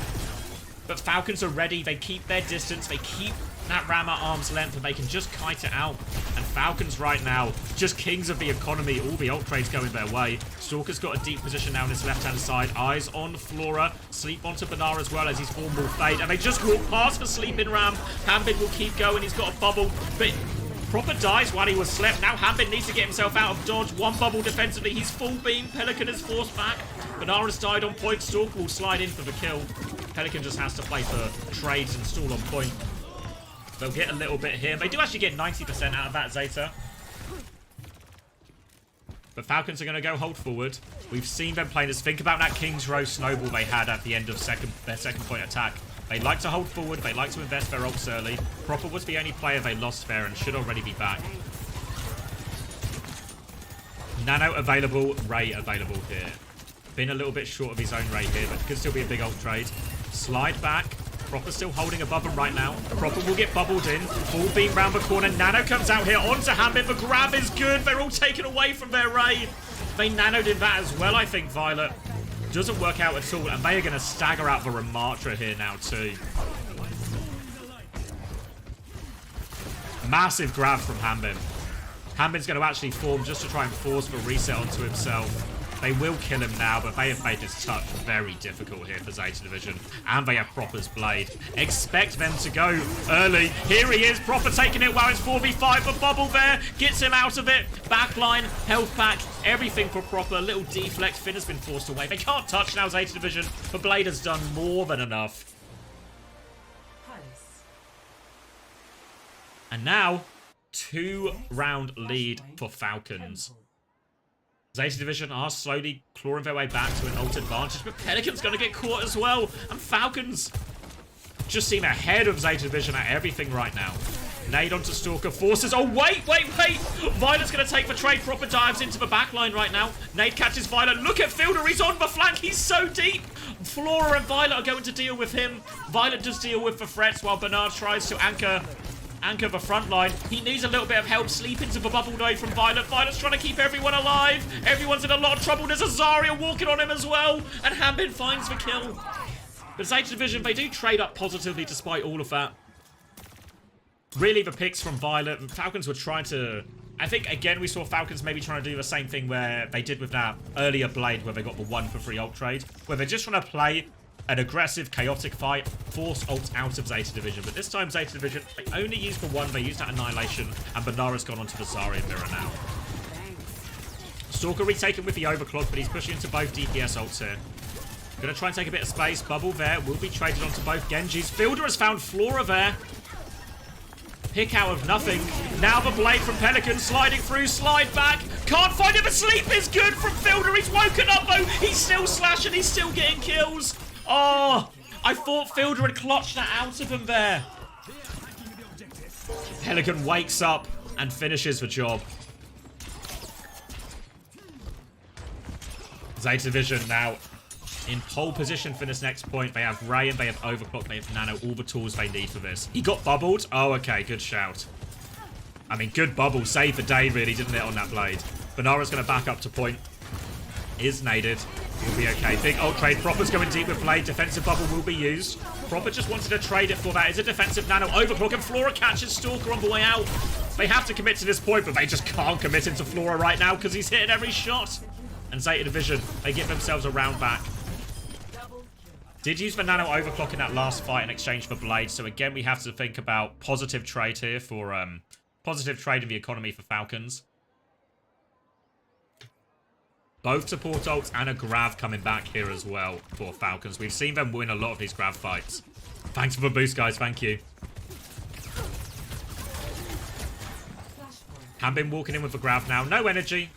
But Falcons are ready. They keep their distance. They keep that ram at arm's length, and they can just kite it out. And Falcons right now, just kings of the economy. All the ult trades going their way. Stalker's got a deep position now on his left-hand side. Eyes on Flora. Sleep onto Bernard as well as his form will fade. And they just walk past the sleeping ram. Hanbin will keep going. He's got a bubble. But Proper dies while he was slept. Now Hanbin needs to get himself out of dodge. One bubble defensively. He's full beam. Pelican is forced back. Bernard has died on point. Stalker will slide in for the kill. Pelican just has to play for trades and stall on point. They'll get a little bit here. They do actually get 90% out of that ZETA. But Falcons are going to go hold forward. We've seen them play this. Think about that King's Row snowball they had at the end of their second point attack. They like to hold forward. They like to invest their ults early. Proper was the only player they lost there and should already be back. Nano available. Ray available here. Been a little bit short of his own Ray here, but could still be a big ult trade. Slide back. Proper still holding above him right now. Proper will get bubbled in. Full beam round the corner. Nano comes out here onto Hanbin. The grab is good. They're all taken away from their Ray. They nanoed in that as well, I think, Violet. Doesn't work out at all, and they are going to stagger out the Ramatra here now too. Massive grab from Hanbin. Hanbin's going to actually form just to try and force the reset onto himself. They will kill him now, but they have made this touch very difficult here for Zeta Division. And they have Proper's Blade. Expect them to go early. Here he is, Proper taking it while it's 4v5, but Bubble there gets him out of it. Backline, health pack, everything for Proper. Little deflect, Finn has been forced away. They can't touch now Zeta Division, but Blade has done more than enough. And now, 2-round lead for Falcons. Zeta Division are slowly clawing their way back to an ult advantage, but Pelican's going to get caught as well. And Falcons just seem ahead of Zeta Division at everything right now. Nade onto Stalker, forces. Oh, wait. Violet's going to take the trade. Proper dives into the backline right now. Nade catches Violet. Look at Fielder. He's on the flank. He's so deep. Flora and Violet are going to deal with him. Violet does deal with the threats while Bernard tries to anchor the front line. He needs a little bit of help. Sleep into the bubble node from Violet. Violet's trying to keep everyone alive. Everyone's in a lot of trouble. There's a Zarya walking on him as well. And Hanbin finds the kill. But Zeta Division, they do trade up positively despite all of that. Really, the picks from Violet. Falcons were trying to... I think, again, we saw Falcons maybe trying to do the same thing where they did with that earlier Blade where they got the 1-for-3 ult trade. Where they're just trying to play an aggressive, chaotic fight, force ult out of Zeta Division. But this time, Zeta Division, they only used the one. They used that Annihilation, and Banara's gone onto the Zarya mirror now. Stalker retaken with the overclock, but he's pushing into both DPS ults here. Gonna try and take a bit of space. Bubble there will be traded onto both Genjis. Fielder has found Flora there. Pick out of nothing. Now the blade from Pelican sliding through, slide back. Can't find him. Asleep is good from Fielder. He's woken up though. He's still slashing. He's still getting kills. Oh, I thought Fielder had clutched that out of him there. Pelican wakes up and finishes the job. Zeta Division now in pole position for this next point. They have Ray and they have Overclock. They have Nano, all the tools they need for this. He got bubbled. Oh, okay, good shout. I mean, good bubble. Saved the day, really, didn't it, on that Blade? Banara's going to back up to point. Is naded. Will be okay. Big ult trade. Proper's going deep with Blade. Defensive bubble will be used. Proper just wanted to trade it for that. It's a defensive Nano. Overclock and Flora catches Stalker on the way out. They have to commit to this point, but they just can't commit into Flora right now because he's hitting every shot. And Zeta Division, they give themselves a round back. Did use the Nano Overclock in that last fight in exchange for Blade. So again, we have to think about positive trade here for positive trade in the economy for Falcons. Both support ults and a Grav coming back here as well for Falcons. We've seen them win a lot of these Grav fights. Thanks for the boost, guys. Thank you. Hanbin walking in with the Grav now. No energy.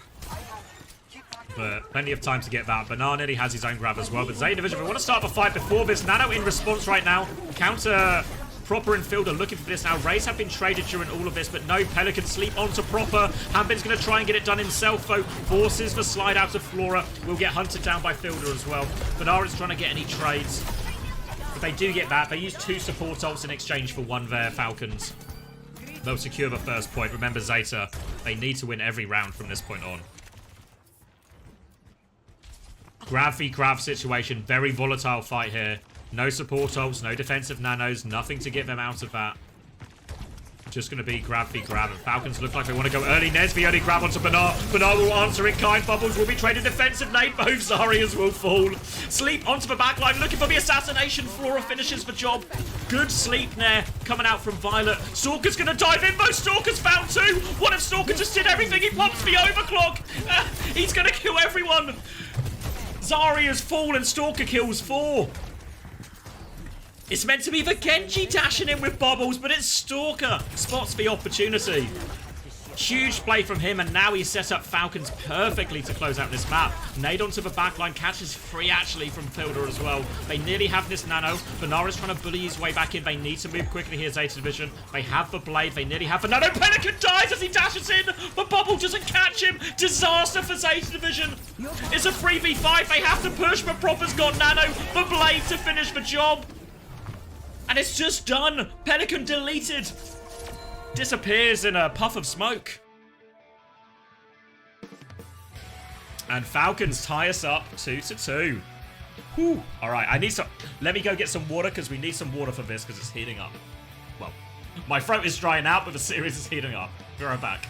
But plenty of time to get that. Banana nearly has his own Grav as well. But Zeta Division, we want to start the fight before this. Nano in response right now. Counter Proper and Fielder looking for this now. Rays have been traded during all of this, but no. Pelican sleep onto Proper. Hanbin's going to try and get it done himself, though. Forces the slide out of Flora. Will get hunted down by Fielder as well. Banara's trying to get any trades. But they do get that. They use 2 support ults in exchange for 1 there, Falcons. They'll secure the first point. Remember, Zeta, they need to win every round from this point on. Grav v Grav situation. Very volatile fight here. No support ults, no defensive nanos, nothing to get them out of that. Just going to be Grav v Grav. And Falcons look like they want to go early. Nez the only grab onto Bernard. Bernard will answer in kind. Bubbles will be traded defensive nade. Both Zaryas will fall. Sleep onto the backline, looking for the assassination. Flora finishes the job. Good sleep there coming out from Violet. Stalker's going to dive in, though. Stalker's found 2. What if Stalker just did everything? He pops the overclock. He's going to kill everyone. Zarya's fall and Stalker kills 4. It's meant to be the Genji dashing in with bubbles, but it's Stalker. Spots the opportunity. Huge play from him, and now he's set up Falcons perfectly to close out this map. Nade onto the backline, catches free actually from Fielder as well. They nearly have this Nano. Banara's trying to bully his way back in. They need to move quickly here, Zeta Division. They have the Blade. They nearly have the Nano. Pelican dies as he dashes in, but Bubble doesn't catch him. Disaster for Zeta Division. It's a 3v5. They have to push, but Proper's got Nano. The Blade to finish the job. And it's just done. Pelican deleted. Disappears in a puff of smoke. And Falcons tie us up 2-2. Whew. All right, I need some. Let me go get some water because we need some water for this because it's heating up. Well, my throat is drying out, but the series is heating up. Be right back.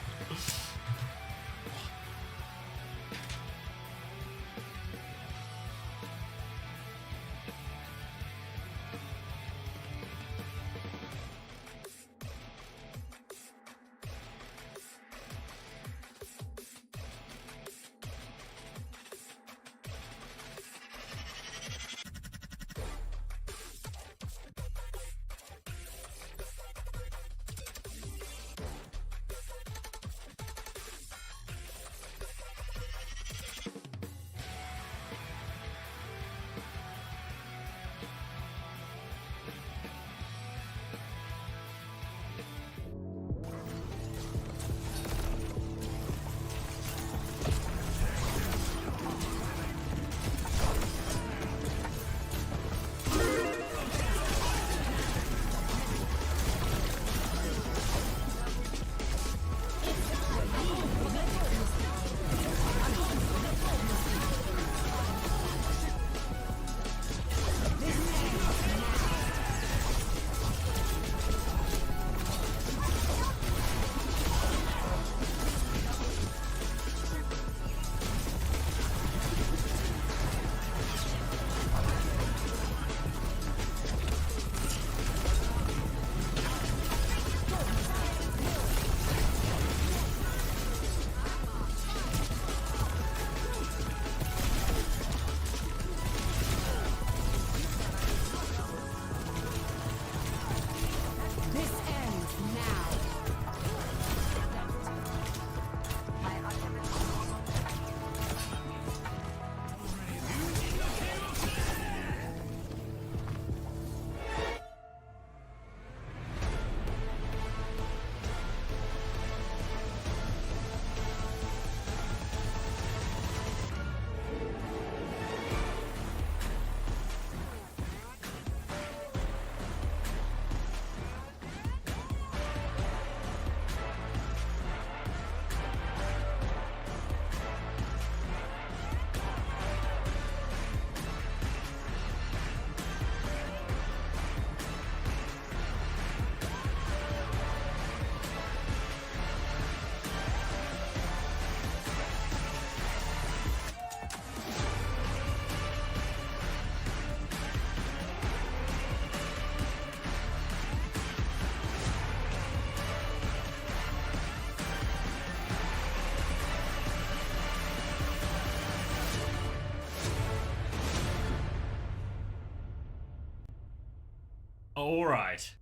All right.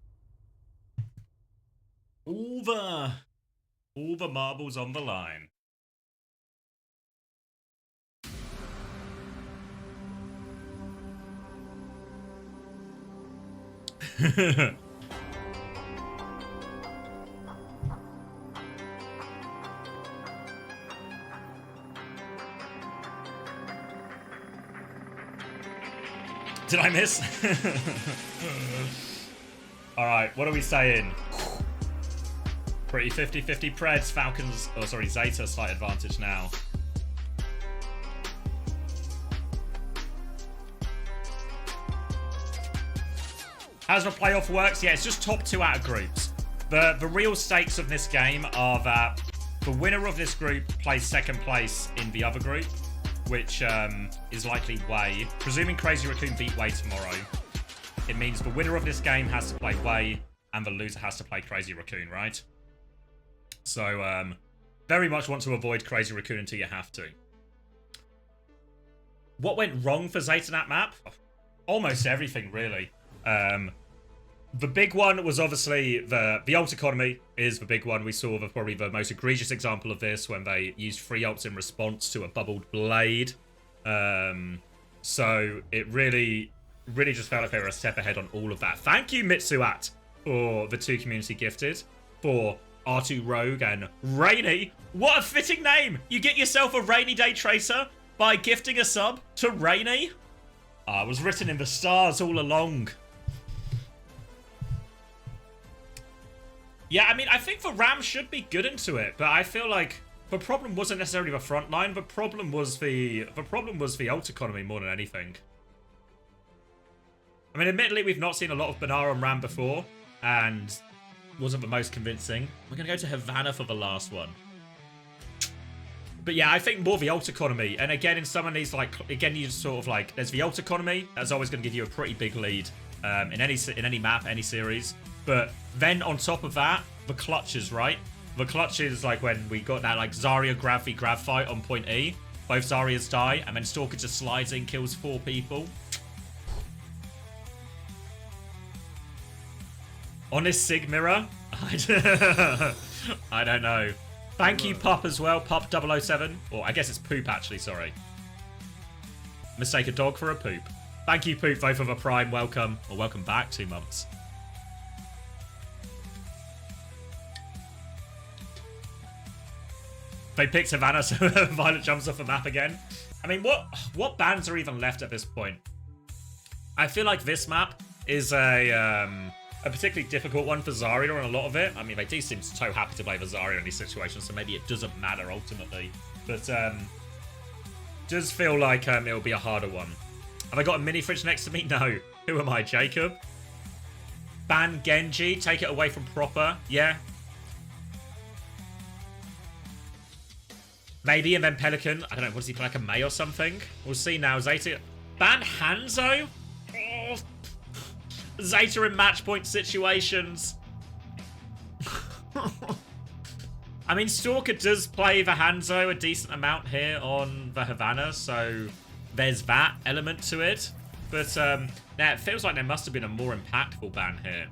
All the marbles on the line. Did I miss? Alright, what are we saying? Pretty 50-50 Preds, Falcons, oh sorry, ZETA slight advantage now. How's the playoff works? Yeah, it's just top 2 out of groups. The real stakes of this game are that the winner of this group plays second place in the other group, which is likely Wei. Presuming Crazy Raccoon beat Wei tomorrow, it means the winner of this game has to play Wei and the loser has to play Crazy Raccoon, right? So, very much want to avoid Crazy Raccoon until you have to. What went wrong for ZETA in that map? Almost everything, really. The big one was obviously the ult economy is the big one. We saw probably the most egregious example of this when they used free ults in response to a bubbled blade. So it really just felt like they were a step ahead on all of that. Thank you, Mitsuat, for the 2 community gifted, for R2 Rogue and Rainy. What a fitting name! You get yourself a Rainy Day Tracer by gifting a sub to Rainy. It was written in the stars all along. Yeah, I mean, I think the Rams should be good into it, but I feel like the problem wasn't necessarily the front line. The problem was the ult economy more than anything. I mean, admittedly, we've not seen a lot of Banar on Ram before, and wasn't the most convincing. We're going to go to Havana for the last one. But yeah, I think more the ult economy. And again, in some of these, like, again, you just sort of like, there's the ult economy. That's always going to give you a pretty big lead in any map, any series. But then on top of that, the clutches, right? The clutches, like when we got that like Zarya grab v grab fight on point E. Both Zaryas die, and then Stalker just slides in, kills 4 people. Honest Sig Mirror? I don't know. Thank you, Pup, as well. Pup 007. Or I guess it's Poop, actually, sorry. Mistake a dog for a poop. Thank you, Poop, both of a prime. Welcome. Or welcome back, 2 months. They picked Havana, so Violet jumps off the map again. I mean, what bans are even left at this point? I feel like this map is a particularly difficult one for Zarya on a lot of it. I mean, they do seem so happy to play the Zarya in these situations, so maybe it doesn't matter ultimately. But does feel like it'll be a harder one. Have I got a mini fridge next to me? No. Who am I, Jacob? Ban Genji, take it away from proper. Yeah. Maybe, and then Pelican. I don't know, what does he play, like a May or something? We'll see now. Zeta. Ban Hanzo? Oh. Zeta in match point situations. I mean, Stalker does play the Hanzo a decent amount here on the Havana, so there's that element to it. But now it feels like there must have been a more impactful ban here.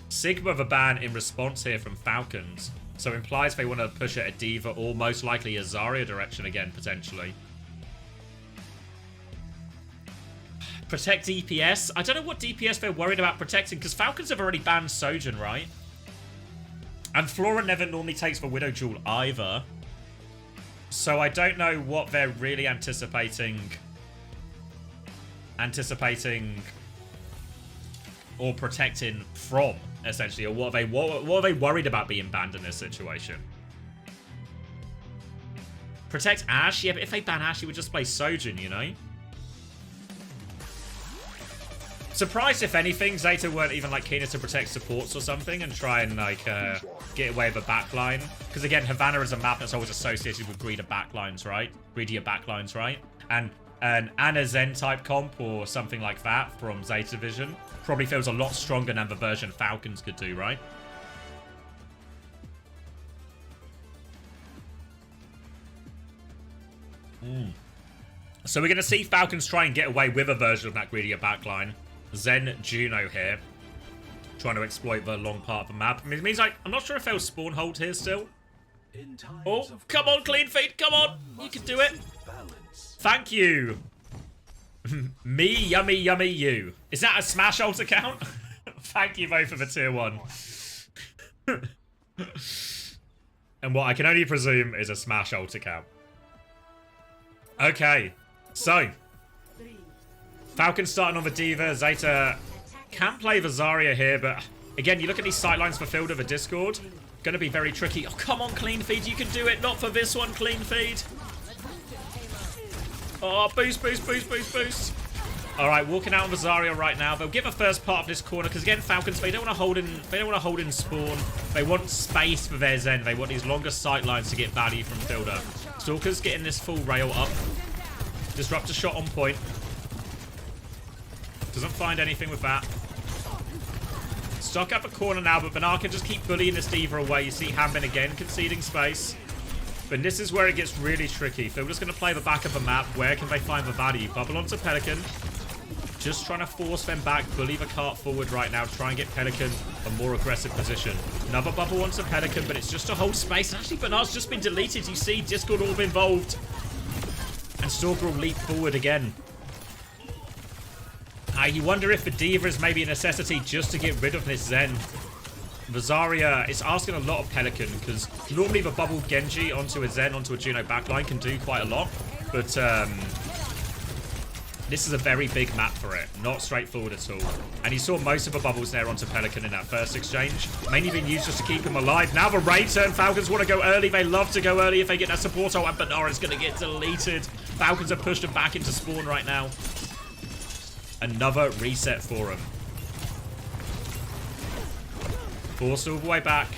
Sigma the ban in response here from Falcons. So implies they want to push it a D.Va or most likely a Zarya direction again, potentially. Protect DPS. I don't know what DPS they're worried about protecting, because Falcons have already banned Sojourn, right? And Flora never normally takes the Widow Jewel either. So I don't know what they're really anticipating or protecting from, essentially, or what are they worried about being banned in this situation? Protect Ashe? Yeah, but if they ban Ashe, he would just play Sojourn, you know? Surprised, if anything, Zeta weren't even like keener to protect supports or something and try and like get away with a backline. Because again, Havana is a map that's always associated with greedier backlines, right? And an Ana Zen type comp or something like that from Zeta Vision probably feels a lot stronger than the version Falcons could do, right? So we're going to see Falcons try and get away with a version of that greedier backline. Zen Juno here, trying to exploit the long part of the map. I mean, it means like, I'm not sure if they'll spawn hold here still. Oh, come on, clean feed, come on, you can do it. Thank you. Me, yummy, yummy, you. Is that a Smash ult account? Thank you both for the tier 1. And what I can only presume is a Smash ult account. Okay, so Falcons starting on the D.Va. Zeta can play the Zarya here, but again, you look at these sightlines for Field of the Discord. Going to be very tricky. Oh, come on, clean feed. You can do it. Not for this one, clean feed. Oh, boost, boost, boost, boost, boost. All right, walking out on the Zarya right now. They'll give a first part of this corner because again, Falcons, they don't want to hold in. They don't want to hold in spawn. They want space for their Zen. They want these longer sightlines to get value from Fielder. Stalker's getting this full rail up. Disruptor shot on point. Doesn't find anything with that. Stuck up a corner now, but Banar can just keep bullying this D.Va away. You see Hambin again conceding space. But this is where it gets really tricky. Fielder's going to play the back of the map. Where can they find the value? Bubble onto Pelican. Just trying to force them back. Bully the cart forward right now. Try and get Pelican a more aggressive position. Another bubble onto Pelican, but it's just to hold space. Actually, Banar's just been deleted. You see Discord all involved. And Stalker will leap forward again. You wonder if the D.Va is maybe a necessity just to get rid of this Zen. The Zarya is asking a lot of Pelican, because normally the bubble Genji onto a Zen, onto a Juno backline can do quite a lot. But this is a very big map for it. Not straightforward at all. And you saw most of the bubbles there onto Pelican in that first exchange. Mainly being used just to keep him alive. Now the raid turn. Falcons want to go early. They love to go early if they get that support. Oh, and Banar is going to get deleted. Falcons have pushed him back into spawn right now. Another reset for him. Forced all the way back.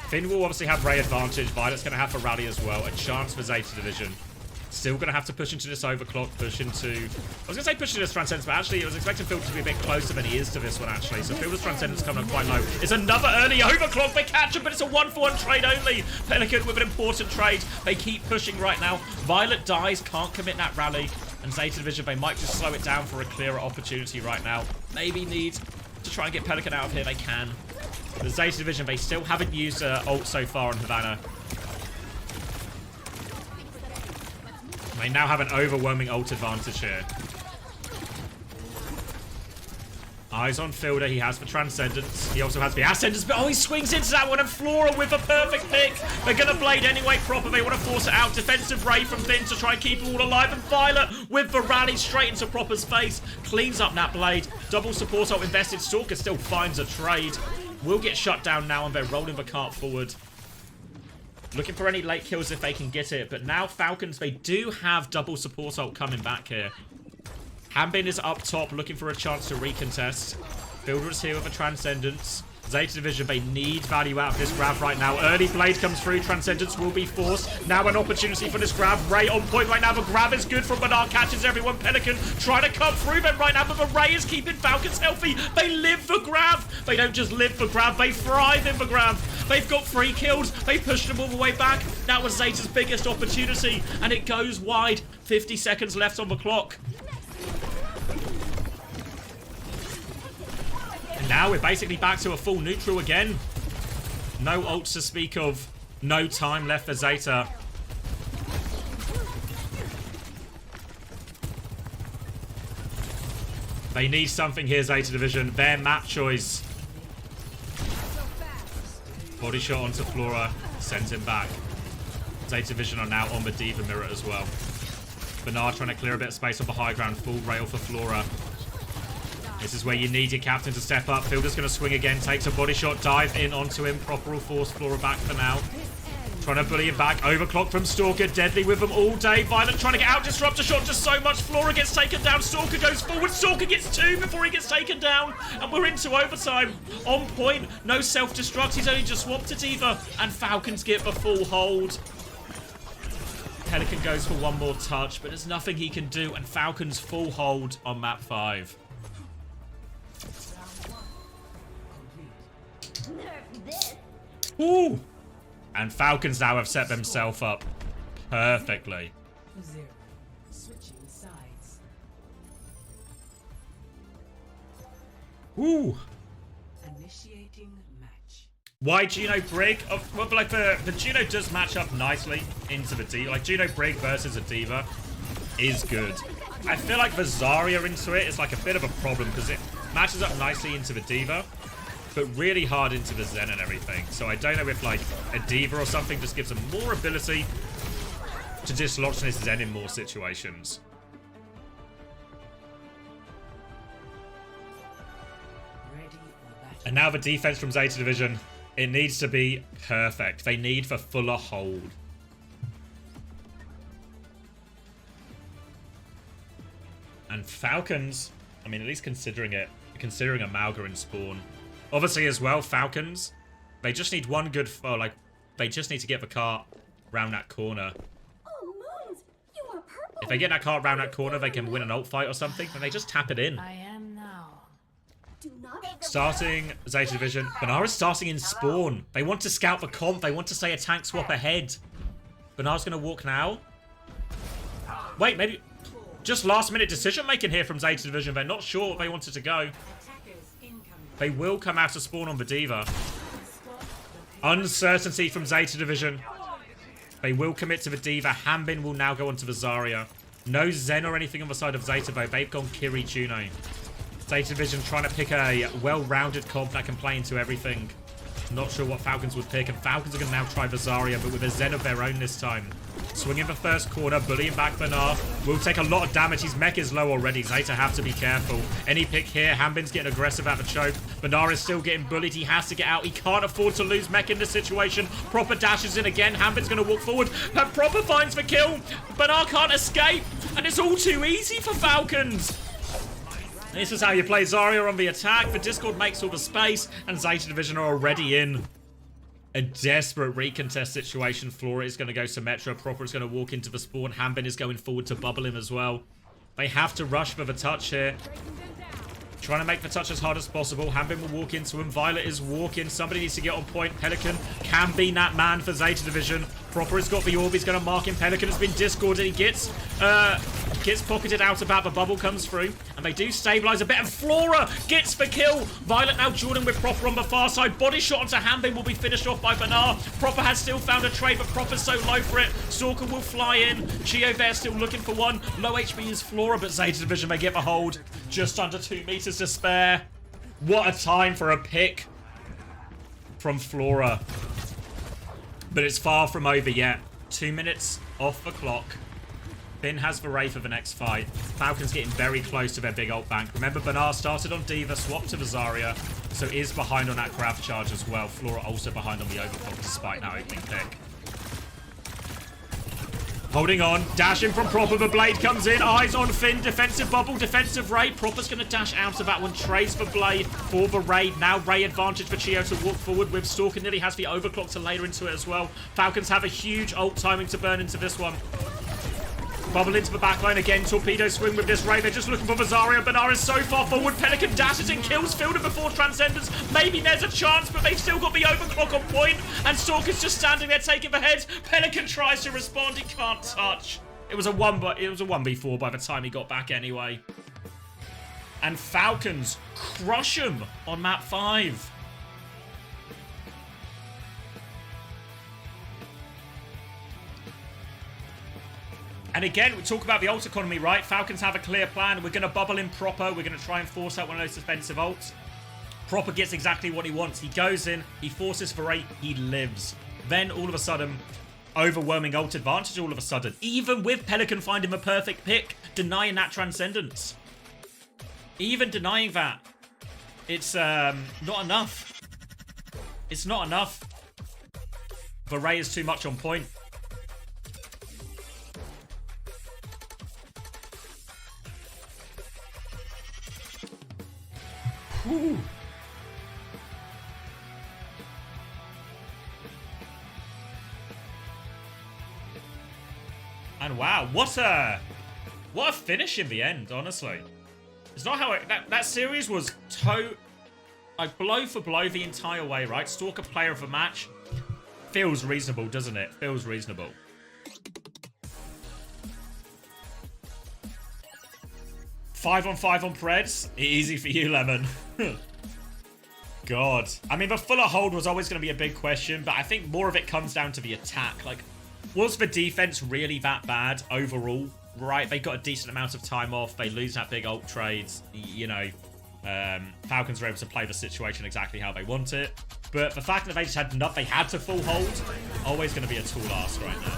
Finn will obviously have Ray advantage. Violet's going to have a rally as well. A chance for Zeta Division. Still going to have to push into this overclock, push into... I was going to say push into this Transcendence, but actually I was expecting Phil to be a bit closer than he is to this one, actually. So Phil's Transcendence coming up quite low. It's another early overclock. They catch him, but it's a 1-for-1 trade only. Pelican with an important trade. They keep pushing right now. Violet dies, can't commit that rally. And Zeta Division, they might just slow it down for a clearer opportunity right now. Maybe need to try and get Pelican out of here. They can. The Zeta Division, they still haven't used ult so far on Havana. They now have an overwhelming ult advantage here. Eyes on Fielder. He has the Transcendence. He also has the Ascendance. But oh, he swings into that one. And Flora with a perfect pick. They're going to blade anyway proper. They want to force it out. Defensive Ray from Thin to try and keep them all alive. And Violet with the rally straight into Proper's face. Cleans up that blade. Double support ult invested. Stalker still finds a trade. Will get shut down now. And they're rolling the cart forward. Looking for any late kills if they can get it. But now Falcons, they do have double support ult coming back here. Hambin is up top looking for a chance to recontest. Fielder is here with a Transcendence. Zeta Division, they need value out of this grab right now. Early blade comes through. Transcendence will be forced. Now an opportunity for this grab. Ray on point right now. The grab is good from Bernard. Catches everyone. Pelican trying to cut through them right now. But the Ray is keeping Falcons healthy. They live for grab. They don't just live for grab. They thrive in the grab. They've got 3 kills. They pushed them all the way back. That was Zeta's biggest opportunity. And it goes wide. 50 seconds left on the clock. Now we're basically back to a full neutral again. No ults to speak of. No time left for Zeta. They need something here, Zeta Division. Their map choice. Body shot onto Flora. Sends him back. Zeta Division are now on the Diva mirror as well. Bernard trying to clear a bit of space on the high ground. Full rail for Flora. This is where you need your captain to step up. Fielder's going to swing again. Takes a body shot. Dive in onto him. Proper will force Flora back for now. Trying to bully him back. Overclock from Stalker. Deadly with them all day. Violent trying to get out. Disruptor shot just so much. Flora gets taken down. Stalker goes forward. Stalker gets 2 before he gets taken down. And we're into overtime. On point. No self-destruct. He's only just swapped to Diva. And Falcons get the full hold. Pelican goes for one more touch. But there's nothing he can do. And Falcons full hold on map 5. Ooh. And Falcons now have set themselves up perfectly. 0. Switching sides. Ooh. Initiating match. Why Juno Brig? Well, like the Juno does match up nicely into the D. Like Juno Brig versus a Diva is good. I feel like the Zarya into it is like a bit of a problem because it matches up nicely into the Diva, but really hard into the Zen and everything. So I don't know if like a Diva or something just gives them more ability to dislodge this Zen in more situations. And now the defense from Zeta Division, it needs to be perfect. They need the fuller hold. And Falcons, I mean, at least considering a Malga in spawn. Obviously as well, Falcons, they just need one good, they just need to get the cart round that corner. Oh, Moons, you are purple. If they get that cart round that corner, they can win an ult fight or something, then they just tap it in. I am now. Do not Starting Zeta Division. Banara's starting in spawn. They want to scout the comp. They want to say a tank swap ahead. Banara's going to walk now. Wait, maybe... Just last minute decision making here from Zeta Division. They're not sure what they wanted to go. They will come out of spawn on the Diva. Uncertainty from Zeta Division. They will commit to the Diva. Hambin will now go onto the Zarya. No Zen or anything on the side of Zeta though. They've gone Kiri Juno. Zeta Division trying to pick a well-rounded comp that can play into everything. Not sure what Falcons would pick, and Falcons are going to now try the Zarya, but with a Zen of their own this time. Swinging the first corner, bullying back Bernard. Will take a lot of damage. His mech is low already. Zeta have to be careful. Any pick here. Hambin's getting aggressive at the choke. Bernard is still getting bullied. He has to get out. He can't afford to lose mech in this situation. Proper dashes in again. Hambin's going to walk forward. And Proper finds the kill. Bernard can't escape. And it's all too easy for Falcons. This is how you play Zarya on the attack. The Discord makes all the space, and Zeta Division are already in a desperate recontest situation. Flora is going to go Symmetra. Proper is going to walk into the spawn. Hanbin is going forward to bubble him as well. They have to rush for the touch here. Trying to make the touch as hard as possible. Hanbin will walk into him. Violet is walking. Somebody needs to get on point. Pelican can be that man for Zeta Division. Proper has got the orb. He's going to mark him. Pelican has been discorded. He gets pocketed out about. The bubble comes through. And they do stabilize a bit. And Flora gets the kill. Violet now Jordan with Proper on the far side. Body shot onto Hanbin will be finished off by Bernard. Proper has still found a trade, but Proper's so low for it. Stalker will fly in. Chio there still looking for one. Low HP is Flora, but Zeta Division may get the hold. Just under 2 meters to spare. What a time for a pick from Flora. But it's far from over yet. 2 minutes off the clock. Finn has the Ray for the next fight. Falcons getting very close to their big ult bank. Remember, Bernard started on D.Va, swapped to the Zarya, so is behind on that grab charge as well. Flora also behind on the overclock despite that opening pick. Holding on, dashing from Proper, the blade comes in, eyes on Finn, defensive bubble, defensive raid. Proper's going to dash out of that one, trades the blade for the raid. Now Ray advantage for Chio to walk forward with. Stalker nearly has the overclock to layer into it as well. Falcons have a huge ult timing to burn into this one. Bubble into the backline again. Torpedo swing with this Ray. They're just looking for Vazaria. Bernard is so far forward. Pelican dashes and kills Fielder before Transcendence. Maybe there's a chance, but they've still got the overclock on point. And Stalker's just standing there taking the head. Pelican tries to respond. He can't touch. It was a 1v4 by the time he got back anyway. And Falcons crush him on map 5. And again, we talk about the ult economy, right? Falcons have a clear plan. We're going to bubble in Proper. We're going to try and force out one of those defensive ults. Proper gets exactly what he wants. He goes in. He forces for 8. He lives. Then, all of a sudden, overwhelming ult advantage all of a sudden. Even with Pelican finding the perfect pick, denying that Transcendence. Even denying that. It's not enough. It's not enough. The Ray is too much on point. Whew. And wow, what a finish in the end, honestly. It's not how that series was like blow for blow the entire way, right? Stalker player of the match. Feels reasonable, doesn't it? Feels reasonable. Five on Preds. Easy for you, Lemon. God. I mean, the fuller hold was always going to be a big question, but I think more of it comes down to the attack. Like, was the defense really that bad overall? Right, they got a decent amount of time off. They lose that big ult trades. You know, Falcons were able to play the situation exactly how they want it. But the fact that they just had enough, they had to full hold, always going to be a tall ask right now.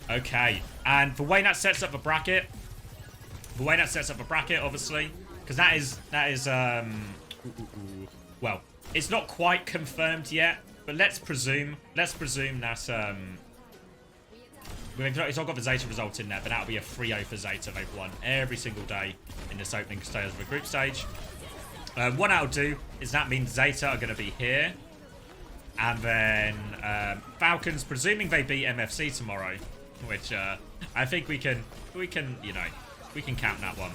Okay, and the way that sets up the bracket, obviously, because that is, well, it's not quite confirmed yet, but let's presume that, it's all got the Zeta result in there, but that'll be a 3-0 for Zeta. They've won every single day in this opening stage of the group stage. What I'll do is that means Zeta are going to be here, and then Falcons, presuming they beat MFC tomorrow, which I think we can count that one.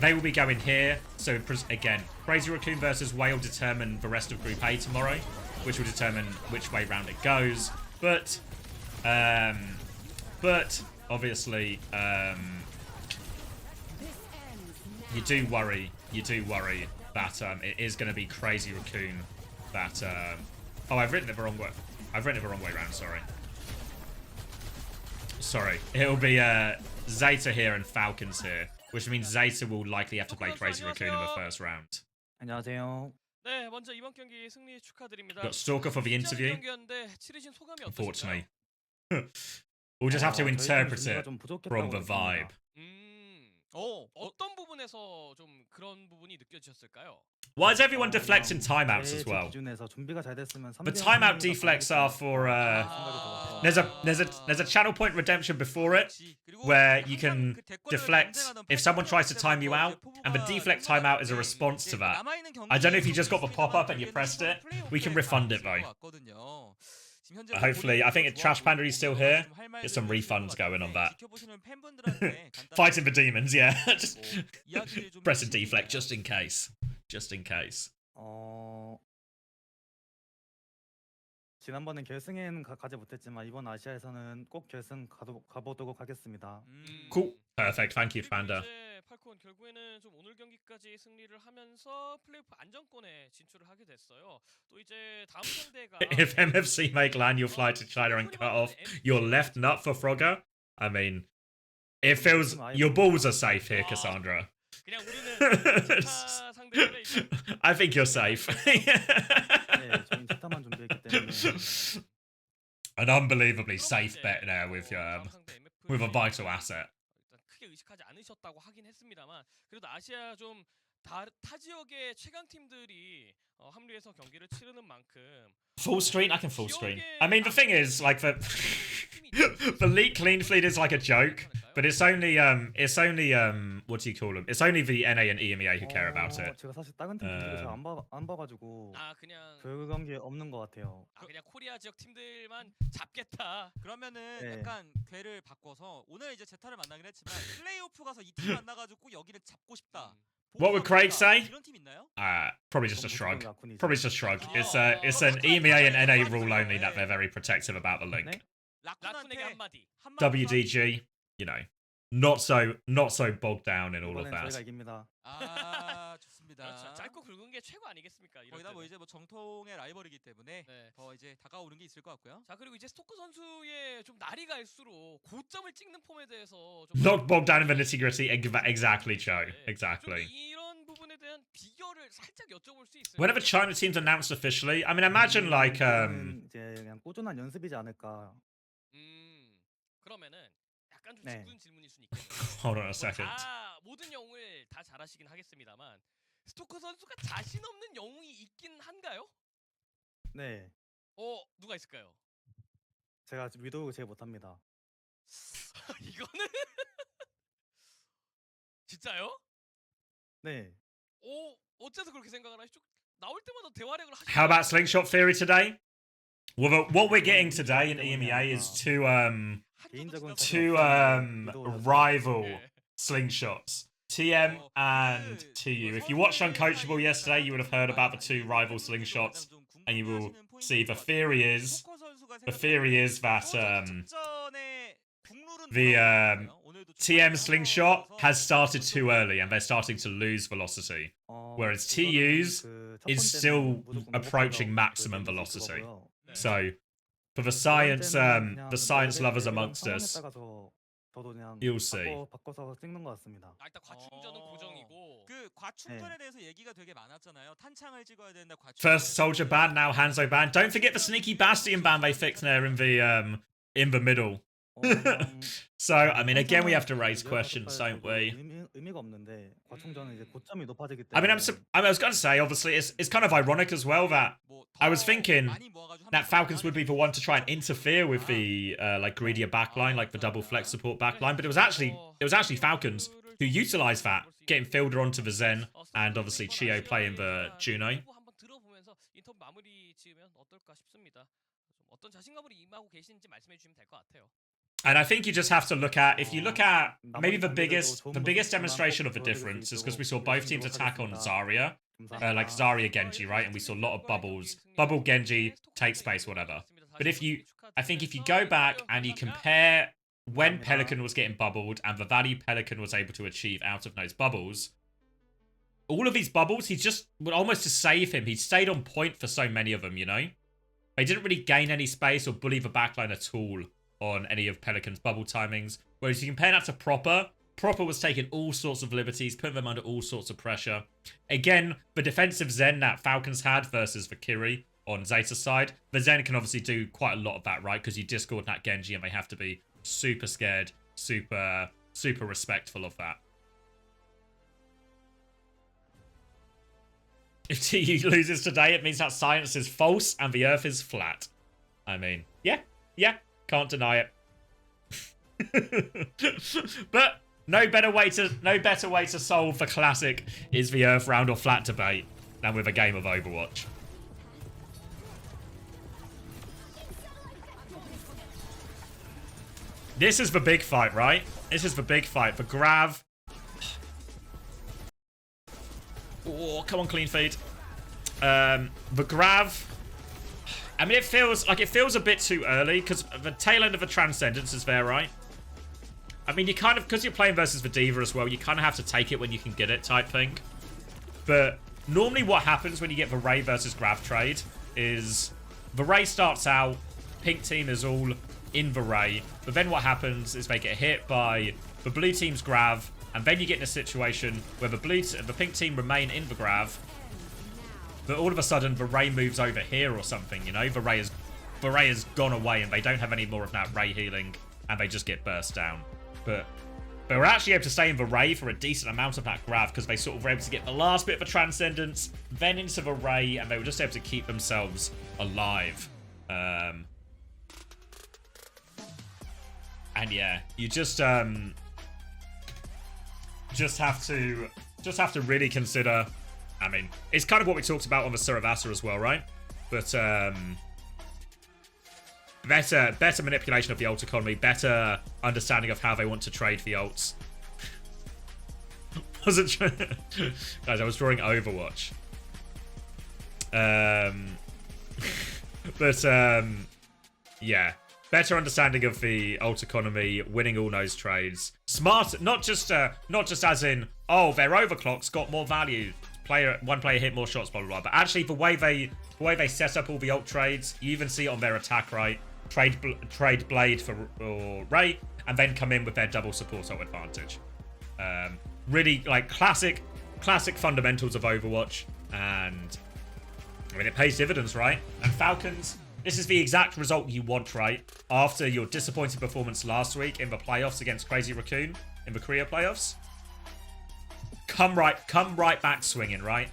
They will be going here. So again, Crazy Raccoon versus Whale determine the rest of Group A tomorrow, which will determine which way round it goes. But obviously, you do worry that it is going to be Crazy Raccoon that. Oh, I've written it the wrong way. Round. Sorry. It'll be Zeta here and Falcons here, which means Zeta will likely have to play Crazy Raccoon in the first round. 안녕하세요. 네, 먼저 이번 경기 승리 축하드립니다. Got Stalker for the interview. 경기였는데 치르신 소감이 Unfortunately. We'll just have to interpret it from the vibe. 어떤 부분에서 좀 그런 부분이 느껴지셨을까요? Why is everyone deflecting timeouts as 제 well? 기준에서 좀비가 잘 됐으면 The 3대0 timeout 승리가 deflects are for 생각이 들어서. there's a channel point redemption before it where you can deflect if someone tries to time you out, and the deflect timeout is a response to that. I don't know if you just got the pop-up and you pressed it. We can refund it though. Hopefully, I think Trash Panda is still here. Get some refunds going on that. Fighting the demons, yeah. Just press a deflect just in case. Just in case. 지난번엔 결승엔 가지 못했지만 이번 아시아에서는 꼭 결승 가보도록 하겠습니다. Cool. Perfect. Thank you, Panda. 이제 팔콘 결국에는 좀 오늘 경기까지 승리를 하면서 플레이오프 안정권에 진출을 하게 됐어요. 또 이제 다음 상대가 If MFC make land your flight to China and cut off your left nut for Frogger, I mean, it feels your balls are safe here, Cassandra. 그냥 우리는 제타 상대를 일단 I think you're safe. 네, 저희 제타만 준비했기 때문에. An unbelievably safe bet there with a vital asset. 일단 크게 의식하지 않으셨다고 하긴 했습니다만 그래도 아시아 좀 타 지역의 최강 팀들이 합류해서 경기를 치르는 만큼 Full screen? I can full screen. I mean, the thing is, like, the leak clean fleet is like a joke, but it's only, what do you call them? It's only the NA and EMEA who care about it. 제가 사실 다른 팀 잘 안 봐가지고 그냥 그런 게 없는 것 같아요. 그냥 코리아 지역 팀들만 잡겠다. 그러면은 네. 약간 궤를 바꿔서 오늘 이제 제타를 만나긴 했지만 플레이오프 가서 이 팀 만나가지고 여기를 잡고 싶다. What would Craig say? 이런 팀 있나요? Probably just a shrug. Probably just a shrug. It's an EMEA and NA rule only that they're very protective about the link. 라쿤에게 한마디. WDG, you know, not so bogged down in all of 이번엔 that. 저희가 이깁니다. 아 좋습니다. 그렇죠. 짧고 굵은 게 최고 아니겠습니까? 이럴 거기다 뭐 때는. 이제 뭐 정통의 라이벌이기 때문에 네. 더 이제 다가오는 게 있을 것 같고요. 자 그리고 이제 스토커 선수의 좀 날이 갈수록 고점을 찍는 폼에 대해서 좀 Not bogged down in the nitty gritty. Exactly, Joe. 좀 Exactly. 이런 부분에 대한 비결을 살짝 여쭤볼 수 있어요. Whenever China teams announced officially, I mean, imagine like 이거는 이제 그냥 꾸준한 연습이지 않을까. 그러면은 약간 좀 네. 짚은 질문일 수는 있겠네요. hold on a second. 모든 영웅을 다 잘하시긴 하겠습니다만 스토커 선수가 자신 없는 영웅이 있긴 한가요? 네, 누가 있을까요? 제가 위도우 제일 못합니다. 이거는 진짜요? 네, 어째서 그렇게 생각을 하시죠? 나올 때마다 대활약을 하시죠. How about slingshot theory today? Well, what we're getting today in EMEA is two 개인적으로 rival slingshots. TM and TU. If you watched Uncoachable yesterday, you would have heard about the two rival slingshots, and you will see the theory is that the TM slingshot has started too early, and they're starting to lose velocity, whereas TU's is still approaching maximum velocity. So, for the science lovers amongst us, you'll see. 바꿔서 찍는 것 같습니다. 일단 과충전은 고정이고. 그 과충전에 대해서 얘기가 되게 많았잖아요. 탄창을 찍어야 된다. First soldier ban, now Hanzo ban. Don't forget the sneaky Bastion ban they fixed there in the middle. So, I mean, again, we have to raise questions, don't we? 의미가 없는데 과충전은 이제 고점이 높아지기 때문에. I mean, I was going to say, obviously, it's kind of ironic as well that I was thinking that Falcons would be the one to try and interfere with the like greedier backline, like the double flex support backline, but it was actually Falcons who utilized that, getting Fielder onto the Zen, and obviously Chio playing the Juno. 한번 들어보면서 인터뷰 마무리 지으면 어떨까 싶습니다. 좀 어떤 자신감으로 임하고 계신지 말씀해 주시면 될 것 같아요. And I think you just have to look at, if you look at maybe the biggest demonstration of the difference is because we saw both teams attack on Zarya, like Zarya Genji, right? And we saw a lot of bubbles. Bubble Genji, take space, whatever. But I think if you go back and you compare when Pelican was getting bubbled and the value Pelican was able to achieve out of those bubbles, all of these bubbles, he just would almost to save him. He stayed on point for so many of them, you know? They didn't really gain any space or bully the backline at all on any of Pelican's bubble timings. Whereas you compare that to Proper was taking all sorts of liberties, putting them under all sorts of pressure. Again, the defensive Zen that Falcons had versus the Kiri on Zeta's side, the Zen can obviously do quite a lot of that, right? Because you discord that Genji and they have to be super scared, super respectful of that. If TU loses today, it means that science is false and the Earth is flat. I mean, yeah, can't deny it. But no better way to solve the classic is the Earth round or flat debate than with a game of Overwatch. This is the big fight, right? This is the big fight. The Grav. Oh, come on, clean feed. The Grav. I mean, it feels a bit too early because the tail end of the Transcendence is there, right? I mean, you kind of, because you're playing versus the Diva as well, you kind of have to take it when you can get it type thing. But normally what happens when you get the Ray versus Grav trade is the Ray starts out, pink team is all in the Ray, but then what happens is they get hit by the blue team's Grav, and then you get in a situation where the pink team remain in the Grav, but all of a sudden the Ray moves over here or something, you know? The Ray has gone away and they don't have any more of that Ray healing, and they just get burst down. But they were actually able to stay in the Ray for a decent amount of that Grav because they sort of were able to get the last bit of a Transcendence, then into the Ray, and they were just able to keep themselves alive. And yeah, you just have to really consider. I mean, it's kind of what we talked about on the Saravasa as well, right? But better manipulation of the ult economy, better understanding of how they want to trade the ults. Guys, I was drawing Overwatch. Yeah. Better understanding of the ult economy, winning all those trades. Smart, not just as in, oh, their overclocks got more value. One player hit more shots, blah blah blah. But actually, the way they set up all the ult trades, you even see it on their attack, right? Trade Blade for Ray, and then come in with their double support ult advantage. Really like classic fundamentals of Overwatch, and I mean it pays dividends, right? And Falcons. This is the exact result you want, right? After your disappointing performance last week in the playoffs against Crazy Raccoon in the Korea playoffs. Come right back swinging, right?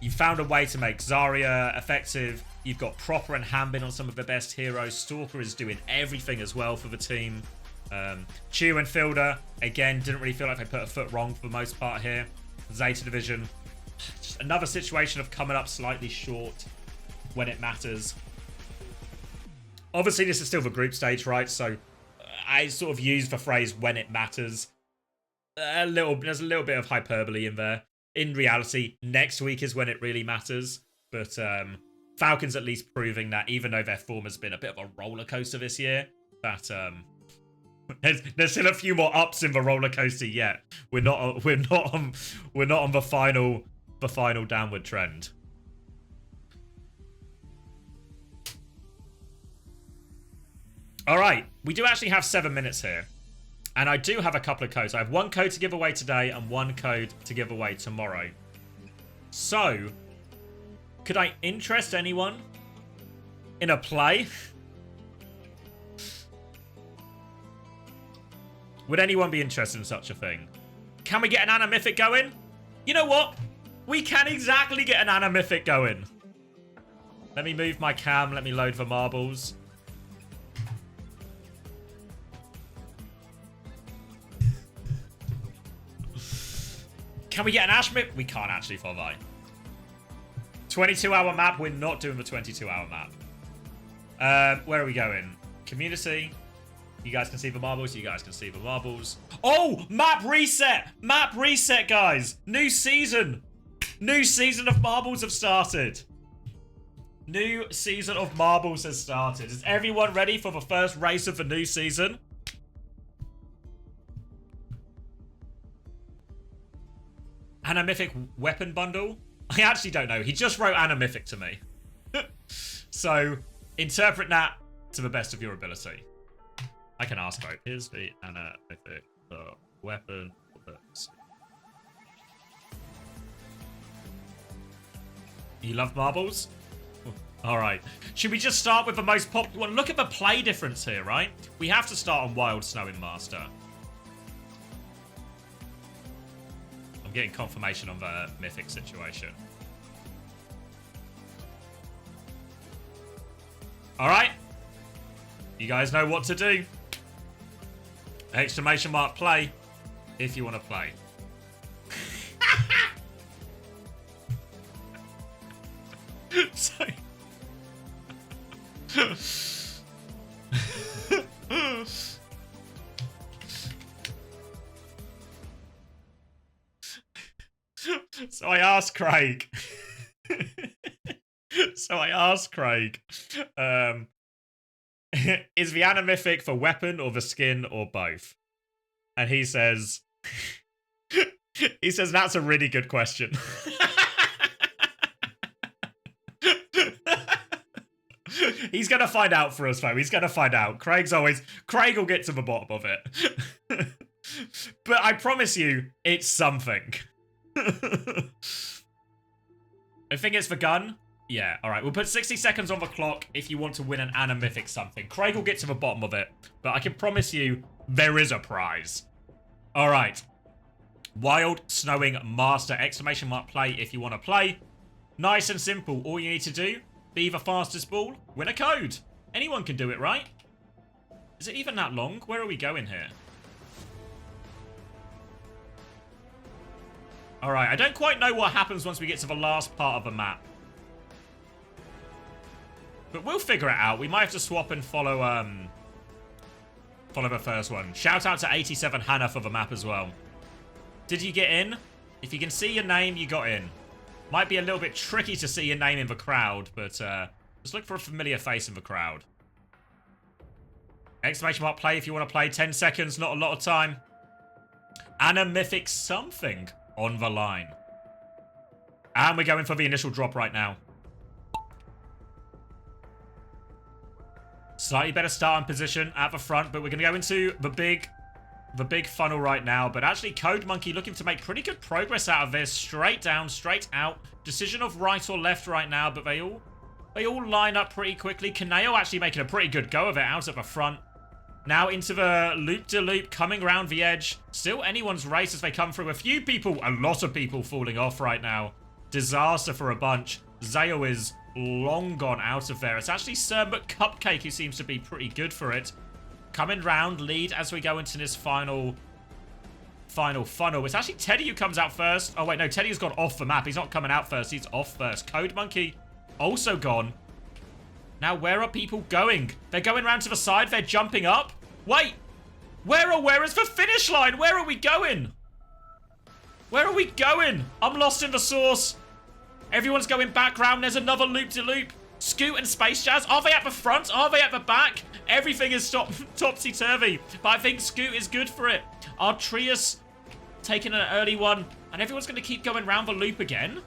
You found a way to make Zarya effective. You've got Proper and Hanbin on some of the best heroes. Stalker is doing everything as well for the team. Chew and Fielder, again, didn't really feel like they put a foot wrong for the most part here. Zeta Division, just another situation of coming up slightly short when it matters. Obviously, this is still the group stage, right? So I sort of use the phrase when it matters. There's a little bit of hyperbole in there. In reality, next week is when it really matters. But Falcons at least proving that even though their form has been a bit of a roller coaster this year, that there's still a few more ups in the roller coaster yet. We're not on the final downward trend. All right, we do actually have 7 minutes here. And I do have a couple of codes. I have one code to give away today and one code to give away tomorrow. So, could I interest anyone in a play? Would anyone be interested in such a thing? Can we get an Anamythic going? You know what? We can exactly get an Anamythic going. Let me move my cam. Let me load the marbles. Can we get an Ashmit? We can't actually for Vi. 22-hour map. We're not doing the 22-hour map. Where are we going? Community. You guys can see the marbles. You guys can see the marbles. Oh, map reset. Map reset, guys. New season. New season of marbles have started. New season of marbles has started. Is everyone ready for the first race of the new season? Anamythic weapon bundle? I actually don't know. He just wrote Anamythic to me. So, interpret that to the best of your ability. I can ask both. Here's the Anamythic weapon. You love marbles? Alright. Should we just start with the most popular one? Look at the play difference here, right? We have to start on Wild Snow in Master. I'm getting confirmation on the Mythic situation. You guys know what to do. Exclamation mark play if you want to play. So... So I asked Craig. Is the anamorphic for weapon or the skin or both? And he says, that's a really good question. He's going to find out for us, though. He's going to find out. Craig will get to the bottom of it. But I promise you, it's something. I think it's the gun. Yeah, all right. We'll put 60 seconds on the clock if you want to win an anamorphic something. Craig will get to the bottom of it, but I can promise you there is a prize. All right. Wild Snowing Master. Exclamation mark play if you want to play. Nice and simple. All you need to do, be the fastest ball, win a code. Anyone can do it, right? Is it even that long? Where are we going here? All right, I don't quite know what happens once we get to the last part of the map. But we'll figure it out. We might have to swap and follow the first one. Shout out to 87 Hannah for the map as well. Did you get in? If you can see your name, you got in. Might be a little bit tricky to see your name in the crowd, but just look for a familiar face in the crowd. Exclamation mark play if you want to play. 10 seconds, not a lot of time. Anamorphic something on the line. And we're going for the initial drop right now. Slightly better starting position at the front, but we're going to go into the big funnel right now. But actually, Code Monkey looking to make pretty good progress out of this. Straight down, straight out. Decision of right or left right now, but they all line up pretty quickly. Kaneo actually making a pretty good go of it out at the front. Now into the loop-de-loop, coming around the edge. Still anyone's race as they come through. A lot of people falling off right now. Disaster for a bunch. Zayo is long gone out of there. It's actually Sir McCupcake who seems to be pretty good for it. Coming round, lead as we go into this final funnel. It's actually Teddy who comes out first. Oh, wait, no, Teddy has gone off the map. He's not coming out first. He's off first. Code Monkey also gone. Now, where are people going? They're going round to the side. They're jumping up. Wait. Where is the finish line? Where are we going? Where are we going? I'm lost in the sauce. Everyone's going back round. There's another loop-de-loop. Scoot and Space Jazz. Are they at the front? Are they at the back? Everything is topsy-turvy. But I think Scoot is good for it. Artreus taking an early one. And everyone's going to keep going round the loop again.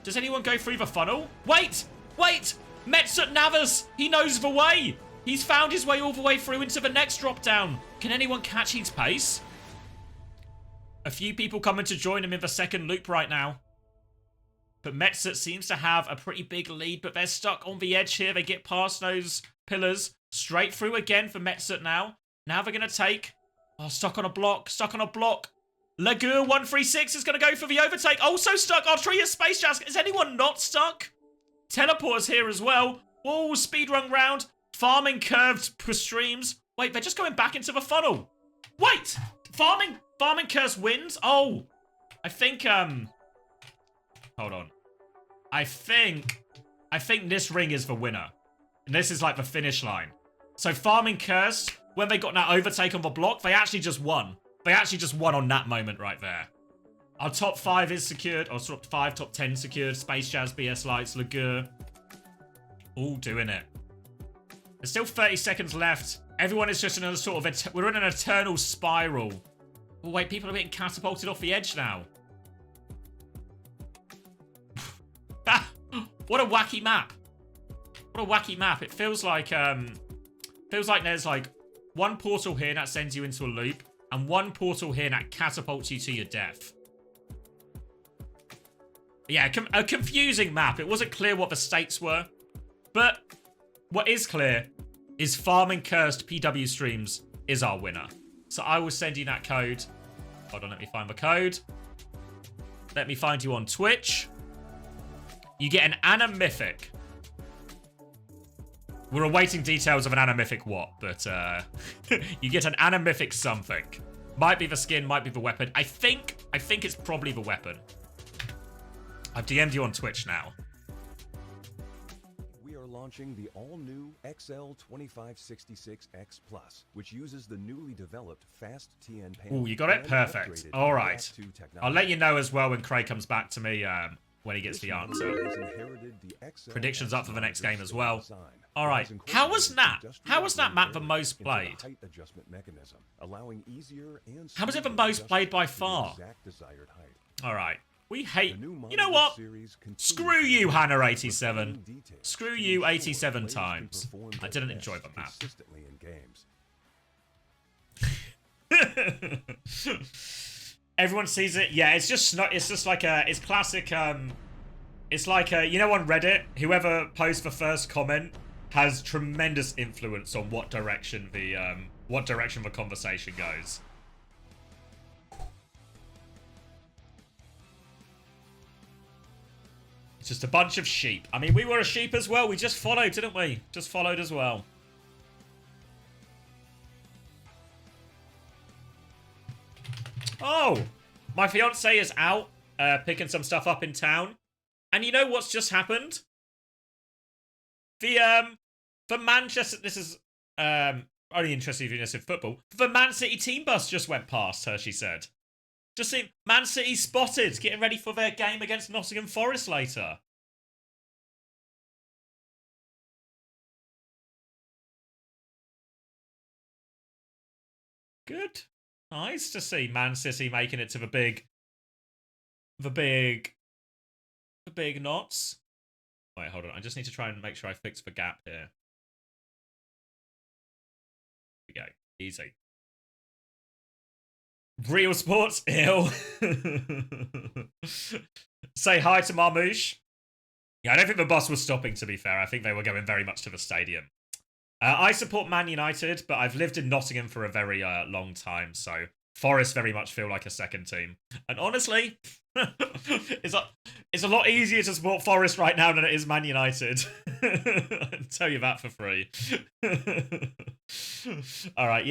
Does anyone go through the funnel? Wait! Wait! Metsut Navas! He knows the way! He's found his way all the way through into the next drop down. Can anyone catch his pace? A few people coming to join him in the second loop right now. But Metsut seems to have a pretty big lead, but they're stuck on the edge here. They get past those pillars. Straight through again for Metsut now. Now they're going to take... Oh, stuck on a block. Stuck on a block. Lagur 136 is going to go for the overtake. Also stuck. Artreus Space Jazz. Is anyone not stuck? Teleport's here as well. Oh, speedrun round. Farming curved streams. Wait, they're just going back into the funnel. Wait! Farming curse wins? Oh. I think, hold on. I think this ring is the winner. And this is like the finish line. So Farming Curse, when they got that overtake on the block, they actually just won. They actually just won on that moment right there. Our top 5 is secured. Or top 5, top 10 secured. Space Jazz, BS Lights, Lagur. All doing it. There's still 30 seconds left. Everyone is just in a sort of... we're in an eternal spiral. Oh, wait, people are getting catapulted off the edge now. What a wacky map. What a wacky map. It feels like there's like one portal here that sends you into a loop and one portal here that catapults you to your death. Yeah, a confusing map. It wasn't clear what the stakes were. But what is clear is Farming Cursed PW Streams is our winner. So I will send you that code. Hold on, let me find the code. Let me find you on Twitch. You get an anamorphic. We're awaiting details of an anamythic what, but you get an anamythic something. Might be the skin, might be the weapon. I think it's probably the weapon. I've DM'd you on Twitch now. We are launching the all-new XL2566X Plus, which uses the newly developed fast TN panel. Ooh, you got it? Perfect. All right. I'll let you know as well when Craig comes back to me when he gets the answer. Predictions up for the next game as well. All right. How was that map the most played? How was it the most played by far? All right. We hate... You know what? Screw you, Hannah87. Screw you 87 times. I didn't enjoy the map. Everyone sees it. Yeah, it's just not... It's just like a... It's classic... It's like a... You know, on Reddit, whoever posts the first comment has tremendous influence on what direction the conversation goes. It's just a bunch of sheep. I mean, we were a sheep as well. We just followed, didn't we? Just followed as well. Oh, my fiance is out picking some stuff up in town. And you know what's just happened? For Manchester, this is only interesting if you're interested in football. The Man City team bus just went past her, she said. Just see Man City spotted, getting ready for their game against Nottingham Forest later. Good. Nice to see Man City making it to the big knots. Wait, hold on. I just need to try and make sure I fix the gap here. Here we go. Easy. Real sports ill. Say hi to Marmouche. Yeah, I don't think the bus was stopping, to be fair. I think they were going very much to the stadium. I support Man United, but I've lived in Nottingham for a very long time, so Forest very much feel like a second team. And honestly, it's a lot easier to support Forest right now than it is Man United. I'll tell you that for free. All right, yeah.